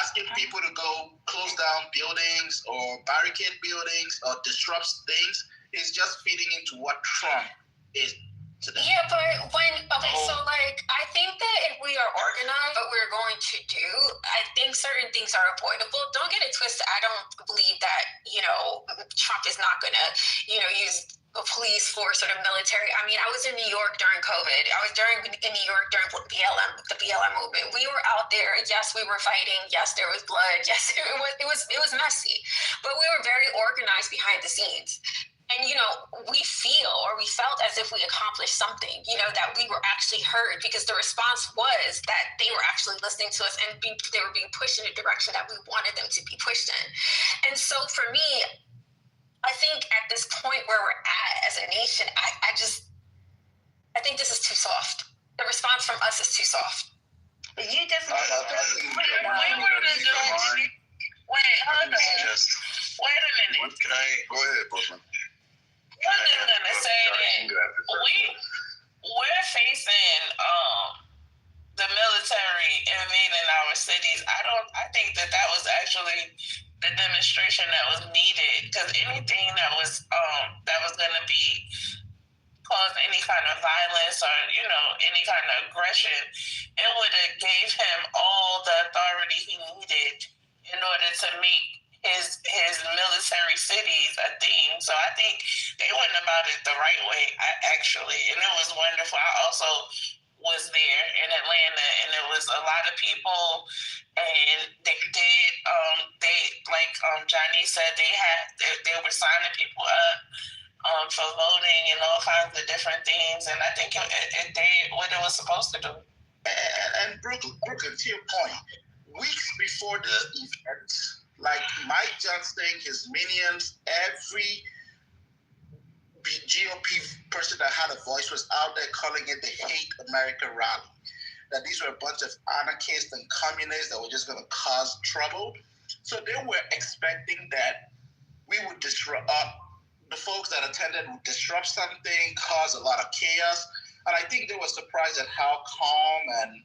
asking people to go close down buildings or barricade buildings or disrupt things is just feeding into what Trump is today. Yeah, but I think that if we are organized, what we're going to do, I think certain things are avoidable. Don't get it twisted. I don't believe that, Trump is not going to, use the police force or the military. I mean, I was in New York during COVID. I was in New York during the BLM movement. We were out there. Yes, we were fighting. Yes, there was blood. Yes, it was messy, but we were very organized behind the scenes. And, we felt as if we accomplished something, that we were actually heard, because the response was that they were actually listening to us and they were being pushed in a direction that we wanted them to be pushed in. And so for me, I think at this point where we're at as a nation, I think this is too soft. The response from us is too soft. You just Wait a minute. Can I go ahead, Brooklyn? I'm just gonna say that we're facing the military invading our cities. I think that was actually the demonstration that was needed, because anything that was going to be cause any kind of violence or any kind of aggression, it would have gave him all the authority he needed in order to make his military cities a thing. So I think they went about it the right way, actually, and it was wonderful. I also was there in Atlanta, and it was a lot of people, and they did Johnny said, they were signing people up for voting and all kinds of different things, and I think it did what it was supposed to do. And Brooklyn, to your point, weeks before this event, like Mike Johnston, his minions, every GOP person that had a voice was out there calling it the Hate America rally. That these were a bunch of anarchists and communists that were just going to cause trouble. So they were expecting that we would disrupt, the folks that attended would disrupt something, cause a lot of chaos. And I think they were surprised at how calm and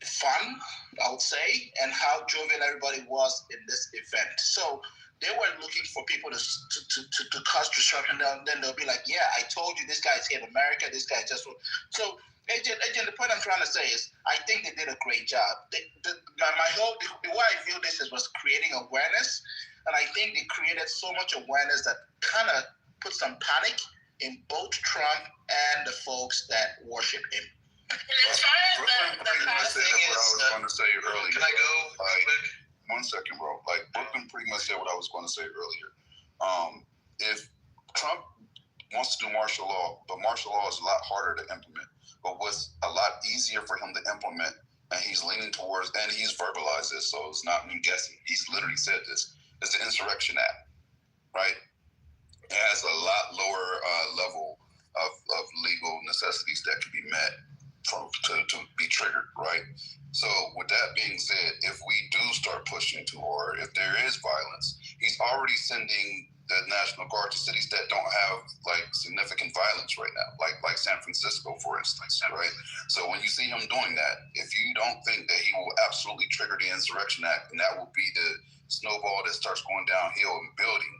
fun, I would say, and how jovial everybody was in this event. So they were looking for people to cause disruption. Then they'll be like, yeah, I told you this guy's hate America, this guy just... So, Agent, the point I'm trying to say is, I think they did a great job. The way I view this was creating awareness, and I think they created so much awareness that kind of put some panic in both Trump and the folks that worship him. And as far as the kind of thing is... What I was going to say earlier. Can I go quick? 1 second, bro. Brooklyn pretty much said what I was going to say earlier. If Trump wants to do martial law, but martial law is a lot harder to implement. But what's a lot easier for him to implement, and he's leaning towards, and he's verbalized this, so it's not me guessing. He's literally said this, is the Insurrection Act, right? It has a lot lower level of legal necessities that can be met to be triggered, right? So with that being said, if we do start pushing to, or if there is violence, he's already sending the National Guard to cities that don't have significant violence right now, like San Francisco, for instance, right? So when you see him doing that, if you don't think that he will absolutely trigger the Insurrection Act, and that will be the snowball that starts going downhill and building,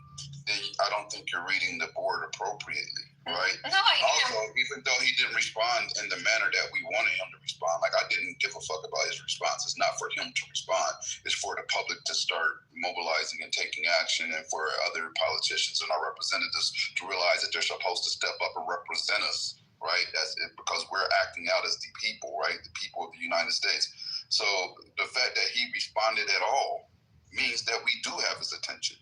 then I don't think you're reading the board appropriately, right? No, I am. Also, even though he didn't respond in the manner that we wanted him to respond, respond. Like, I didn't give a fuck about his response. It's not for him to respond. It's for the public to start mobilizing and taking action, and for other politicians and our representatives to realize that they're supposed to step up and represent us, right? That's it, because we're acting out as the people, right? The people of the United States. So the fact that he responded at all means that we do have his attention.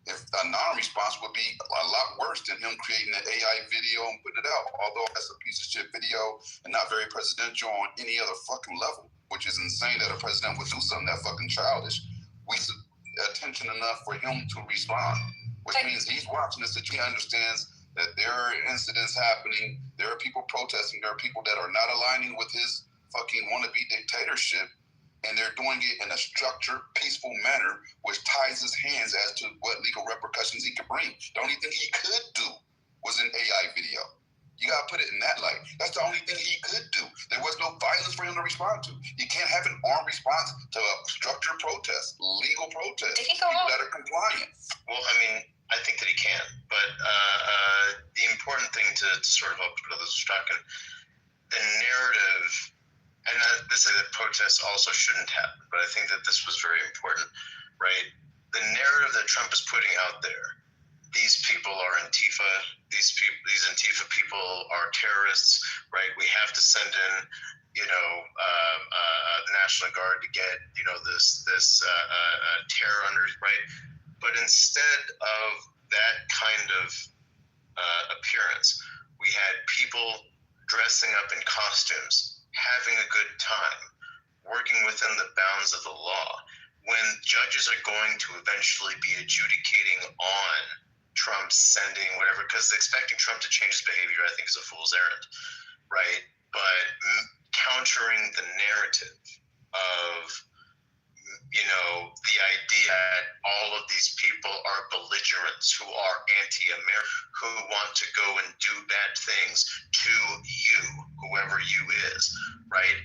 If a non-response would be a lot worse than him creating an AI video and putting it out, although that's a piece of shit video and not very presidential on any other fucking level, which is insane that a president would do something that fucking childish. We attention enough for him to respond, which means he's watching this, that he understands that there are incidents happening, there are people protesting, there are people that are not aligning with his fucking wannabe dictatorship, and they're doing it in a structured, peaceful manner, which ties his hands as to what legal repercussions he could bring. The only thing he could do was an AI video. You gotta put it in that light. That's the only thing he could do. There was no violence for him to respond to. You can't have an armed response to a structured protest, legal protest. Did he go people on? that are compliant. Well, I mean, I think that he can, but the important thing to sort of help put others talking, the narrative. And this is that protests also shouldn't happen, but I think that this was very important, right? The narrative that Trump is putting out there, these people are Antifa, these Antifa people are terrorists, right? We have to send in, the National Guard to get, this terror under, right? But instead of that kind of appearance, we had people dressing up in costumes, having a good time, working within the bounds of the law. When judges are going to eventually be adjudicating on Trump sending whatever, because expecting Trump to change his behavior, I think, is a fool's errand, right? But countering the narrative of, the idea that all of these people are belligerents who are anti-American, who want to go and do bad things to you, whoever you is, right?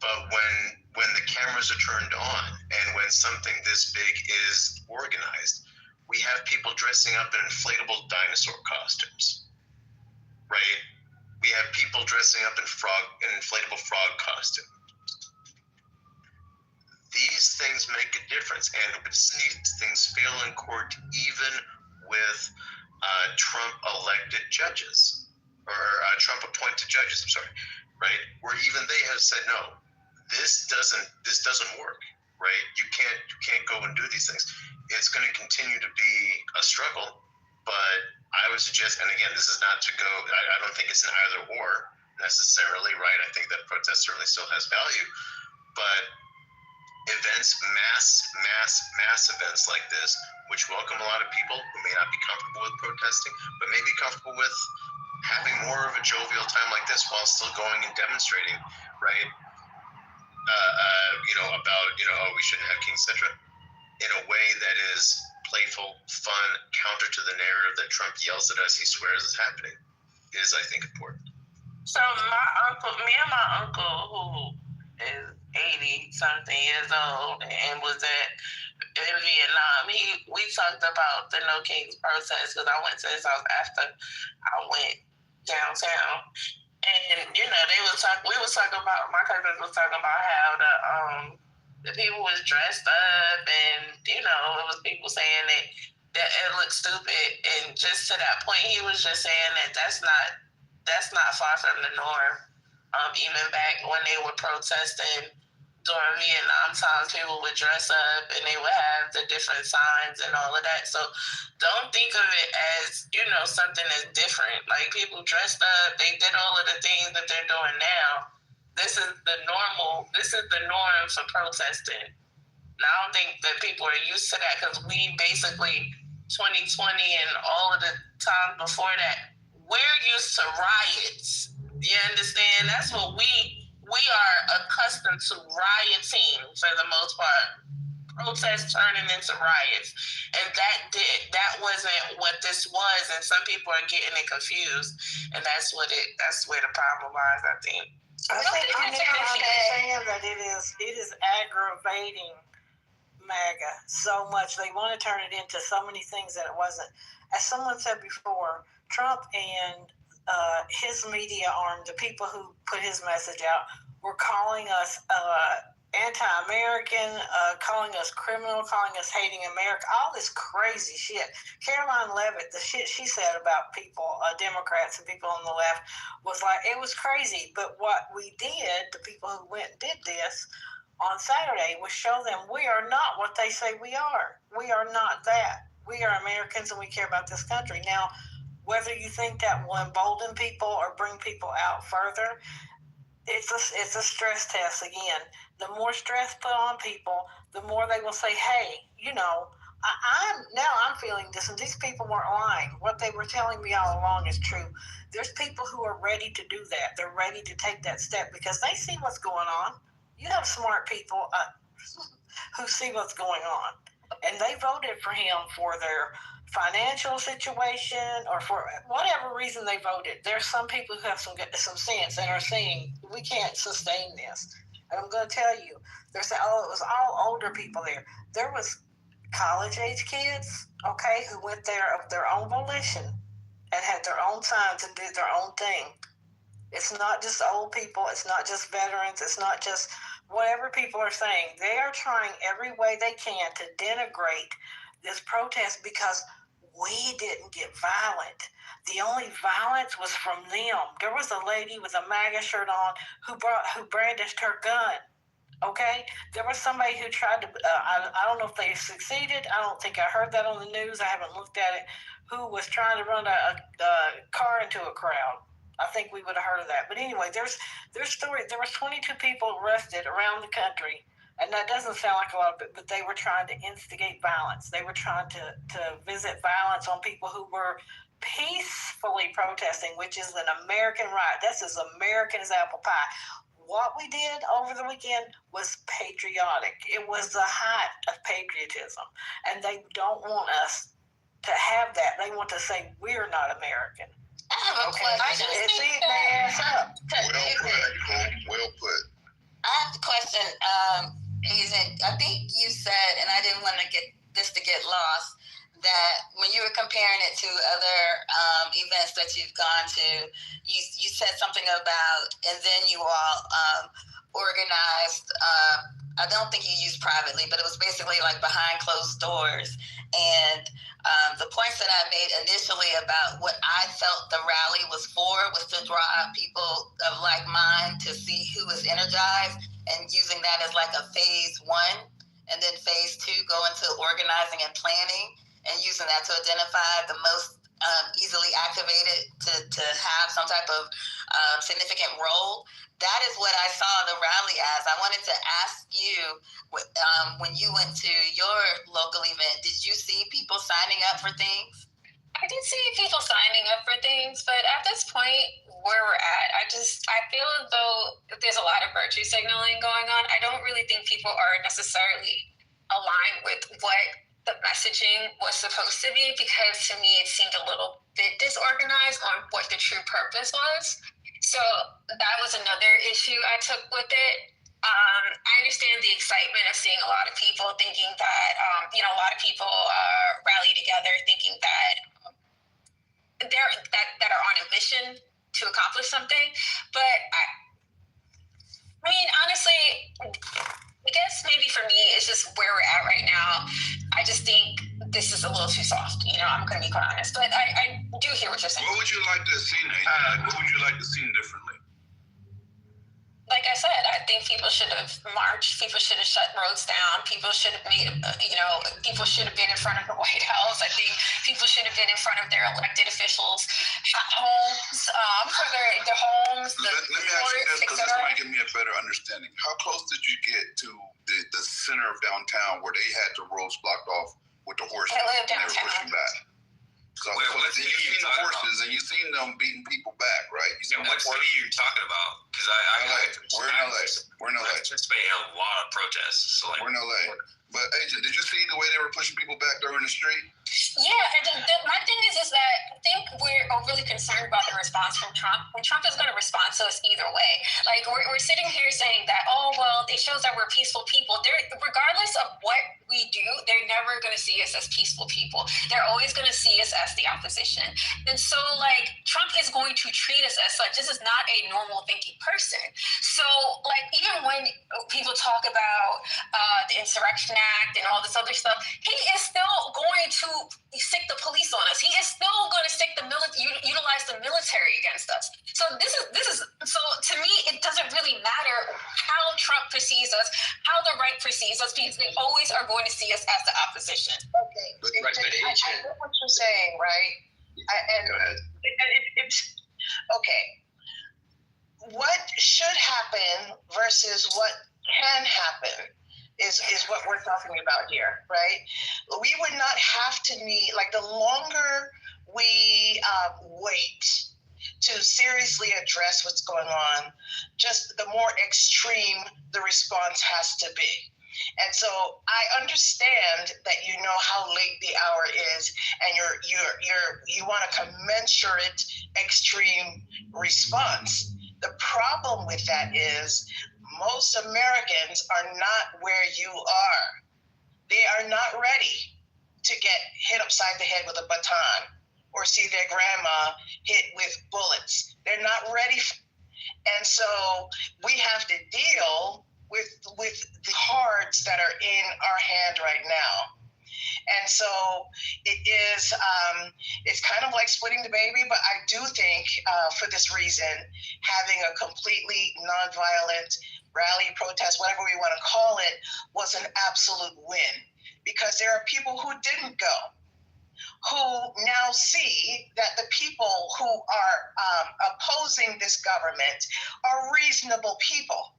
But when the cameras are turned on and when something this big is organized, we have people dressing up in inflatable dinosaur costumes, right? We have people dressing up in inflatable frog costumes. These things make a difference, and these things fail in court even with Trump-elected judges, or Trump-appointed judges, I'm sorry, right? Where even they have said, no, this doesn't work, right? You can't go and do these things. It's going to continue to be a struggle, but I would suggest, and again, this is not to go, I don't think it's an either or necessarily, right? I think that protest certainly still has value, but events, mass events like this, which welcome a lot of people who may not be comfortable with protesting, but may be comfortable with having more of a jovial time like this while still going and demonstrating, right? About, we shouldn't have kings, etc., in a way that is playful, fun, counter to the narrative that Trump yells at us, he swears is happening, is, I think, important. So me and my uncle, who is 80-something years old and was in Vietnam, we talked about the No Kings protest because I went to his house after I went downtown. And, we was talking about, my cousins was talking about how the people was dressed up and, it was people saying that it looked stupid. And just to that point, he was just saying that that's not far from the norm. Even back when they were protesting during Vietnam times, people would dress up and they would have the different signs and all of that. So don't think of it as, something that's different. Like, people dressed up, they did all of the things that they're doing now. This is the norm for protesting. Now, I don't think that people are used to that because we basically, 2020 and all of the time before that, we're used to riots. You understand? That's what we are accustomed to, rioting for the most part. Protests turning into riots. And that wasn't what this was, and some people are getting it confused. And that's where the problem lies, I think. I think understand that it is aggravating MAGA so much. They want to turn it into so many things that it wasn't. As someone said before, Trump and his media arm, the people who put his message out, were calling us anti-American, calling us criminal, calling us hating America, all this crazy shit. Caroline Leavitt, the shit she said about people, Democrats and people on the left, was like, it was crazy. But what we did, the people who went and did this on Saturday, was show them we are not what they say we are. We are not that. We are Americans and we care about this country. Now, whether you think that will embolden people or bring people out further, it's a stress test again. The more stress put on people, the more they will say, hey, you know, I'm feeling this, and these people weren't lying. What they were telling me all along is true. There's people who are ready to do that. They're ready to take that step because they see what's going on. You have smart people who see what's going on, and they voted for him for their financial situation or for whatever reason they voted. There's some people who have some sense and are saying we can't sustain this. And I'm going to tell you, it was all older people there. There was college age kids, okay, who went there of their own volition and had their own signs and did their own thing. It's not just old people. It's not just veterans. It's not just whatever people are saying. They are trying every way they can to denigrate this protest because we didn't get violent. The only violence was from them. There was a lady with a MAGA shirt on who brandished her gun. Okay? There was somebody who tried to, I don't know if they succeeded. I don't think I heard that on the news. I haven't looked at it. Who was trying to run a car into a crowd. I think we would have heard of that. But anyway, there's story. There was 22 people arrested around the country. And that doesn't sound like a lot of it, but they were trying to instigate violence. They were trying to visit violence on people who were peacefully protesting, which is an American right. That's as American as apple pie. What we did over the weekend was patriotic. It was the height of patriotism. And they don't want us to have that. They want to say we're not American. I have a question. Well put. I have a question. I think you said, and I didn't want to get lost, that when you were comparing it to other events that you've gone to, you said something about, and then you all organized, I don't think you used privately, but it was basically like behind closed doors. And the points that I made initially about what I felt the rally was for was to draw out people of like mind to see who was energized, and using that as like a phase one, and then phase two, go into organizing and planning, and using that to identify the most easily activated to have some type of significant role. That is what I saw the rally as. I wanted to ask you, when you went to your local event, did you see people signing up for things? I did see people signing up for things, but at this point where we're at, I feel as though there's a lot of virtue signaling going on. I don't really think people are necessarily aligned with what the messaging was supposed to be, because to me it seemed a little bit disorganized on what the true purpose was. So that was another issue I took with it. I understand the excitement of seeing a lot of people thinking that, a lot of people rally together thinking that that are on a mission to accomplish something. But I mean, honestly, I guess maybe for me, it's just where we're at right now. I just think this is a little too soft. I'm going to be quite honest. But I do hear what you're saying. What would you like to have seen? What would you like to see differently? Like I said, I think people should have marched. People should have shut roads down. People should have made, people should have been in front of the White House. I think people should have been in front of their elected officials' homes, for their homes. Let me ask you this, because this might give me a better understanding. How close did you get to the center of downtown where they had the roads blocked off with the horses? I live downtown. They were pushing back. So you've seen the horses and you've seen them beating people back, right? What city are you talking about? Because we're in LA. We're in LA. I participate in a lot of protests. So we're in LA. But Agent, did you see the way they were pushing people back there in the street? Yeah, my thing is that I think we're overly concerned about the response from Trump. When Trump is going to respond to us either way. Like, we're sitting here saying that, it shows that we're peaceful people. Regardless of what we do, they're never going to see us as peaceful people. They're always going to see us as the opposition. And so, Trump is going to treat us as such. This is not a normal thinking person. person. So, like, even when people talk about the Insurrection Act and all this other stuff, he is still going to stick the police on us. He is still going to utilize the military against us. So so to me, it doesn't really matter how Trump perceives us, how the right perceives us, because they always are going to see us as the opposition. Okay. Right, but I get what you're saying, right? Go ahead. Okay. What should happen versus what can happen is what we're talking about here, right? We would not have to need, like, the longer we wait to seriously address what's going on, just the more extreme the response has to be. And so I understand that you know how late the hour is, and you want a commensurate extreme response. The problem with that is most Americans are not where you are. They are not ready to get hit upside the head with a baton or see their grandma hit with bullets. They're not ready. And so we have to deal with the cards that are in our hand right now. And so it is, it's kind of like splitting the baby, but I do think for this reason, having a completely nonviolent rally, protest, whatever we want to call it, was an absolute win. Because there are people who didn't go, who now see that the people who are opposing this government are reasonable people.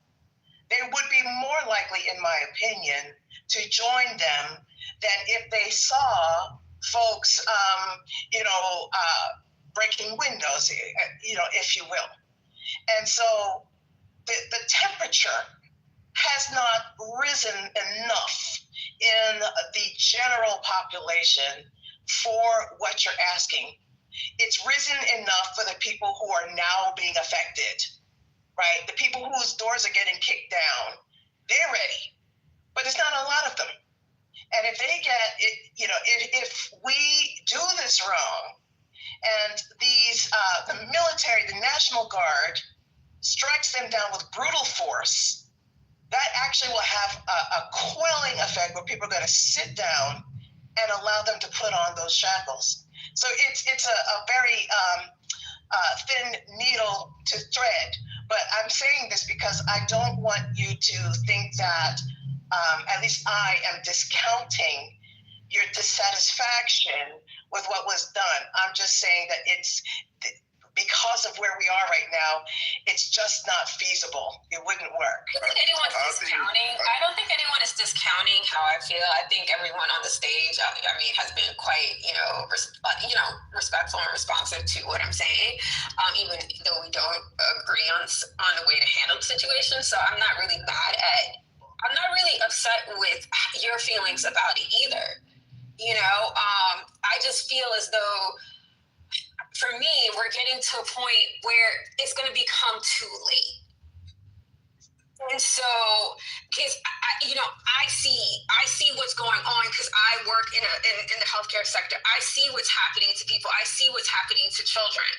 They would be more likely, in my opinion, to join them than if they saw folks, breaking windows, if you will. And so the temperature has not risen enough in the general population for what you're asking. It's risen enough for the people who are now being affected, right? The people whose doors are getting kicked down, they're ready, but there's not a lot of them. And if they get it, if we do this wrong, and the military, the National Guard, strikes them down with brutal force, that actually will have a quelling effect where people are going to sit down and allow them to put on those shackles. So it's a very thin needle to thread. But I'm saying this because I don't want you to think that, at least I am discounting your dissatisfaction with what was done. I'm just saying that it's, because of where we are right now, it's just not feasible. It wouldn't work. I don't think anyone is discounting how I feel. I think everyone on the stage, has been quite, respectful and responsive to what I'm saying, even though we don't agree on the way to handle the situation. So I'm not really upset with your feelings about it either. I just feel as though, for me, we're getting to a point where it's going to become too late. And so, because I see what's going on, because I work in the healthcare sector. I see what's happening to people. I see what's happening to children.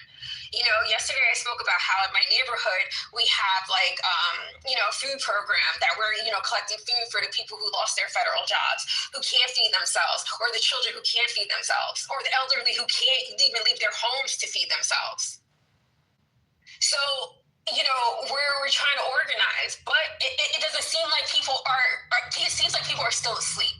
Yesterday I spoke about how in my neighborhood we have a food program that we're collecting food for the people who lost their federal jobs, who can't feed themselves, or the children who can't feed themselves, or the elderly who can't even leave their homes to feed themselves. So, we're trying to organize, but it doesn't seem like people it seems like people are still asleep.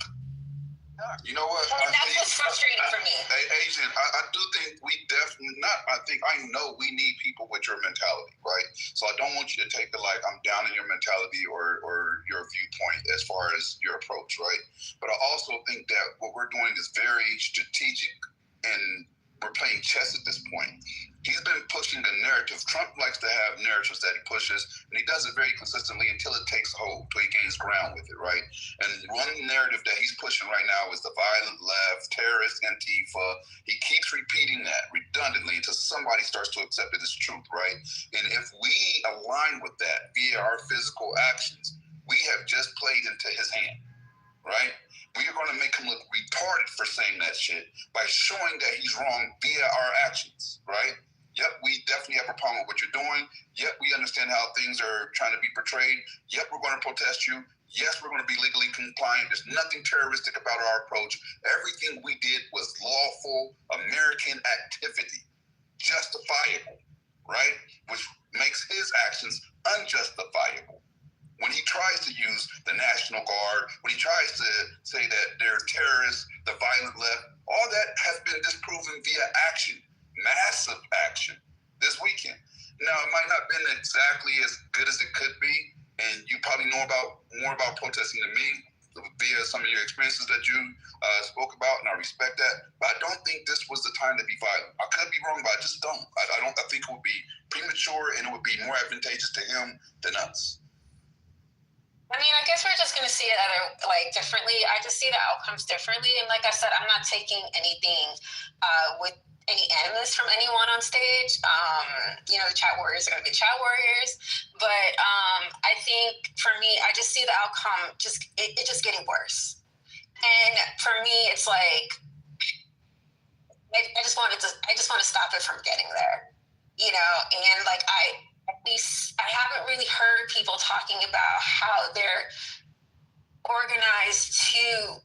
You know what? And that's what's frustrating for me. Hey, Agent, I do think we definitely I know we need people with your mentality, right? So I don't want you to take it like I'm down in your mentality or your viewpoint as far as your approach, right? But I also think that what we're doing is very strategic, and we're playing chess at this point. He's been pushing the narrative. Trump likes to have narratives that he pushes, and he does it very consistently until it takes hold, till he gains ground with it, right? And one narrative that he's pushing right now is the violent left, terrorist, Antifa. He keeps repeating that redundantly until somebody starts to accept it as truth, right? And if we align with that via our physical actions, we have just played into his hand, right? We are going to make him look retarded for saying that shit by showing that he's wrong via our actions, right? Yep, we definitely have a problem with what you're doing. Yep, we understand how things are trying to be portrayed. Yep, we're going to protest you. Yes, we're going to be legally compliant. There's nothing terroristic about our approach. Everything we did was lawful American activity, justifiable, right? Which makes his actions unjustifiable. When he tries to use the National Guard, when he tries to say that they're terrorists, the violent left, all that has been disproven via action, massive action this weekend. Now, it might not have been exactly as good as it could be, and you probably know more about protesting than me via some of your experiences that you spoke about, and I respect that. But I don't think this was the time to be violent. I could be wrong, but I just don't. I think it would be premature, and it would be more advantageous to him than us. I mean, I guess we're just going to see it differently. I just see the outcomes differently. And like I said, I'm not taking anything with any animus from anyone on stage. The chat warriors are going to be chat warriors. But I think for me, I just see the outcome just getting worse. And for me, it's like, I just want to stop it from getting there, and like I haven't really heard people talking about how they're organized to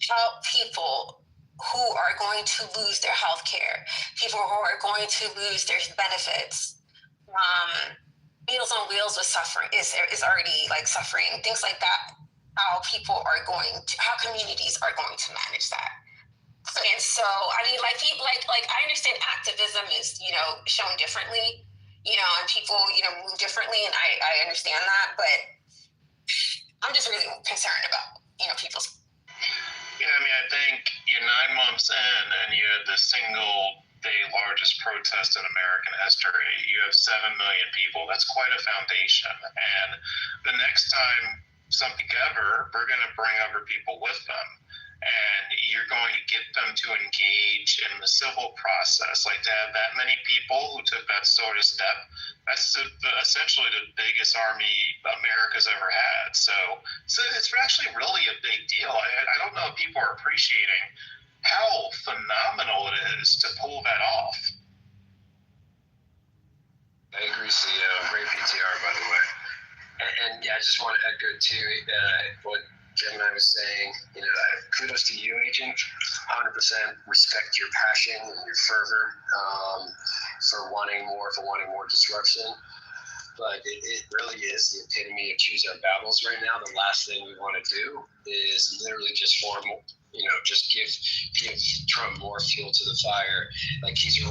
help people who are going to lose their health care, people who are going to lose their benefits. Meals on Wheels is already suffering, things like that, how communities are going to manage that. And so, I mean, I understand activism is, shown differently, and people, move differently, and I understand that, but I'm just really concerned about, people's. Yeah, I mean, I think you're 9 months in and you had the single day largest protest in American history. You have 7 million people. That's quite a foundation. And the next time something ever, we're going to bring other people with them. And you're going to get them to engage in the civil process. Like, to have that many people who took that sort of step, that's essentially the biggest army America's ever had. So it's actually really a big deal. I don't know if people are appreciating how phenomenal it is to pull that off. I agree, CEO. Great PTR, by the way. And yeah, I just want to echo too what Jim and I was saying. Kudos to you, Agent. 100% respect your passion and your fervor for wanting more disruption. But it really is the epitome of choose our battles right now. The last thing we want to do is literally just give Trump more fuel to the fire. Like he's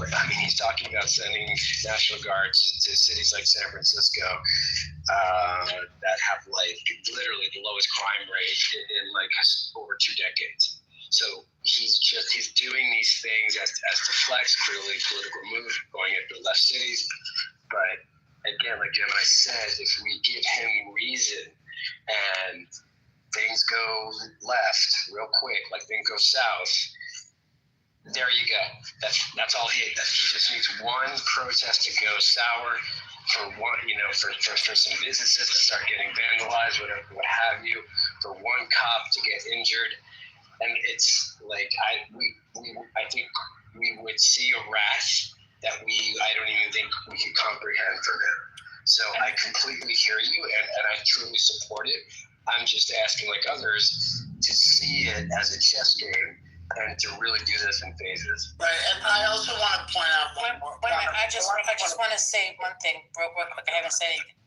talking about sending National Guards to cities like San Francisco that have literally the lowest crime rate in over 2 decades. So he's doing these things as to flex, clearly political move, going after left cities. But again, like Jim and I said, if we give him reason and things go left real quick, like things go south, there you go. That's all he just needs one protest to go sour for one, for some businesses to start getting vandalized, whatever, what have you, for one cop to get injured. And it's like, I think we would see a wrath that I don't even think we can comprehend from him. So I completely hear you, and I truly support it. I'm just asking, like others, to see it as a chess game and to really do this in phases. Right, and I also want to point out one more. Wait a minute, I just want to say one thing real quick. I haven't said anything.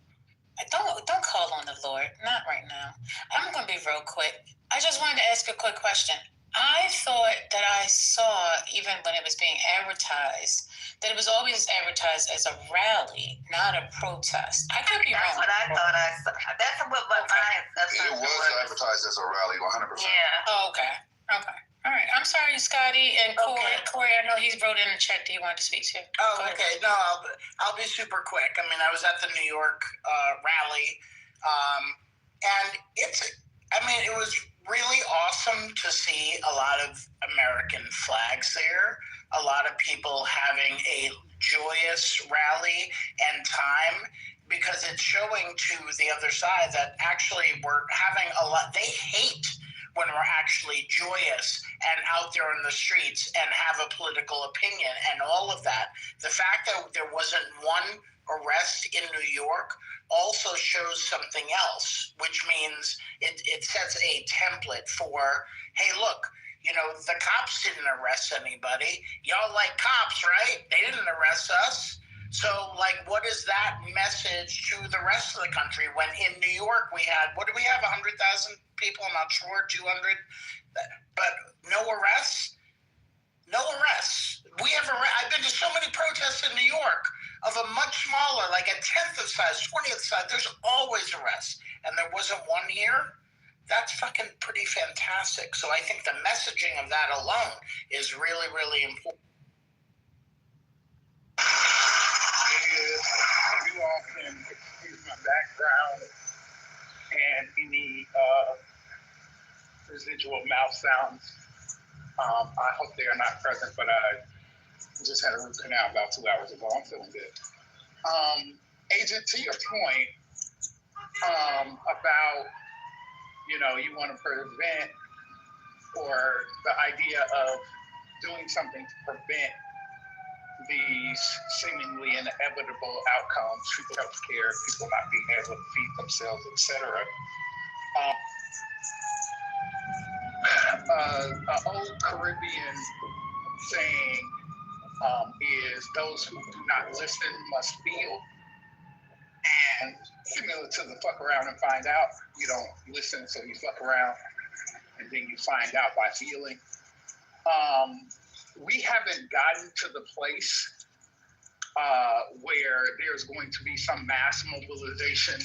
Don't call on the Lord, not right now. I'm going to be real quick. I just wanted to ask a quick question. I thought that I saw, even when it was being advertised, that it was always advertised as a rally, not a protest. I could be wrong. That's what I thought I saw. That's what my It was advertised as a rally, 100%. Yeah. Oh, okay. All right. I'm sorry, Scotty and Corey. Okay. Corey, I know he's wrote in the chat that he wanted to speak to. Oh, okay. No, I'll be super quick. I mean, I was at the New York rally, and it was really awesome to see a lot of American flags there, a lot of people having a joyous rally and time, because it's showing to the other side that actually we're having they hate when we're actually joyous and out there on the streets and have a political opinion and all of that. The fact that there wasn't one arrest in New York also shows something else, which means it sets a template for, hey, look, you know, the cops didn't arrest anybody. Y'all like cops, right? They didn't arrest us. So, like, what is that message to the rest of the country when in New York we had, what do we have, 100,000 people? I'm not sure, 200, but no arrests? No arrests. I've been to so many protests in New York of a much smaller, like a 10th of size, 20th size. There's always arrests. And there wasn't one here. That's fucking pretty fantastic. So I think the messaging of that alone is really, really important. You all can excuse my background and any residual mouth sounds. I hope they are not present, but I just had a root canal about 2 hours ago. I'm feeling good. Agent, to your point about, you know, you want to prevent, or the idea of doing something to prevent these seemingly inevitable outcomes, people health care, people not being able to feed themselves, etc. An old Caribbean saying is those who do not listen must feel. And similar to the fuck around and find out, you don't listen, so you fuck around and then you find out by feeling. We haven't gotten to the place where there's going to be some mass mobilization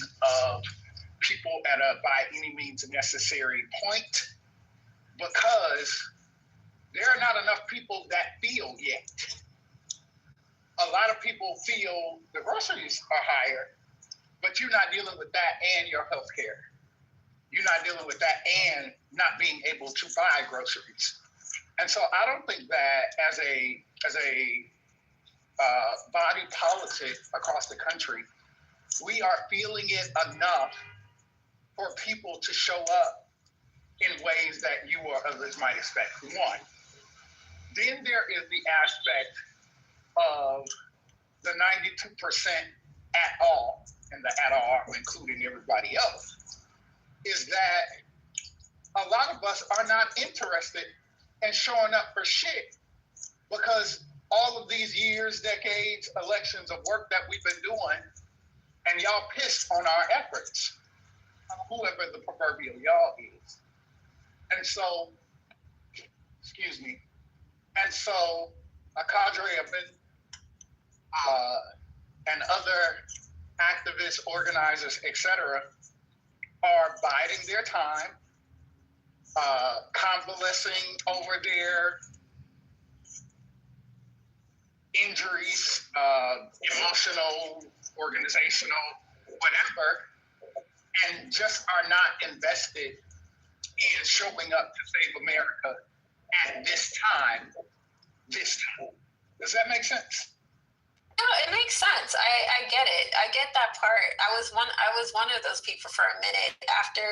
of people at a by any means necessary point, because there are not enough people that feel yet. A lot of people feel the groceries are higher, but you're not dealing with that and your health care. You're not dealing with that and not being able to buy groceries. And so I don't think that as a body politic across the country, we are feeling it enough for people to show up in ways that you or others might expect. One. Then there is the aspect of the 92% at all, and the at all including everybody else, is that a lot of us are not interested in showing up for shit, because all of these years, decades, elections of work that we've been doing, and y'all pissed on our efforts, whoever the proverbial y'all is. And so, excuse me, and so a cadre of men and other activists, organizers, etc., are biding their time, convalescing over their injuries, emotional, organizational, whatever, and just are not invested in showing up to save America at this time. Does that make sense? No, it makes sense. I get it. I get that part. I was one of those people for a minute after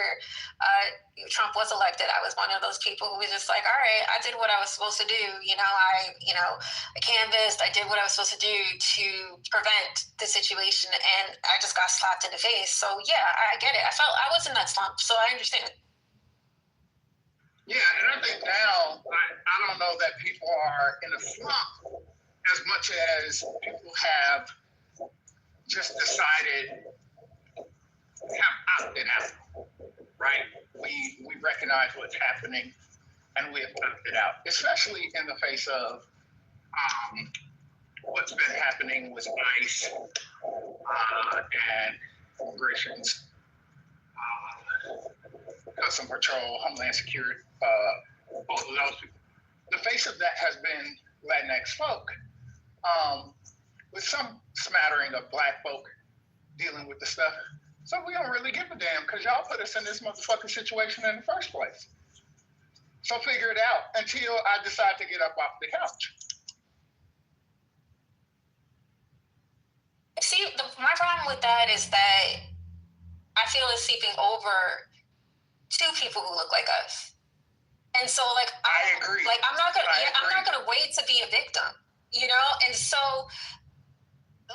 Trump was elected. I was one of those people who was just like, all right, I did what I was supposed to do. I canvassed. I did what I was supposed to do to prevent the situation, and I just got slapped in the face. So yeah, I get it. I was in that slump, so I understand. Yeah, and I think now, I don't know that people are in a slump as much as people have just decided, have opted out, right? We recognize what's happening and we have opted out, especially in the face of what's been happening with ICE and immigrations, Custom Patrol, Homeland Security, both of those people. The face of that has been Latinx folk, with some smattering of Black folk dealing with the stuff. So we don't really give a damn, because y'all put us in this motherfucking situation in the first place. So figure it out until I decide to get up off the couch. See, my problem with that is that I feel it's seeping over to people who look like us. And so, like, I agree. Like, I'm not gonna wait to be a victim, you know. And so,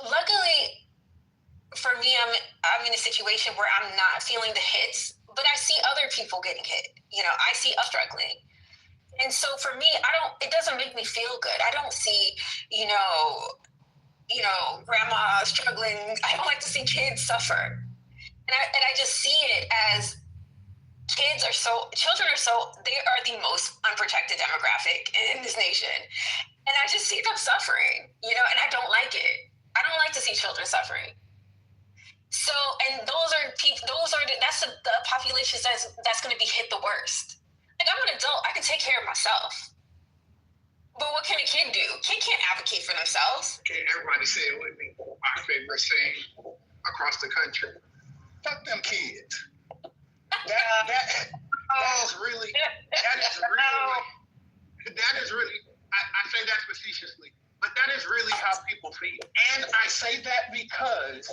luckily for me, I'm in a situation where I'm not feeling the hits, but I see other people getting hit. You know, I see us struggling. And so for me, it doesn't make me feel good. I don't see, you know, grandma struggling. I don't like to see kids suffer. And I just see it as children they are the most unprotected demographic in this nation. And I just see them suffering, you know, and I don't like it. I don't like to see children suffering. So, and that's the population that's going to be hit the worst. Like, I'm an adult, I can take care of myself. But what can a kid do? Kid can't advocate for themselves. Okay, everybody say it with me. My favorite saying across the country. Fuck them kids. That is really, I say that facetiously, but that is really how people feel. And I say that because,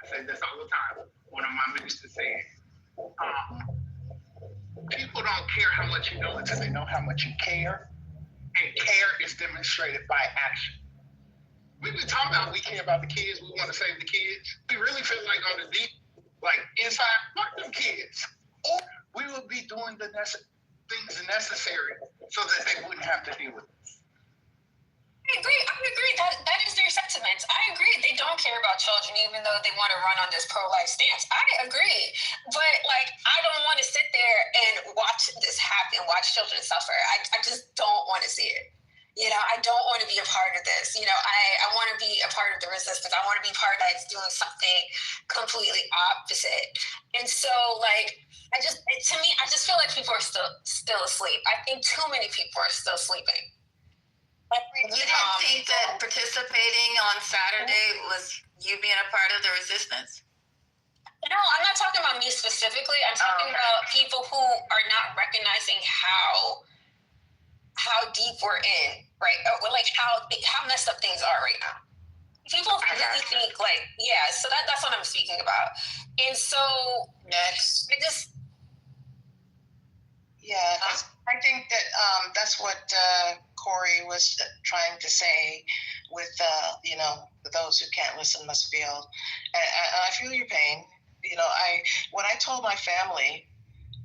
I say this all the time, one of my ministers said, people don't care how much you know until they know how much you care. And care is demonstrated by action. We be talking about we care about the kids, we want to save the kids. We really feel like on the deep, like inside, fuck them kids. Or we will be doing the things necessary so that they wouldn't have to deal with it. I agree. That is their sentiments. I agree. They don't care about children, even though they want to run on this pro-life stance. I agree. But, like, I don't want to sit there and watch this happen, watch children suffer. I just don't want to see it. You know, I don't want to be a part of this. You know, I want to be a part of the resistance. I want to be part of that's doing something completely opposite. And so, like, I just feel like people are still asleep. I think too many people are still sleeping. You didn't think that participating on Saturday was you being a part of the resistance? No, I'm not talking about me specifically. I'm talking about people who are not recognizing how deep we're in, right? Or like how messed up things are right now. People really think like, yeah, so that's what I'm speaking about. And so next. I think that that's what Corey was trying to say with, you know, those who can't listen must feel. And I feel your pain. You know, when I told my family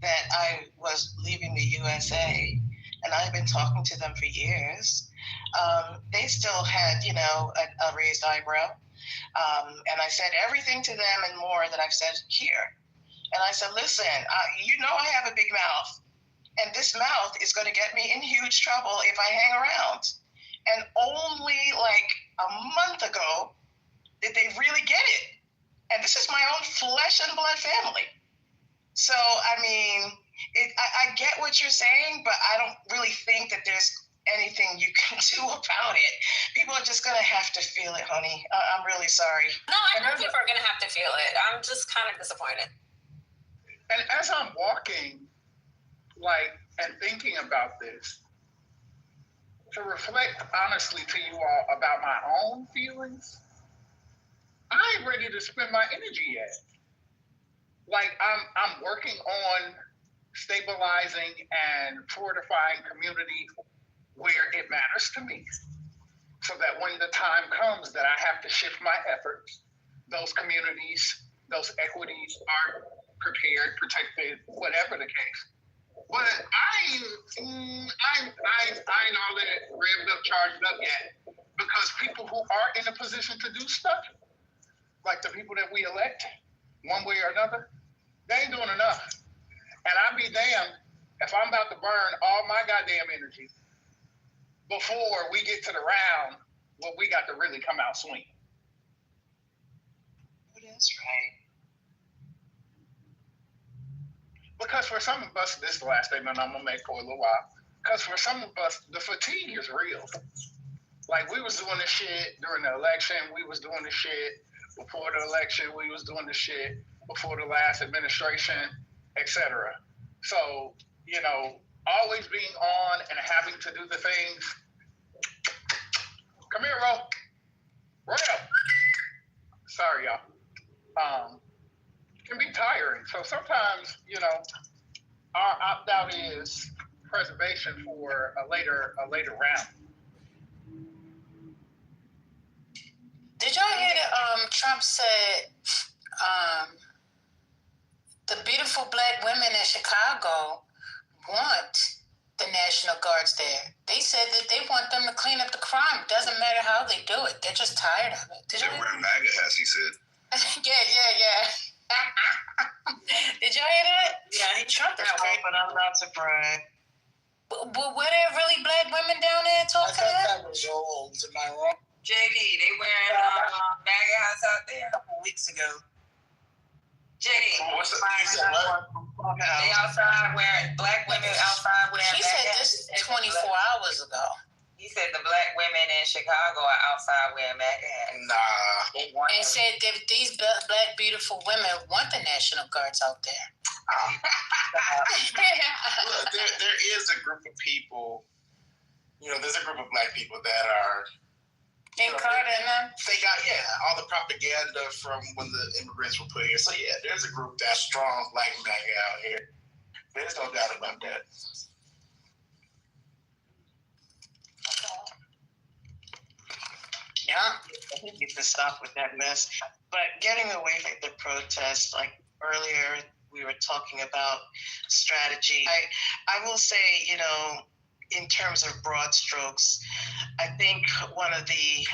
that I was leaving the USA, and I've been talking to them for years, they still had, you know, a raised eyebrow. And I said everything to them and more that I've said here. And I said, listen, you know I have a big mouth. And this mouth is going to get me in huge trouble if I hang around. And only like a month ago did they really get it. And this is my own flesh and blood family. So, I mean, I get what you're saying, but I don't really think that there's anything you can do about it. People are just going to have to feel it, honey. I'm really sorry. No, I know people are going to have to feel it. I'm just kind of disappointed. And as I'm walking, and thinking about this, to reflect honestly to you all about my own feelings, I ain't ready to spend my energy yet. Like, I'm working on stabilizing and fortifying community where it matters to me, so that when the time comes that I have to shift my efforts, those communities, those equities are prepared, protected, whatever the case. But I ain't all that revved up, charged up yet, because people who are in a position to do stuff, like the people that we elect, one way or another, they ain't doing enough. And I'd be damned if I'm about to burn all my goddamn energy before we get to the round where we got to really come out swinging. That's right. Because for some of us, this is the last statement I'm going to make for a little while, because for some of us, the fatigue is real. Like, we was doing this shit during the election, we was doing this shit before the election, we was doing this shit before the last administration, etc. So, you know, always being on and having to do the things. Come here, Ro. Sorry, y'all. Can be tiring. So sometimes, you know, our opt-out is preservation for a later round. Did y'all hear that Trump said the beautiful black women in Chicago want the National Guards there? They said that they want them to clean up the crime. Doesn't matter how they do it. They're just tired of it. They're wearing MAGA hats, he said. Yeah. Did y'all hear that? Yeah, Trump is great, but I'm not surprised. But were there really black women down there talking to That that? was old. Am I wrong? JD, they wearing MAGA hats out there a couple weeks ago. JD, What's that? they outside wearing, black women outside wearing He MAGA said hats. this 24 hours ago. He said the black women in Chicago are outside wearing MAGA hats. Nah. And said that these black beautiful women want the National Guards out there. Look, there is a group of people, there's a group of black people that are In Carter and them? they got all the propaganda from when the immigrants were put here. So yeah, there's a group that's strong black MAGA out here. There's no doubt about that. Yeah, I think we need to stop with that mess. But getting away from the protests, like earlier, we were talking about strategy. I will say, in terms of broad strokes, I think one of the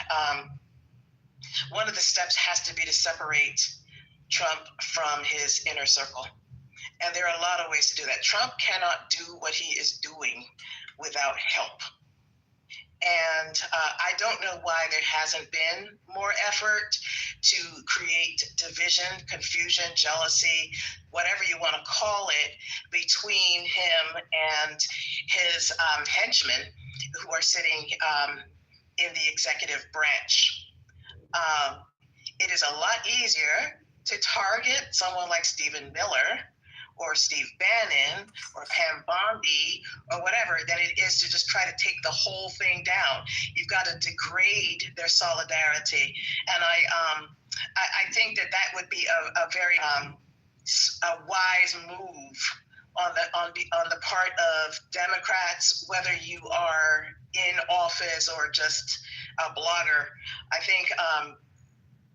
steps has to be to separate Trump from his inner circle. And there are a lot of ways to do that. Trump cannot do what he is doing without help. And I don't know why there hasn't been more effort to create division, confusion, jealousy, whatever you want to call it, between him and his henchmen who are sitting in the executive branch. It is a lot easier to target someone like Stephen Miller or Steve Bannon or Pam Bondi or whatever than it is to just try to take the whole thing down. You've got to degrade their solidarity. And I think that would be a very a wise move on the part of Democrats, whether you are in office or just a blogger. I think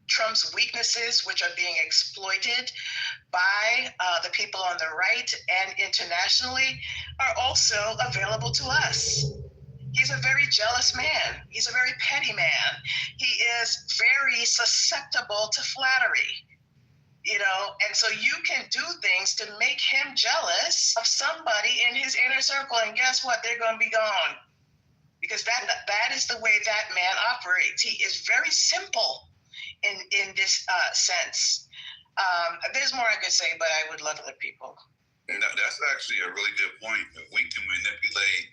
Trump's weaknesses, which are being exploited by the people on the right and internationally, are also available to us. He's a very jealous man. He's a very petty man. He is very susceptible to flattery, and so you can do things to make him jealous of somebody in his inner circle, and guess what? They're going to be gone, because that is the way that man operates. He is very simple in this sense. There's more I could say, but I would love other people. And that's actually a really good point. If we can manipulate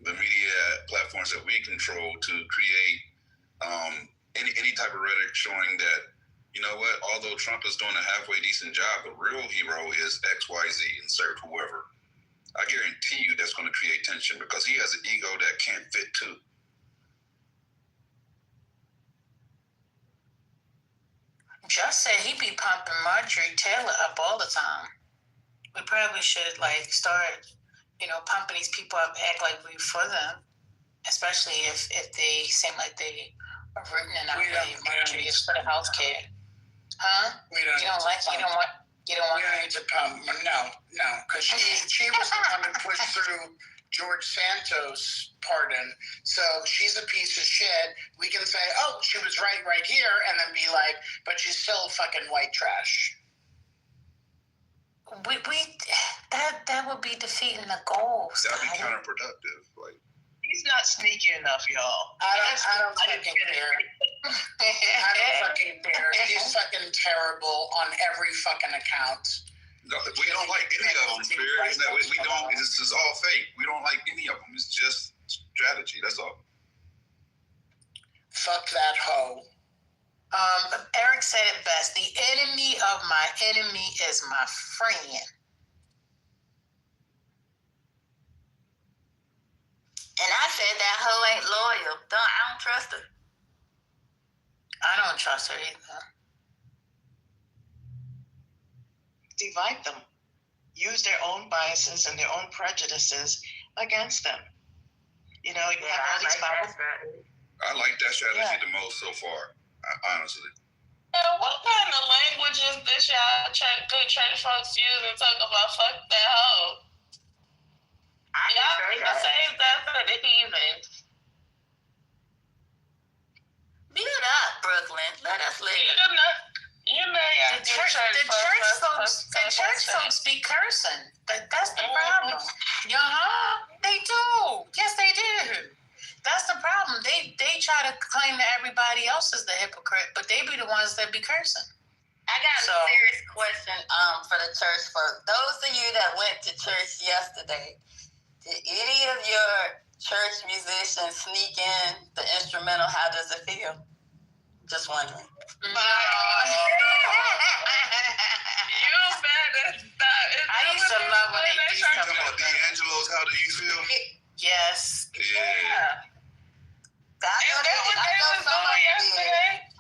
the media platforms that we control to create any type of rhetoric showing that, although Trump is doing a halfway decent job, the real hero is XYZ, insert whoever. I guarantee you that's going to create tension because he has an ego that can't fit two. Just said he be pumping Marjorie Taylor up all the time. We probably should start, pumping these people up, act like we for them, especially if they seem like they are rooting in our way. Marjorie is for the health care. Huh? You don't want to pump. No, because she was the one that pushed through George Santos' pardon. So she's a piece of shit. We can say, oh, she was right here, and then be like, but she's still fucking white trash. That would be defeating the goals. That'd be counterproductive. He's not sneaky enough, y'all. I don't fucking care. I don't fucking care. He's fucking terrible on every fucking account. No, we don't like any of them, Spirit. We don't. This is all fake. We don't like any of them. It's just strategy. That's all. Fuck that hoe. Eric said it best. The enemy of my enemy is my friend. And I said that hoe ain't loyal. I don't trust her. I don't trust her either. Divide them. Use their own biases and their own prejudices against them. You know, you have all these powerful. I like that strategy the most so far, honestly. What kind of language is this y'all good church folks use and talk about fuck that hoe? Y'all need to save that for the heathens. Mute up, Brooklyn. Let us live. The church folks be cursing. That's the problem. They do. Yes, they do. That's the problem. They try to claim that everybody else is the hypocrite, but they be the ones that be cursing. I got a serious question for the church folks. Those of you that went to church yesterday, did any of your church musicians sneak in the instrumental How Does It Feel? Just wondering. You better stop. I used to love when they do stuff. Talking about D'Angelo's How Do You Feel? Yes. Yeah.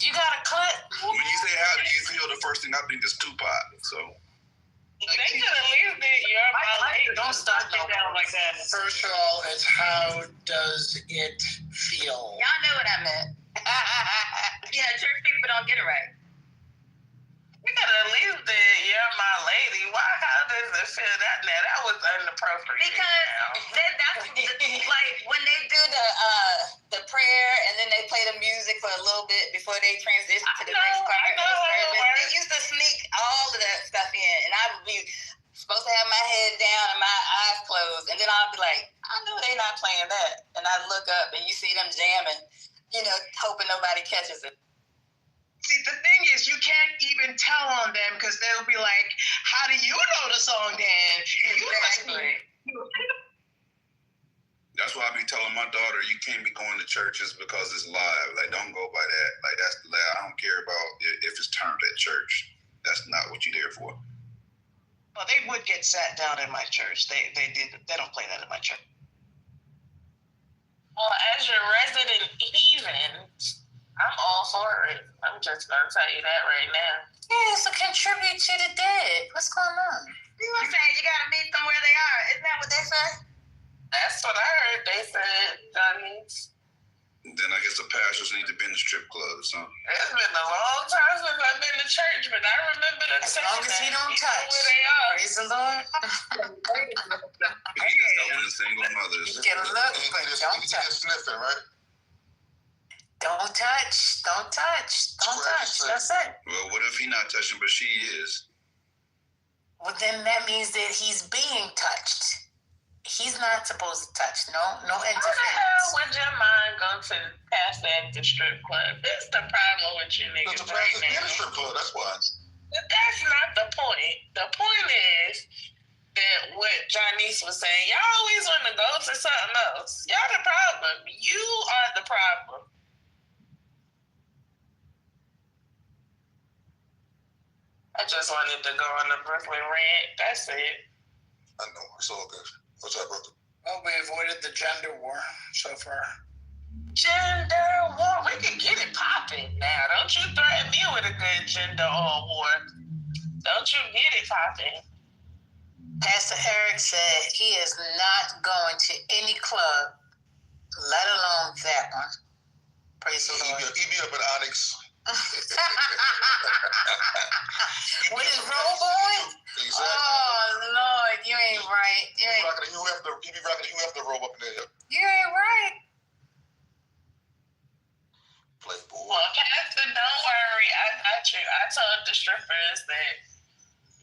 You got a clip? When you say How Do You Feel, the first thing I think is Tupac. So. They could have leave it. You're my lady. Don't start it down like that. First of all, it's How Does It Feel? Y'all know what I meant. Yeah, church people don't get it right. You gotta leave the "You're my lady." Why? How does it feel? That was inappropriate. Because that's like when they do the prayer and then they play the music for a little bit before they transition to the next part of the service. They used to sneak all of that stuff in, and I would be supposed to have my head down and my eyes closed, and then I'll be like, I know they're not playing that, and I look up and you see them jamming, hoping nobody catches it. See, the thing is, you can't even tell on them because they'll be like, how do you know the song, Dan? Exactly. That's why I be telling my daughter, you can't be going to churches because it's live. Like, don't go by that. Like, I don't care about if it's turned at church. That's not what you're there for. Well, they would get sat down in my church. They don't play that in my church. Well, as your resident heathen, I'm all for it. I'm just gonna tell you that right now. Yeah, it's to contribute to the dead. What's going on? You were saying you gotta meet them where they are. Isn't that what they say? That's what I heard. They said, Johnny's. Then I guess the pastors need to be in the strip club or something. It's been a long time since I've been to church, but I remember the as long as he don't touch. Where they are. Praise the Lord. He just helping the single mothers. You can look, but don't touch. Sniffing, right? Don't touch. Don't touch. Don't touch. That's it. Well, what if he's not touching, but she is? Well, then that means that he's being touched. He's not supposed to touch. No interference. How the hell would your mind go to past that the strip club? That's the problem with you niggas right now. Strip club, that's why. But that's not the point. The point is that what Janice was saying, y'all always want to go to something else. Y'all the problem. You are the problem. I just wanted to go on the Brooklyn rant. That's it. I know. It's all good. What's up, brother? Well, we avoided the gender war so far. Gender war? We can get it popping now. Don't you threaten me with a good gender war. Don't you get it popping. Pastor Eric said he is not going to any club, let alone that one. Praise the Lord. He be up at Onyx. With his robe on? Exactly. Oh, Lord, you ain't right. He be rocking the robe up in there. You ain't right. Playboy. Well, Pastor, don't worry. I got you. I told the strippers that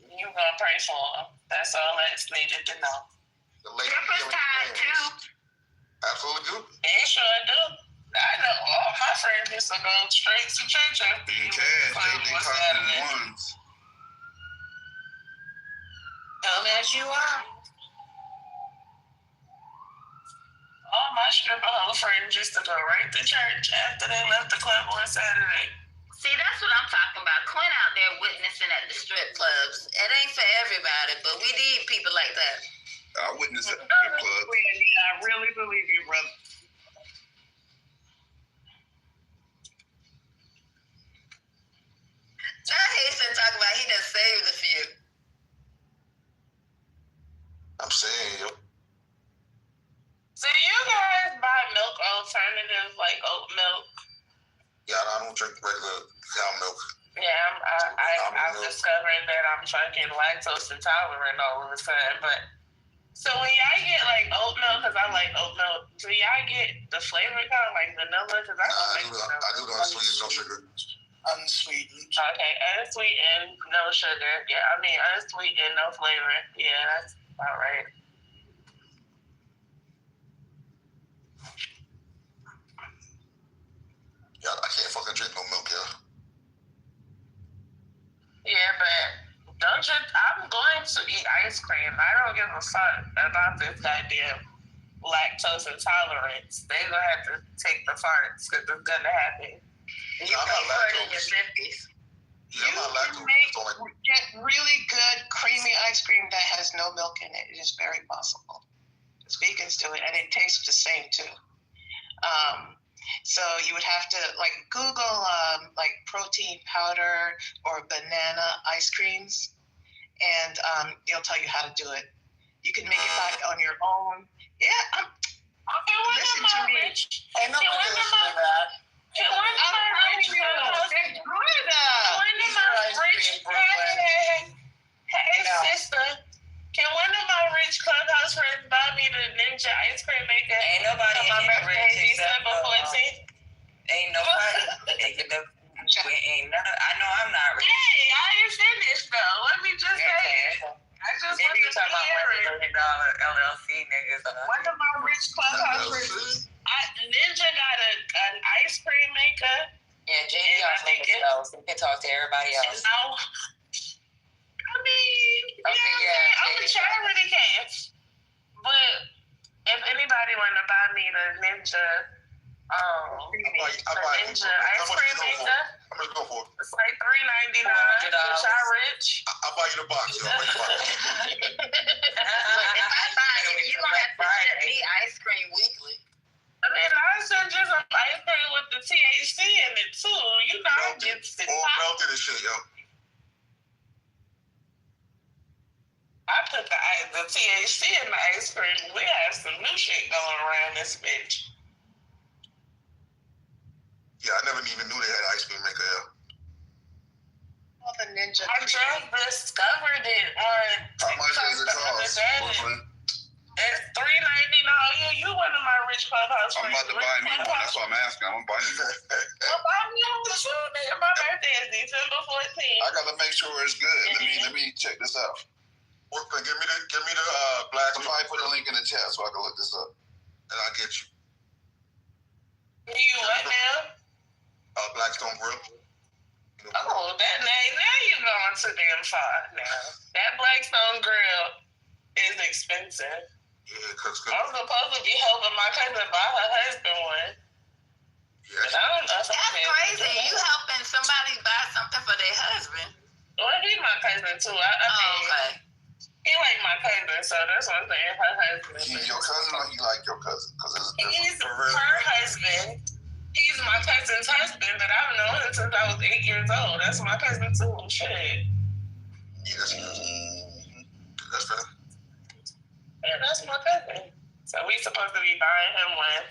you gonna pray for them. That's all that's needed to know. The lady Strippers tied too. Absolutely do. They sure do. I know all my friends used to go straight to church after you. They talking ones. Dumb as you are. All my stripper hoe friends used to go right to church after they left the club on Saturday. See, that's what I'm talking about. Quinn out there witnessing at the strip clubs. It ain't for everybody, but we need people like that. I witnessed at the strip club. I really believe you, brother. John Hasten talking about he done saved a few. I'm saying, yo. I've discovered that I'm fucking lactose intolerant all of a sudden. But so when y'all get like oat milk, because I like oat milk, do y'all get the flavor kind of like vanilla? Because I do the unsweetened, no sugar. Unsweetened. Okay, unsweetened, no sugar. Yeah, I mean unsweetened, no flavor. Yeah, that's about right. Yeah, I can't fucking drink no milk, yeah. Yeah, but don't you? I'm going to eat ice cream. I don't give a fuck about this goddamn lactose intolerance. They're gonna have to take the farts because it's gonna happen. You pay for it in your 50s. You can get really good creamy ice cream that has no milk in it. It is very possible. Vegans do it, and it tastes the same too. So you would have to like Google like protein powder or banana ice creams, and it'll tell you how to do it. You can make it like on your own. Yeah. Listen to me. Ain't nobody listening to that. Can one of my rich Hey sister, can one of my rich clubhouse friends buy me the Ninja ice cream maker? Ain't nobody on my birthday, December 14th? Ain't nobody. Ain't none. I know I'm not rich. Hey, I ain't finished though. Let me just say. I just want to talking about $1 million LLC niggas. One of my rich clubhouse friends. Ninja got an ice cream maker. Yeah, JD got themselves. We can talk to everybody else. I mean, I'm a charity case. But if anybody want to buy me the Ninja, Ninja ice cream maker, I'm gonna go for it. it's like $3.99. Bitch, I rich. I'll buy you the box. Look, if I buy it, you don't have to send me ice cream weekly. I mean, I send you some ice cream with the THC in it too. You know, I get sick. All melted and shit, yo. I put the THC in the ice cream. We have some new shit going around this bitch. Yeah, I never even knew they had ice cream maker, yeah. Well, the Ninja. I just discovered it on How much does it cost? It's $3.99. Yeah, you one of my rich clubhouse friends. I'm about to buy me one. That's why I'm asking. I'm buying you one. Well, buy me one too, nigga. My birthday is December 14th. I gotta make sure it's good. Let me check this out. Give me the black. Somebody put a link in the chat so I can look this up, and I'll get you. You what now? Blackstone Grill. Oh, that now you're going too damn far. Now that Blackstone Grill is expensive. Yeah, cause I'm supposed to be helping my cousin buy her husband one. Yes. But I don't know. That's crazy. You helping somebody buy something for their husband? Well, he's my cousin too. I mean, okay. He like my cousin, so that's what I'm saying. Her husband. He's your cousin, or he like your cousin? He's her husband. He's my cousin's husband, but I've known him since I was 8 years old. That's my cousin too. Shit. Yeah, that's fair. Yeah, that's my cousin. So we supposed to be buying him one.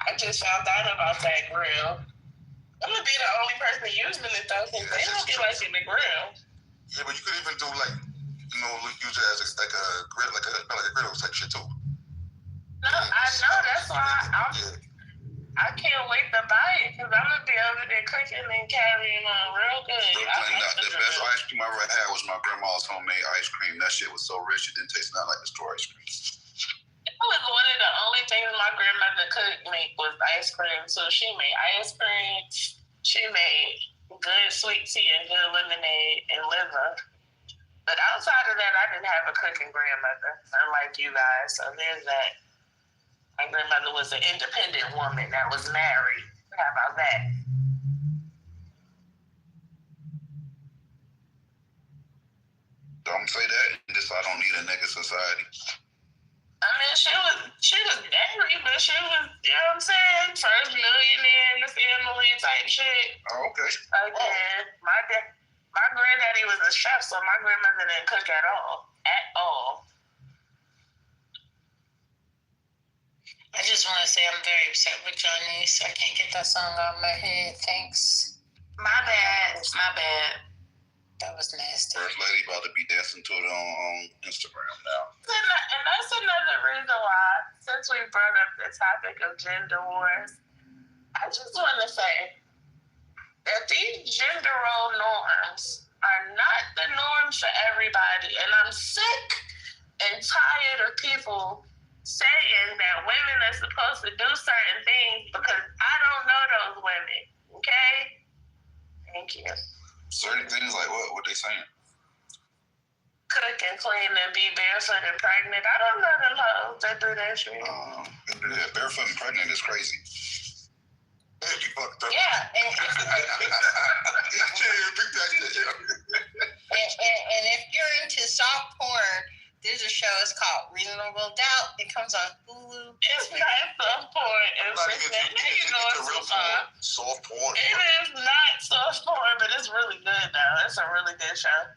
I just found out about that grill. I'm gonna be the only person using it though, because they don't be liking the grill. Yeah, but you could even do use it as like a grill, like a grill type shit too. No, I know. That's why I can't wait to buy it, because I'm gonna be over there cooking and carrying on real good. The best ice cream I ever had was my grandma's homemade ice cream. That shit was so rich, it didn't taste nothing like the store ice cream. It was one of the only things my grandmother could make was ice cream. So she made ice cream, she made good sweet tea and good lemonade and liver. But outside of that, I didn't have a cooking grandmother, unlike you guys. So there's that. My grandmother was an independent woman that was married. How about that? Don't say that. This I don't need a nigga society. I mean, she was married, but she was, you know what I'm saying? First millionaire in the family type shit. Oh, okay. Again, my granddaddy was a chef, so my grandmother didn't cook at all. At all. I just want to say I'm very upset with Johnny, so I can't get that song out of my head. Thanks. My bad. That was nasty. First lady about to be dancing to it on Instagram now. And that's another reason why, since we brought up the topic of gender wars, I just want to say that these gender role norms are not the norms for everybody. And I'm sick and tired of people saying that women are supposed to do certain things because I don't know those women. Okay? Thank you. Certain things like what? What they saying? Cook and clean and be barefoot and pregnant. I don't know them hoes that do that shit. Yeah, barefoot and pregnant is crazy. You fucked up. Yeah, and if you're into soft porn, there's a show. It's called Reasonable Doubt. It comes on Hulu. It's not soft porn. Soft porn. It is not soft porn, but it's really good though. It's a really good show.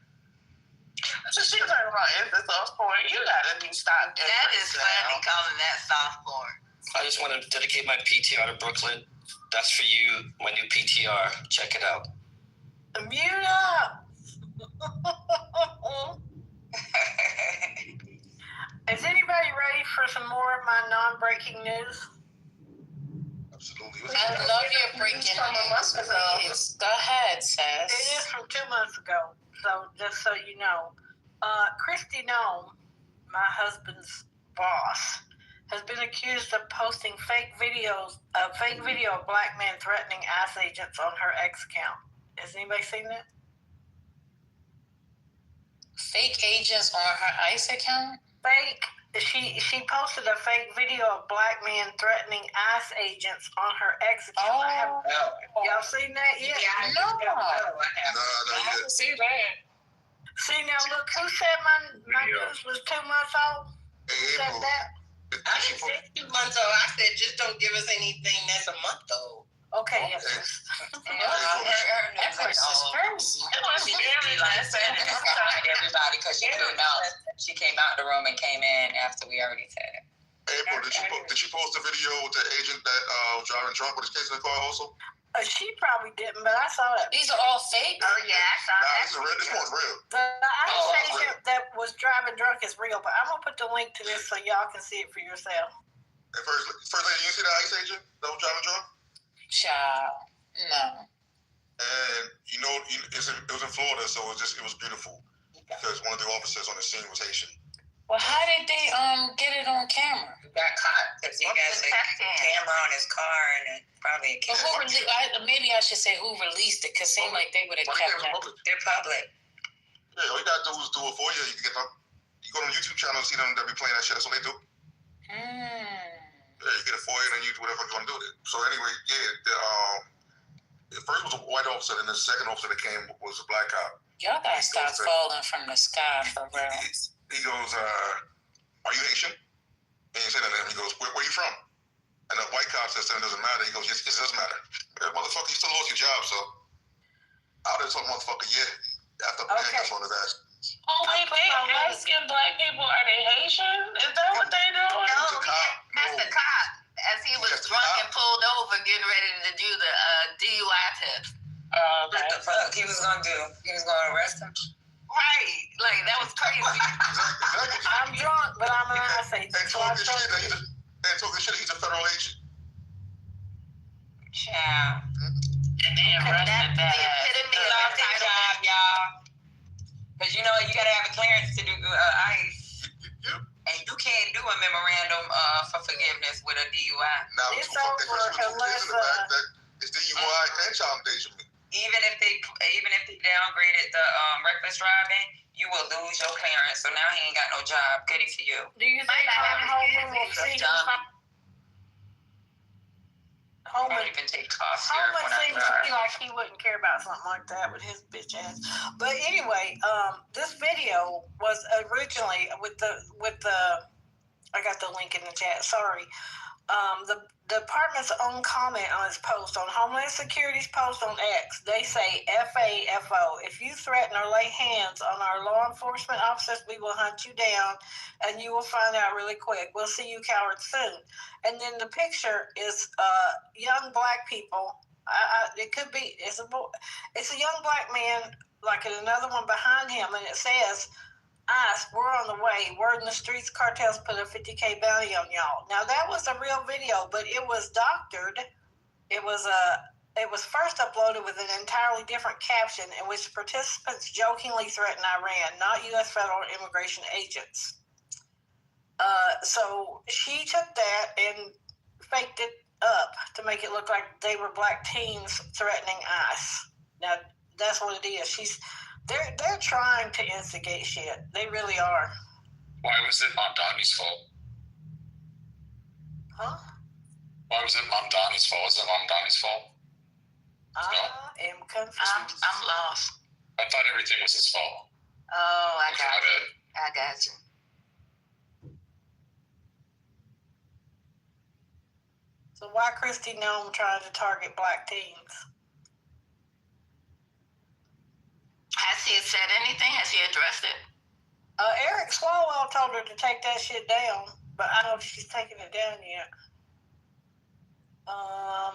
So she's talking about is it soft porn? You gotta be stopped. That is funny calling that soft porn. I just want to dedicate my PTR to Brooklyn. That's for you, my new PTR. Check it out. Mute up. Is anybody ready for some more of my non-breaking news? Absolutely. I love your breaking news, please. Go ahead, Sis. It is from 2 months ago, so just so you know. Christy Nome, my husband's boss, has been accused of posting fake video of black men threatening ICE agents on her X account. Has anybody seen that? Fake agents on her ICE account? Fake. She posted a fake video of black men threatening ICE agents on her X account. Y'all seen that yet? Yeah, I know. I haven't seen that. See, now look, who said my news was 2 months old? Who said that? I didn't say 2 months old. I said just don't give us anything that's a month old. Okay, yes. That person's crazy. Everybody, because she came out the room and came in after we already said it. April, did she post a video with the agent that was driving drunk with his kids in the car also? She probably didn't, but I saw that. These are all fake? Oh, yeah, I saw that. This one's real. The ICE agent that was driving drunk is real, but I'm going to put the link to this so y'all can see it for yourself. Hey, first lady, you see the ICE agent that was driving drunk? Child, no. And it was in Florida, so it was beautiful because one of the officers on the scene was Haitian. Well, how did they get it on camera? He got caught because he got a camera on his car and probably a camera. Maybe I should say who released it, because it seemed like they would have kept that. They're public. Yeah, all you gotta do is do it for you. You can get them. You go to the YouTube channel and see them that be playing that shit. That's what they do. Yeah, you get it for you, and then you do whatever you want to do with it. So anyway, the first was a white officer, and the second officer that came was a black cop. Y'all gotta stop falling from the sky for real. He goes, are you Haitian? And he said that to him. He goes, where you from? And the white cop says it doesn't matter. He goes, yes, it does matter. Motherfucker, you still lost your job, so I would have told motherfucker, yeah. After the handcuffs on his ass. Oh, wait, asking black people, are they Haitian? Is that what they do? No, that's the cop. As he was drunk and pulled over, getting ready to do the DUI test. What the fuck he was gonna do? He was gonna arrest him? Right. Like, that was crazy. I'm drunk, but I'm an ICE agent. And talking shit, he's a federal agent. Yeah. And they arrested that. The epitome of the job, y'all. Because you gotta have a clearance to do ICE. And you can't do a memorandum for forgiveness with a DUI. Now, it's over it's DUI and child endangerment. Even if they downgraded the reckless driving, you will lose your clearance. So now he ain't got no job. Goody for you. Do you think Holman will see him? Holman seems to me like he wouldn't care about something like that with his bitch ass. But anyway, this video was originally with the I got the link in the chat. Sorry. The department's own comment on its post on Homeland Security's post on X, they say FAFO. If you threaten or lay hands on our law enforcement officers, we will hunt you down, and you will find out really quick. We'll see you cowards soon. And then the picture is young black people. It could be it's a young black man like in another one behind him, and it says, ICE, we're on the way. Word in the streets, cartels put a $50K bounty on y'all. Now that was a real video, but it was doctored. It was first uploaded with an entirely different caption in which participants jokingly threatened Iran, not U.S. federal immigration agents. So she took that and faked it up to make it look like they were black teens threatening ICE. Now that's what it is. They're trying to instigate shit. They really are. Why was it Mamdani's fault? Huh? Why was it Mamdani's fault? Was it Mamdani's fault? I am confused. I'm lost. I thought everything was his fault. Oh, I Okay, got my you. I got you. So why Kristi Noem trying to target black teens? Has he said anything? Has he addressed it? Eric Swalwell told her to take that shit down, but I don't know if she's taking it down yet.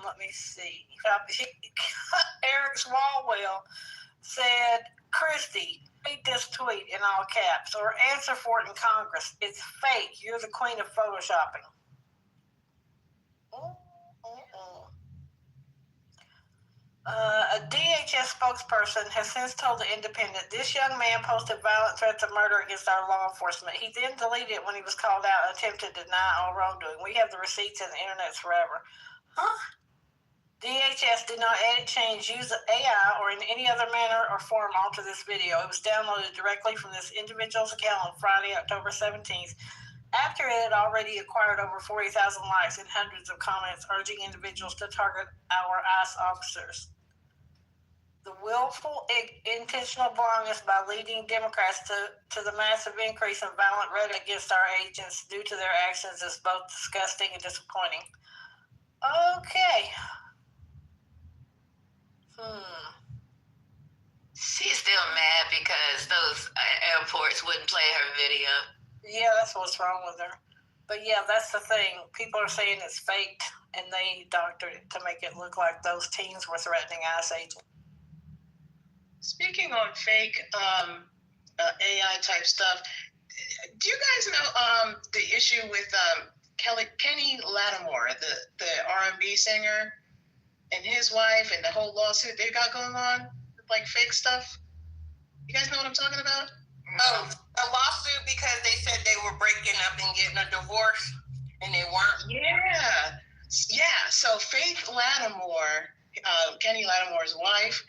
Let me see. Eric Swalwell said, Kristi, read this tweet in all caps or answer for it in Congress. It's fake. You're the queen of photoshopping. A DHS spokesperson has since told The Independent, this young man posted violent threats of murder against our law enforcement. He then deleted it when he was called out and attempted to deny all wrongdoing. We have the receipts and the internet's forever. Huh? DHS did not edit, change, use AI, or in any other manner or form alter this video. It was downloaded directly from this individual's account on Friday, October 17th, after it had already acquired over 40,000 likes and hundreds of comments urging individuals to target our ICE officers. The willful, intentional blindness by leading Democrats to the massive increase in violent rhetoric against our agents due to their actions is both disgusting and disappointing. Okay. She's still mad because those airports wouldn't play her video. Yeah, that's what's wrong with her. But yeah, that's the thing. People are saying it's faked, and they doctored it to make it look like those teens were threatening ICE agents. Speaking on fake AI type stuff, do you guys know the issue with Kenny Lattimore, the R&B singer, and his wife, and the whole lawsuit they got going on, like fake stuff? You guys know what I'm talking about? Oh, a lawsuit because they said they were breaking up and getting a divorce, and they weren't. Yeah. So Faith Lattimore, Kenny Lattimore's wife,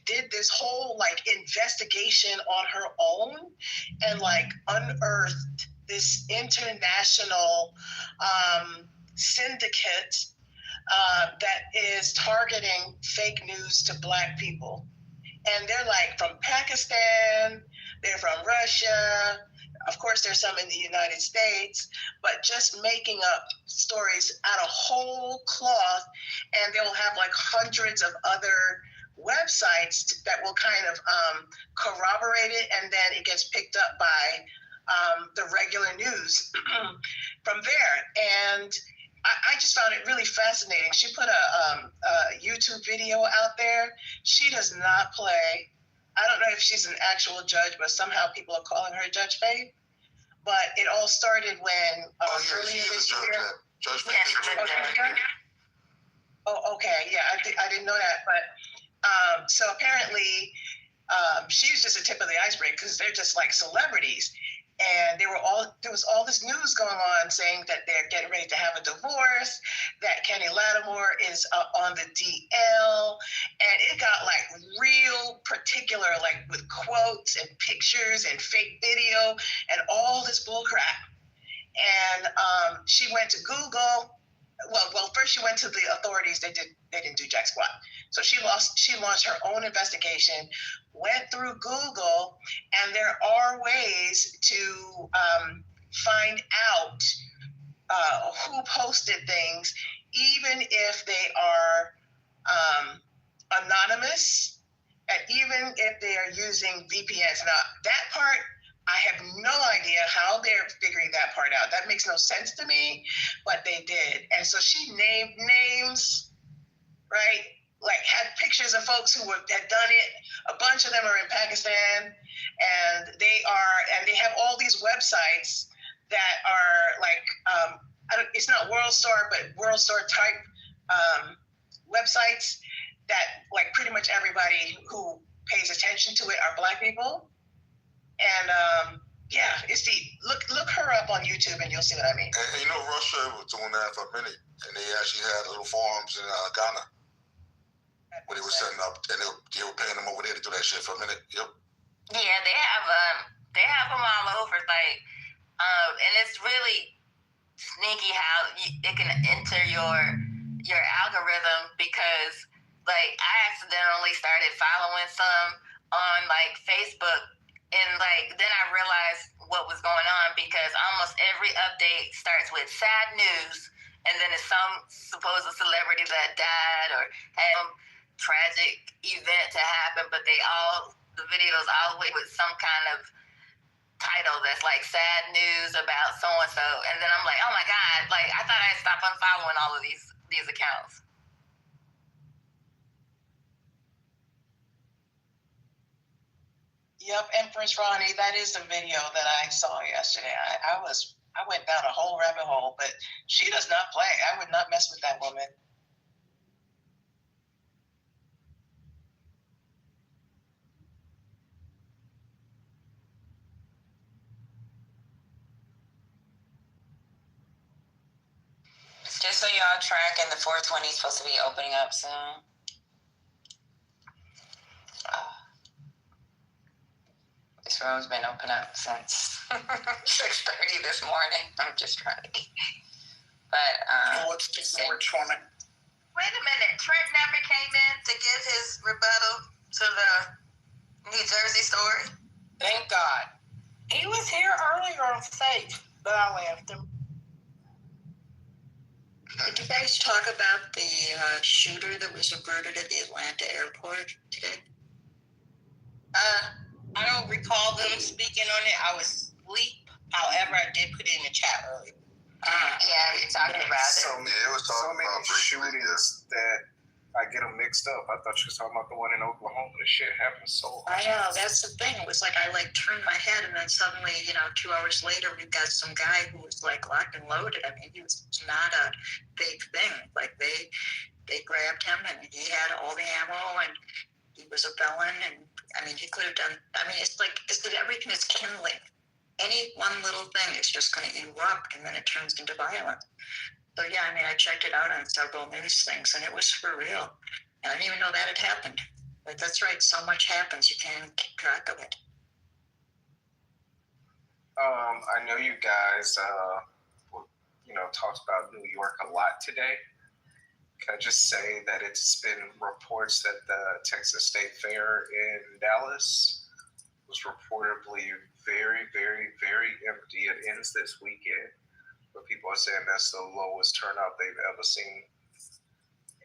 did this whole like investigation on her own and like unearthed this international syndicate that is targeting fake news to Black people. And they're like from Pakistan, they're from Russia, of course there's some in the United States, but just making up stories out of whole cloth, and they'll have like hundreds of other websites that will kind of corroborate it, and then it gets picked up by the regular news from there. And I just found it really fascinating. She put a YouTube video out there. She does not play. I don't know if she's an actual judge, but somehow people are calling her Judge Faye. But it all started when earlier this year. Judge Faye. Oh, okay. Yeah, I didn't know that. But so apparently she's just a tip of the iceberg because they're just like celebrities. And there was all this news going on saying that they're getting ready to have a divorce, that Kenny Lattimore is on the DL, and it got like real particular, like with quotes and pictures and fake video and all this bull crap. And she went to Google. Well, first she went to the authorities. They didn't do jack squat. So she launched her own investigation, went through Google, and there are ways to find out who posted things, even if they are anonymous, and even if they are using VPNs. Now, that part, I have no idea how they're figuring that part out. That makes no sense to me, but they did. And so she named names, right? like had pictures of folks who had done it. A bunch of them are in Pakistan, and they have all these websites that are like it's not World Star, but World Star type websites that like pretty much everybody who pays attention to it are Black people. And yeah, it's deep. Look her up on YouTube and you'll see what I mean. And you know, Russia was doing that for a minute, and they actually had little farms in Ghana where they were setting up, and they were paying them over there to do that shit for a minute. Yep. Yeah, they have them all over, like, and it's really sneaky how it can enter your algorithm, because like I accidentally started following some on like Facebook, and like then I realized what was going on, because almost every update starts with sad news, and then it's some supposed celebrity that died or had some tragic event to happen, but the videos always with some kind of title that's like sad news about so and so, and then I'm like, oh my god, like I thought I'd stop unfollowing all of these accounts. Yep, Empress Ronnie, that is the video that I saw yesterday. I went down a whole rabbit hole, but she does not play. I would not mess with that woman. Just so y'all tracking, the 420 is supposed to be opening up soon. This room's been open up since 6:30 this morning. I'm just trying to keep. But what's the 420? Wait a minute, Trent never came in to give his rebuttal to the New Jersey story. Thank God. He was here earlier on stage, but I left him. Did you guys talk about the shooter that was averted at the Atlanta airport today? I don't recall them speaking on it. I was asleep. However, I did put it in the chat earlier. Yeah, you're talking about it. It was talking about shootings that I get them mixed up. I thought you was talking about the one in Oklahoma. The shit happened so I know, that's the thing. It was like I turned my head, and then suddenly, 2 hours later, we've got some guy who was like locked and loaded. I mean, he was not a big thing. Like they grabbed him, and he had all the ammo, and he was a felon, and I mean, he could have done. I mean, it's like everything is kindling. Any one little thing is just going to erupt, and then it turns into violence. So yeah, I mean, I checked it out on several news things, and it was for real. And I didn't even know that had happened. But that's right, so much happens, you can't keep track of it. I know you guys, talked about New York a lot today. Can I just say that it's been reports that the Texas State Fair in Dallas was reportedly very, very, very empty. It ends this weekend. But people are saying that's the lowest turnout they've ever seen.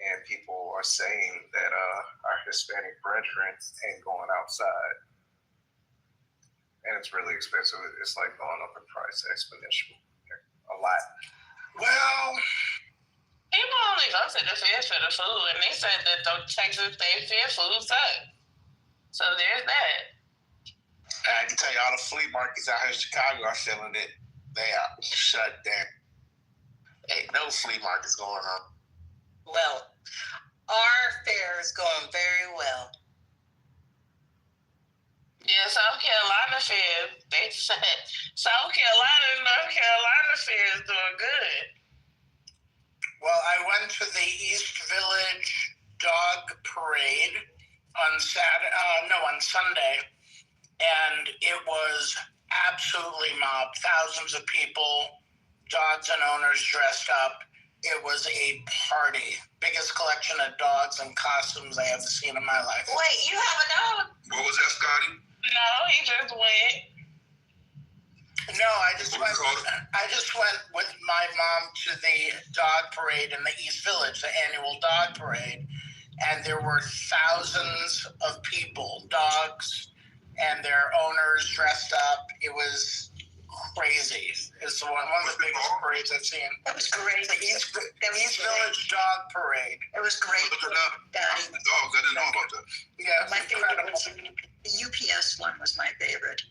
And people are saying that our Hispanic brethren ain't going outside. And it's really expensive. It's like going up in price exponentially. A lot. Well, people only go to the fair for the food, and they said that the Texas State Fair food sucked. So there's that. I can tell you all the flea markets out here in Chicago are selling it. They are shut down. Ain't no flea markets going on. Well, our fair is going very well. Yeah, South Carolina fair, they said South Carolina and North Carolina fair is doing good. Well, I went to the East Village Dog Parade on Sunday, and it was absolutely mobbed. Thousands of people, dogs and owners dressed up. It was a party. Biggest collection of dogs and costumes I have seen in my life. Wait, you have a dog? What was that, Scotty? No, he just went. No, I just went with my mom to the dog parade in the East Village, the annual dog parade, and there were thousands of people, dogs and their owners dressed up. It was crazy. It's one of the biggest parades I've seen. It was great. The East Village Dog Parade. It was great. Look it up. The dogs, I didn't know about that. Yeah, My favorite incredible. was the UPS one was my favorite.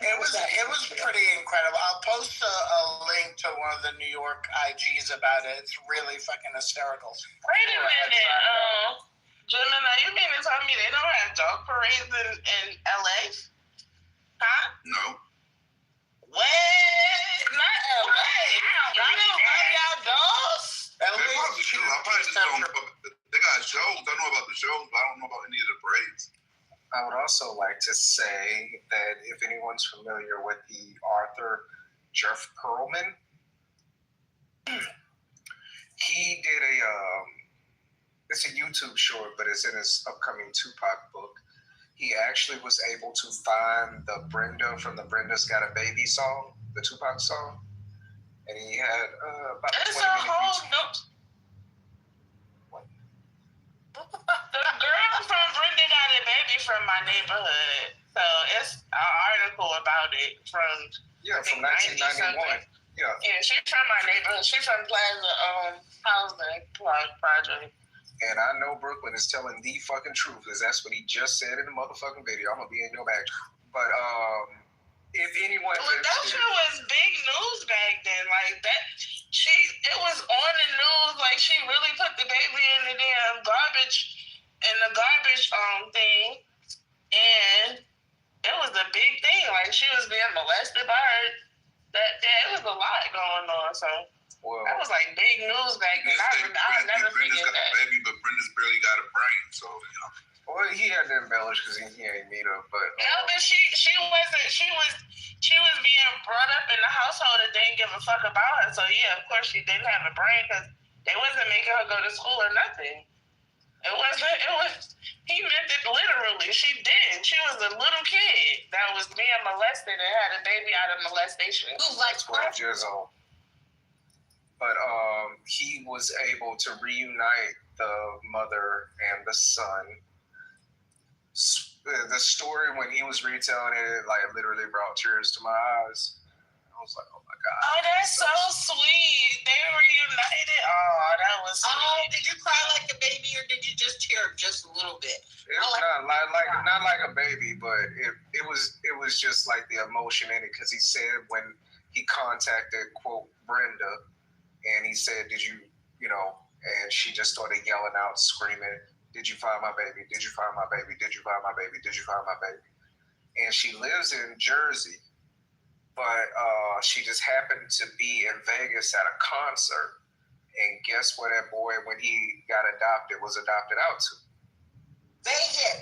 It was pretty incredible. I'll post a link to one of the New York IGs about it. It's really fucking hysterical. Wait a minute, Gemini, you mean to tell me they don't have dog parades in LA? Huh? No. What? Not LA. Y'all don't have y'all dogs? They probably do. I probably just don't know. They got shows. I know about the shows, but I don't know about any of the parades. I would also like to say that if anyone's familiar with the author Jeff Pearlman, he did it's a YouTube short, but it's in his upcoming Tupac book. He actually was able to find the Brenda from the Brenda's Got a Baby song, the Tupac song, and he had about It's 20 a minute whole YouTube. The girl from Brenda Got a Baby from my neighborhood. So it's an article about it from From 1991. Yeah. Yeah, she's from my neighborhood. She's from Plaza Housing Project. And I know Brooklyn is telling the fucking truth, because that's what he just said in the motherfucking video. I'm gonna be in your bag. But if anyone That shit was big news back then. Like that, it was on the news. Like she really put the baby in the damn garbage, thing, and it was a big thing. Like she was being molested by her. It was a lot going on. So that was like big news back then. I'll never forget got that. a baby, but Brenda's barely got a brain, so you know. Well, he had to embellish because he ain't meet her, but No, but she wasn't. She was being brought up in the household that didn't give a fuck about her. So yeah, of course she didn't have a brain because they wasn't making her go to school or nothing. It was. He meant it literally. She did. She was a little kid that was being molested and had a baby out of molestation. Who's like 12 years old. But he was able to reunite the mother and the son. The story when he was retelling it, like, literally brought tears to my eyes. I was like, oh my God. Oh, that's so sweet. They reunited. Oh, that was sweet. Oh, did you cry like a baby or did you just tear just a little bit? It was not like a baby, but it was just like the emotion in it, because he said when he contacted, quote, Brenda, and he said, did you know, and she just started yelling out, screaming, did you find my baby? Did you find my baby? Did you find my baby? Did you find my baby? And she lives in Jersey, but she just happened to be in Vegas at a concert. And guess where that boy, when he got adopted, was adopted out to?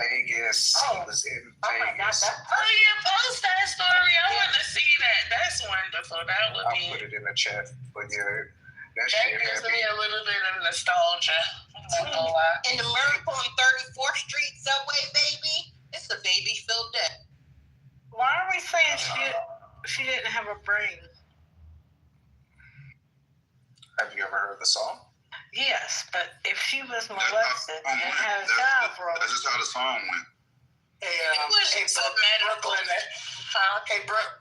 Vegas. Oh. He was in Oh my God, Vegas. yeah, post that story. I want to see that. That's wonderful. That would I'll be. put it in the chat. But yeah, that That shit gives had me a little bit of nostalgia. I'm not gonna lie. In the Miracle on 34th Street subway, baby, it's a baby-filled day. Why are we saying she didn't have a brain? Have you ever heard the song? Yes, but if she was molested and had a child from That's just how the song went.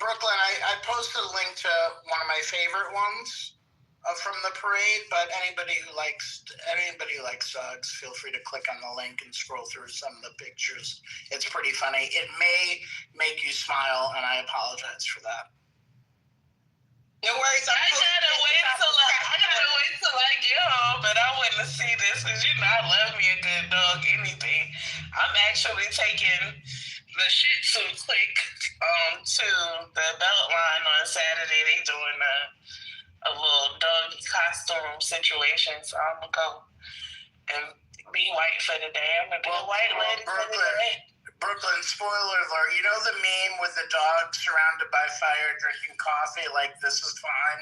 Brooklyn, I posted a link to one of my favorite ones from the parade, but anybody who likes dogs, feel free to click on the link and scroll through some of the pictures. It's pretty funny. It may make you smile, and I apologize for that. No worries. I gotta wait till I get home, but I want to see this because you know I love me a good dog. Anything. I'm actually taking the Shih Tzu Click to the Beltline on Saturday. They doing a little doggy costume situation, so I'm gonna go and be white for the day. I'm gonna be a white lady for the day. Brooklyn, spoiler alert, you know the meme with the dog surrounded by fire drinking coffee, like, this is fine?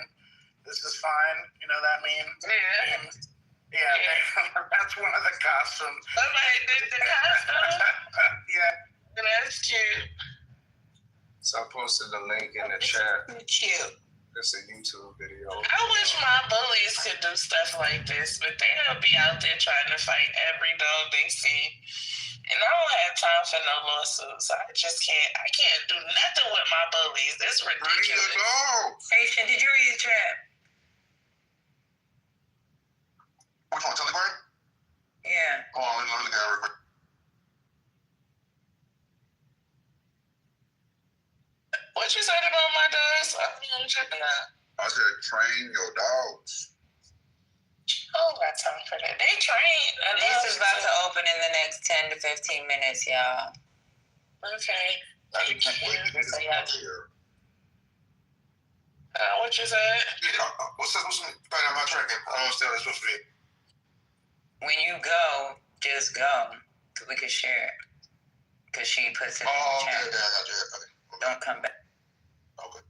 This is fine? You know that meme? Yeah. Yeah. That's one of the costumes. Somebody did the costume? Yeah. That's cute. So I posted the link in the chat. Cute. It's a YouTube video. I wish my bullies could do stuff like this, but they'll be out there trying to fight every dog they see. And I don't have time for no lawsuits. I can't do nothing with my bullies. That's ridiculous. Haitian, did you read the chat? Which one, Telegram? Yeah. Hold on, let me look at it real quick. What you said about my dogs? I'm checking out. I said, train your dogs. Oh, got time for that. They train. This is about to open in the next 10 to 15 minutes, y'all. Okay. I can't wait to get this out here. What you said? Yeah, what's back on my track? I don't understand what it's supposed to be. When you go, just go. So we can share it. Because she puts it in the chat. Okay, I got you. Okay. Don't come back. Okay.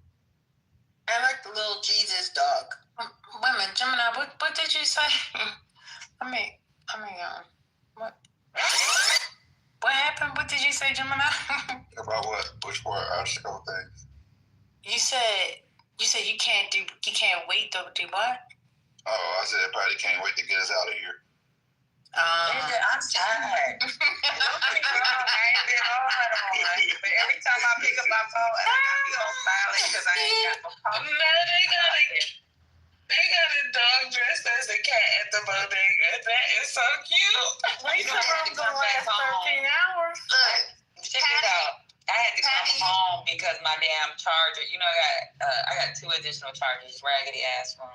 I like the little Jesus dog. Wait a minute, Gemini, what did you say? What happened? What did you say, Gemini? About what? Which part? I asked a couple things. You said you can't wait to do what? Oh, I said probably can't wait to get us out of here. I'm tired. Don't get me wrong, I ain't been hard on her. But every time I pick up my phone, I be on silent because I ain't got no phone. No, they got a dog dressed as a cat at the bodega. That is so cute. These rooms gonna last 13 hours. Look, check this out. I had to come home because my damn charger. You know, I got 2 additional chargers. Raggedy ass room.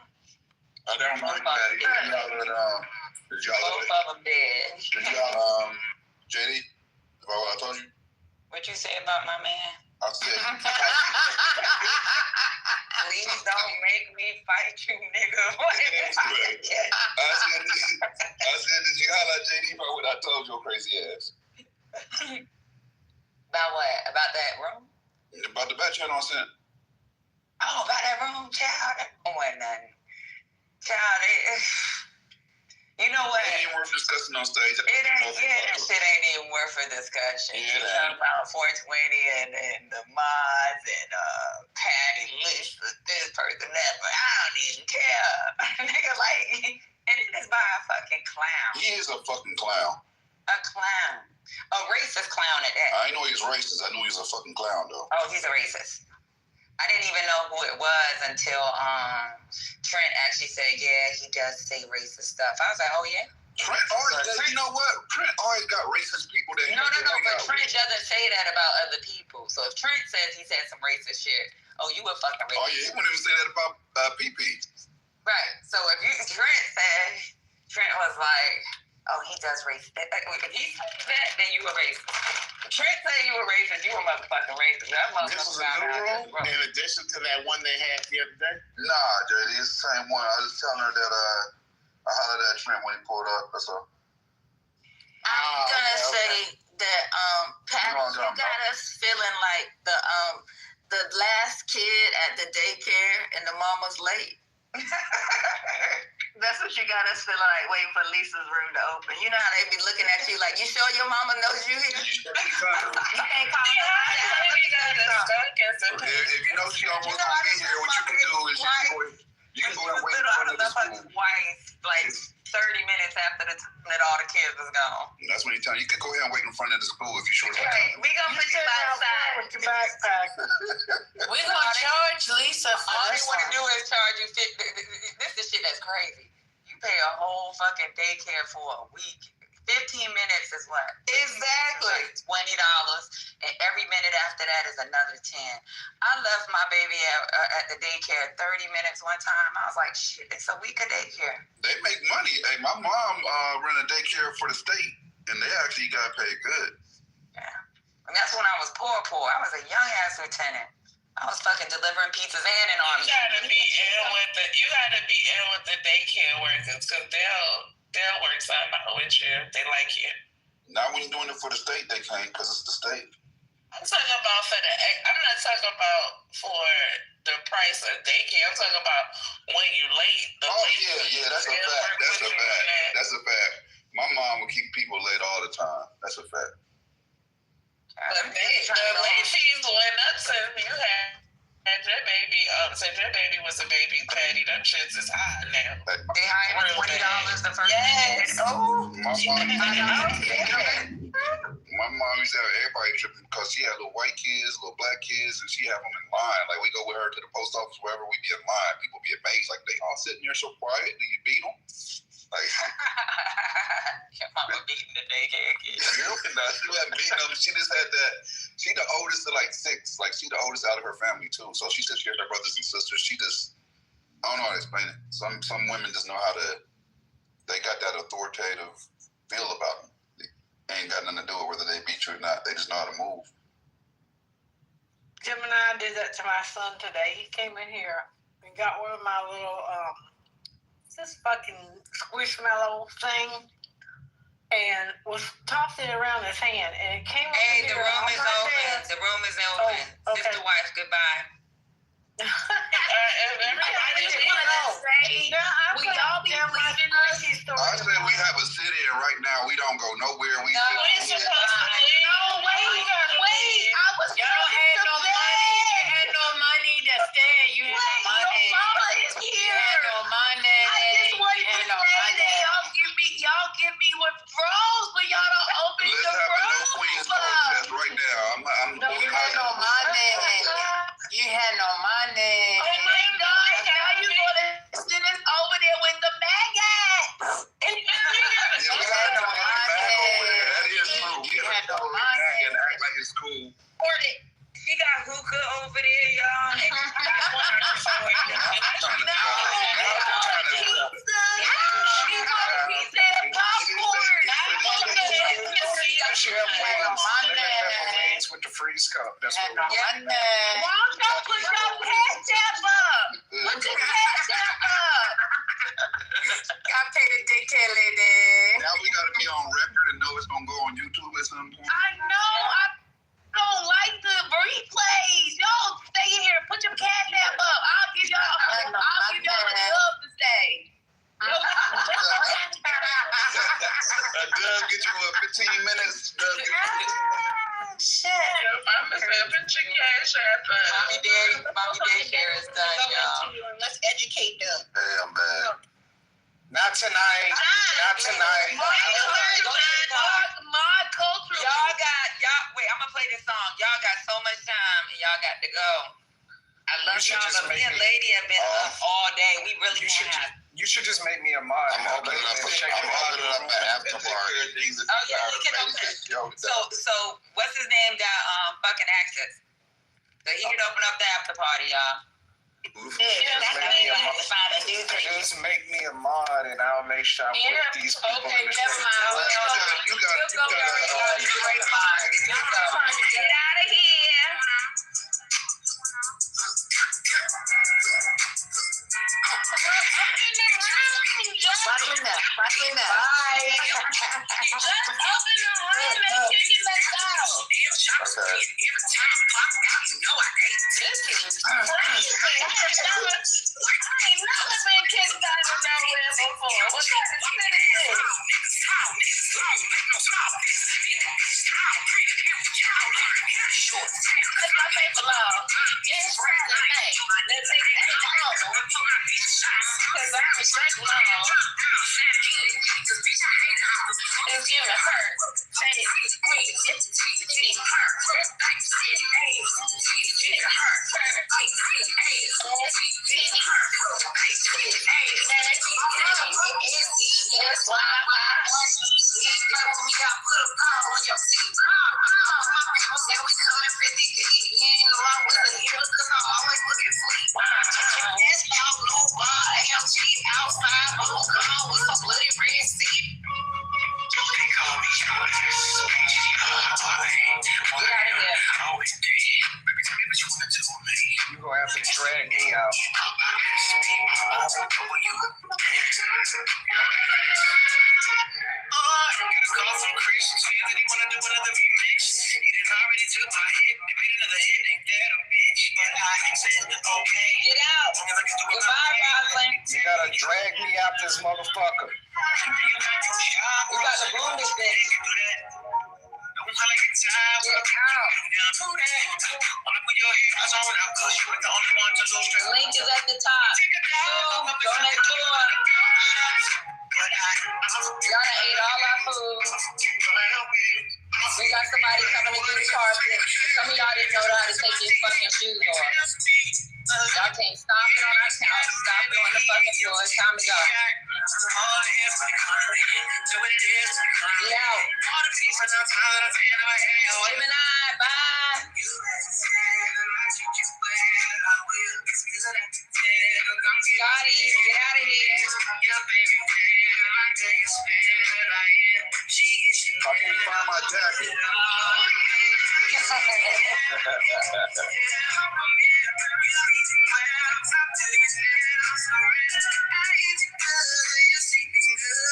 I got money, Daddy. Did y'all both of them dead. Did y'all, JD, about what I told you? What you say about my man? I said, please don't make me fight you, nigga. I said, did you holler at JD about what I told your crazy ass? About what? About that room? About the back channel I sent. Oh, about that room, child. That wasn't nothing. Child, you know what? It ain't worth discussing on stage. It ain't, that shit ain't even worth a discussion. Yeah, talking about 420 and the mods and Patty list for this person, that, but I don't even care. Nigga, like, and then it's by a fucking clown. He is a fucking clown. A clown. A racist clown at that. I didn't know he was racist. I knew he was a fucking clown, though. Oh, he's a racist. I didn't even know who it was until Trent actually said, yeah, he does say racist stuff. I was like, oh, yeah? Trent always, you know what? Trent always got racist people that... No, but Trent doesn't say that about other people. So if Trent says he said some racist shit, oh, you a fucking racist. Oh, yeah, he wouldn't even say that about PP. Right. So if Trent was like, oh, he does racist. If he said that, then you a racist. Trent said you were racist, you were motherfucking racist. That This is a new room in addition to that one they had the other day? Nah, JD, it's the same one. I was just telling her that I hollered at Trent when he pulled up. That's all. I'm gonna say that Pat, you got us feeling like the last kid at the daycare and the mama's late. That's what you got us feeling like, waiting for Lisa's room to open. You know how they be looking at you like, you sure your mama knows you here? You can't call her. If you know she almost gonna be here, what you can do is you can go and wait for her to school. Wife, like 30 minutes after that all the kids was gone. That's when you tell you can go ahead and wait in front of the school if you sure. Right, we gonna put you outside with your backpack. We gonna charge Lisa for all this they want to one. do is charge you. This is shit that's crazy. You pay a whole fucking daycare for a week. 15 minutes is what? Exactly. $20, and every minute after that is another 10. I left my baby at the daycare 30 minutes one time. I was like, shit, it's a week of daycare. They make money. Hey, my mom ran a daycare for the state, and they actually got paid good. Yeah, and that's when I was poor. I was a young ass lieutenant. I was fucking delivering pizzas and an army. You gotta be in with the daycare workers because they'll work something out with you if they like you. Not when you're doing it for the state, they can't because it's the state. I'm talking about I'm not talking about for the price of daycare. I'm talking about when you late. Yeah, that's a fact. That's a fact. My mom would keep people late all the time. That's a fact. The late fees went up since you had your baby. Since your baby was a baby patty, them shits is high now. They hired $20 the first Yes. Oh. My mom. My mom used to have everybody tripping because she had little white kids, little black kids, and she had them in line. Like, we go with her to the post office, wherever we be in line, people be amazed. Like, they all sitting there so quiet. Do you beat them? Like, your mama beating the daycare kids. No, she wasn't beating them. She just had that. She the oldest of like 6. Like, she the oldest out of her family too. So she just shares her brothers and sisters. She just, I don't know how to explain it. Some women just know how to. They got that authoritative feel about them. It ain't got nothing to do with whether they beat you or not. They just know how to move. Jim and I did that to my son today. He came in here and got one of my little this fucking squishmallow thing and was tossing it around his hand, and it came up Hey, here the room on is my open. desk. The room is open. Oh, okay. Sister wife, goodbye. I just want to say, will y'all be leaving us? I said we have a sit-in right now. We don't go nowhere. We No, sit wait. I was Y'all had no money. You had no money to stay. You had no money. Your mama is You here. had no money. I just wanted to say that y'all give me withdrawals, but y'all don't open Let's the have a no room queens up. protest right now. You had no money. You had no money. Oh my God! Now you gonna send us over there with the maggots? Yeah, we got to back over there. That is true. We got to go back and act like it's cool. She got hookah over there, y'all. And with the freeze cup. That's what Why don't y'all put your cash app up? Put your cash app up. I pay the daycare lady. Now we got to be on record and know it's going to go on YouTube at some point. I know. I don't like the replays. Y'all stay in here. Put your cash app up. I'll give y'all a dub to say. Doug, get you 15 minutes. Doug, Shit. Mama said, put your cash app up. Mommy daycare is done, y'all. Let's educate them. Hey, I'm bad. Not tonight. Not tonight. My culture. Wait, I'm gonna play this song. Y'all got so much time and y'all got to go. I love y'all, but me and Lady have been up all day. We really have. You should just make me a mod. I'm opening up an after party. Oh yeah, you can open it. So what's his name got fucking access? So he can open up the after party, y'all. Just make me a mod and I'll make sure I'm with these people. Okay, never mind. You got Get out of here. Watching that. Bye. Just open the room and kick it back out. This is crazy. I ain't never been kicked out of nowhere before. What kind of shit is this? That's my favorite law. It's Friday. Let's take it out. Because I'm a straight law. It's giving hurt. Say it. That's why You're going to have to drag me out. Call from Chris saying that he wanna do another remix. He done already took my hit. They made another hit, ain't that a bitch? But I said, okay. Get out. Goodbye, Roslyn. You gotta drag me out this motherfucker. We got to boom this bitch. The link is at the top. So, go next door. Y'all done ate all our food. We got somebody coming to do the carpet. Some of y'all didn't know how to take your fucking shoes off. Y'all came stomping on our couch, stomping on the fucking floor. It's time to go. Get out. Gemini, bye. Scotty, get out of here. I can find my jacket.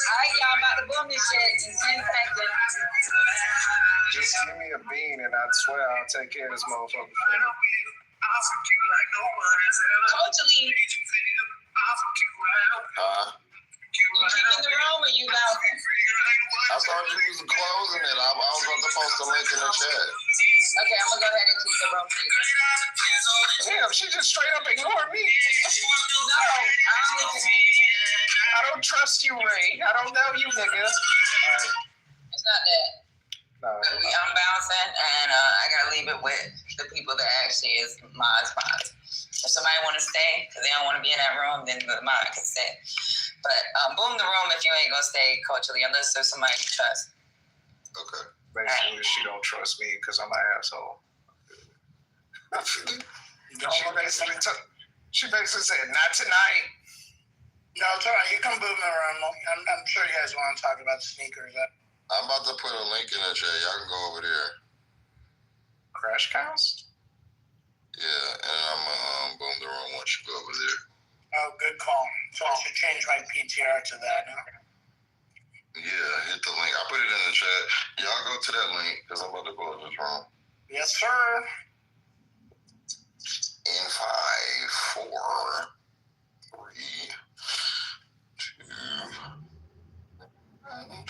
Alright, y'all, I'm about to boom this shit in 10 seconds. Just give me a bean and I swear I'll take care of this motherfucker. Totally. You keeping the room or you bouncing? I thought you was closing it. I was about to post a link in the chat. Okay, I'm gonna go ahead and keep the room for you. Damn, she just straight up ignored me. No, I don't trust you, Ray. I don't know you, nigga. it's not that. No. I'm bouncing, and I gotta leave it with the people that actually is mods. If somebody want to stay because they don't want to be in that room, then the mod can stay. But boom the room if you ain't gonna stay culturally, unless there's somebody you trust. Okay. Basically, she don't trust me because I'm an asshole. She basically said, "Not tonight." No, it's all right. You can boom the room. I'm sure you guys want to talk about sneakers. I'm about to put a link in the chat. Y'all can go over there. Crash Cows? Yeah, and I'm gonna boom the room once you go over there. Oh, good call. So I should change my PTR to that, huh? Yeah, hit the link. I put it in the chat. Y'all go to that link because I'm about to close this room. Yes, sir. In 5, 4, 3, 2, and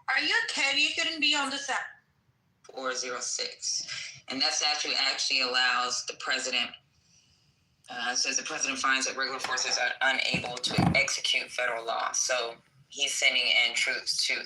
Are you okay? You couldn't be on the side. 406. And that's actually allows the president, says the president finds that regular forces are unable to execute federal law. So he's sending in troops to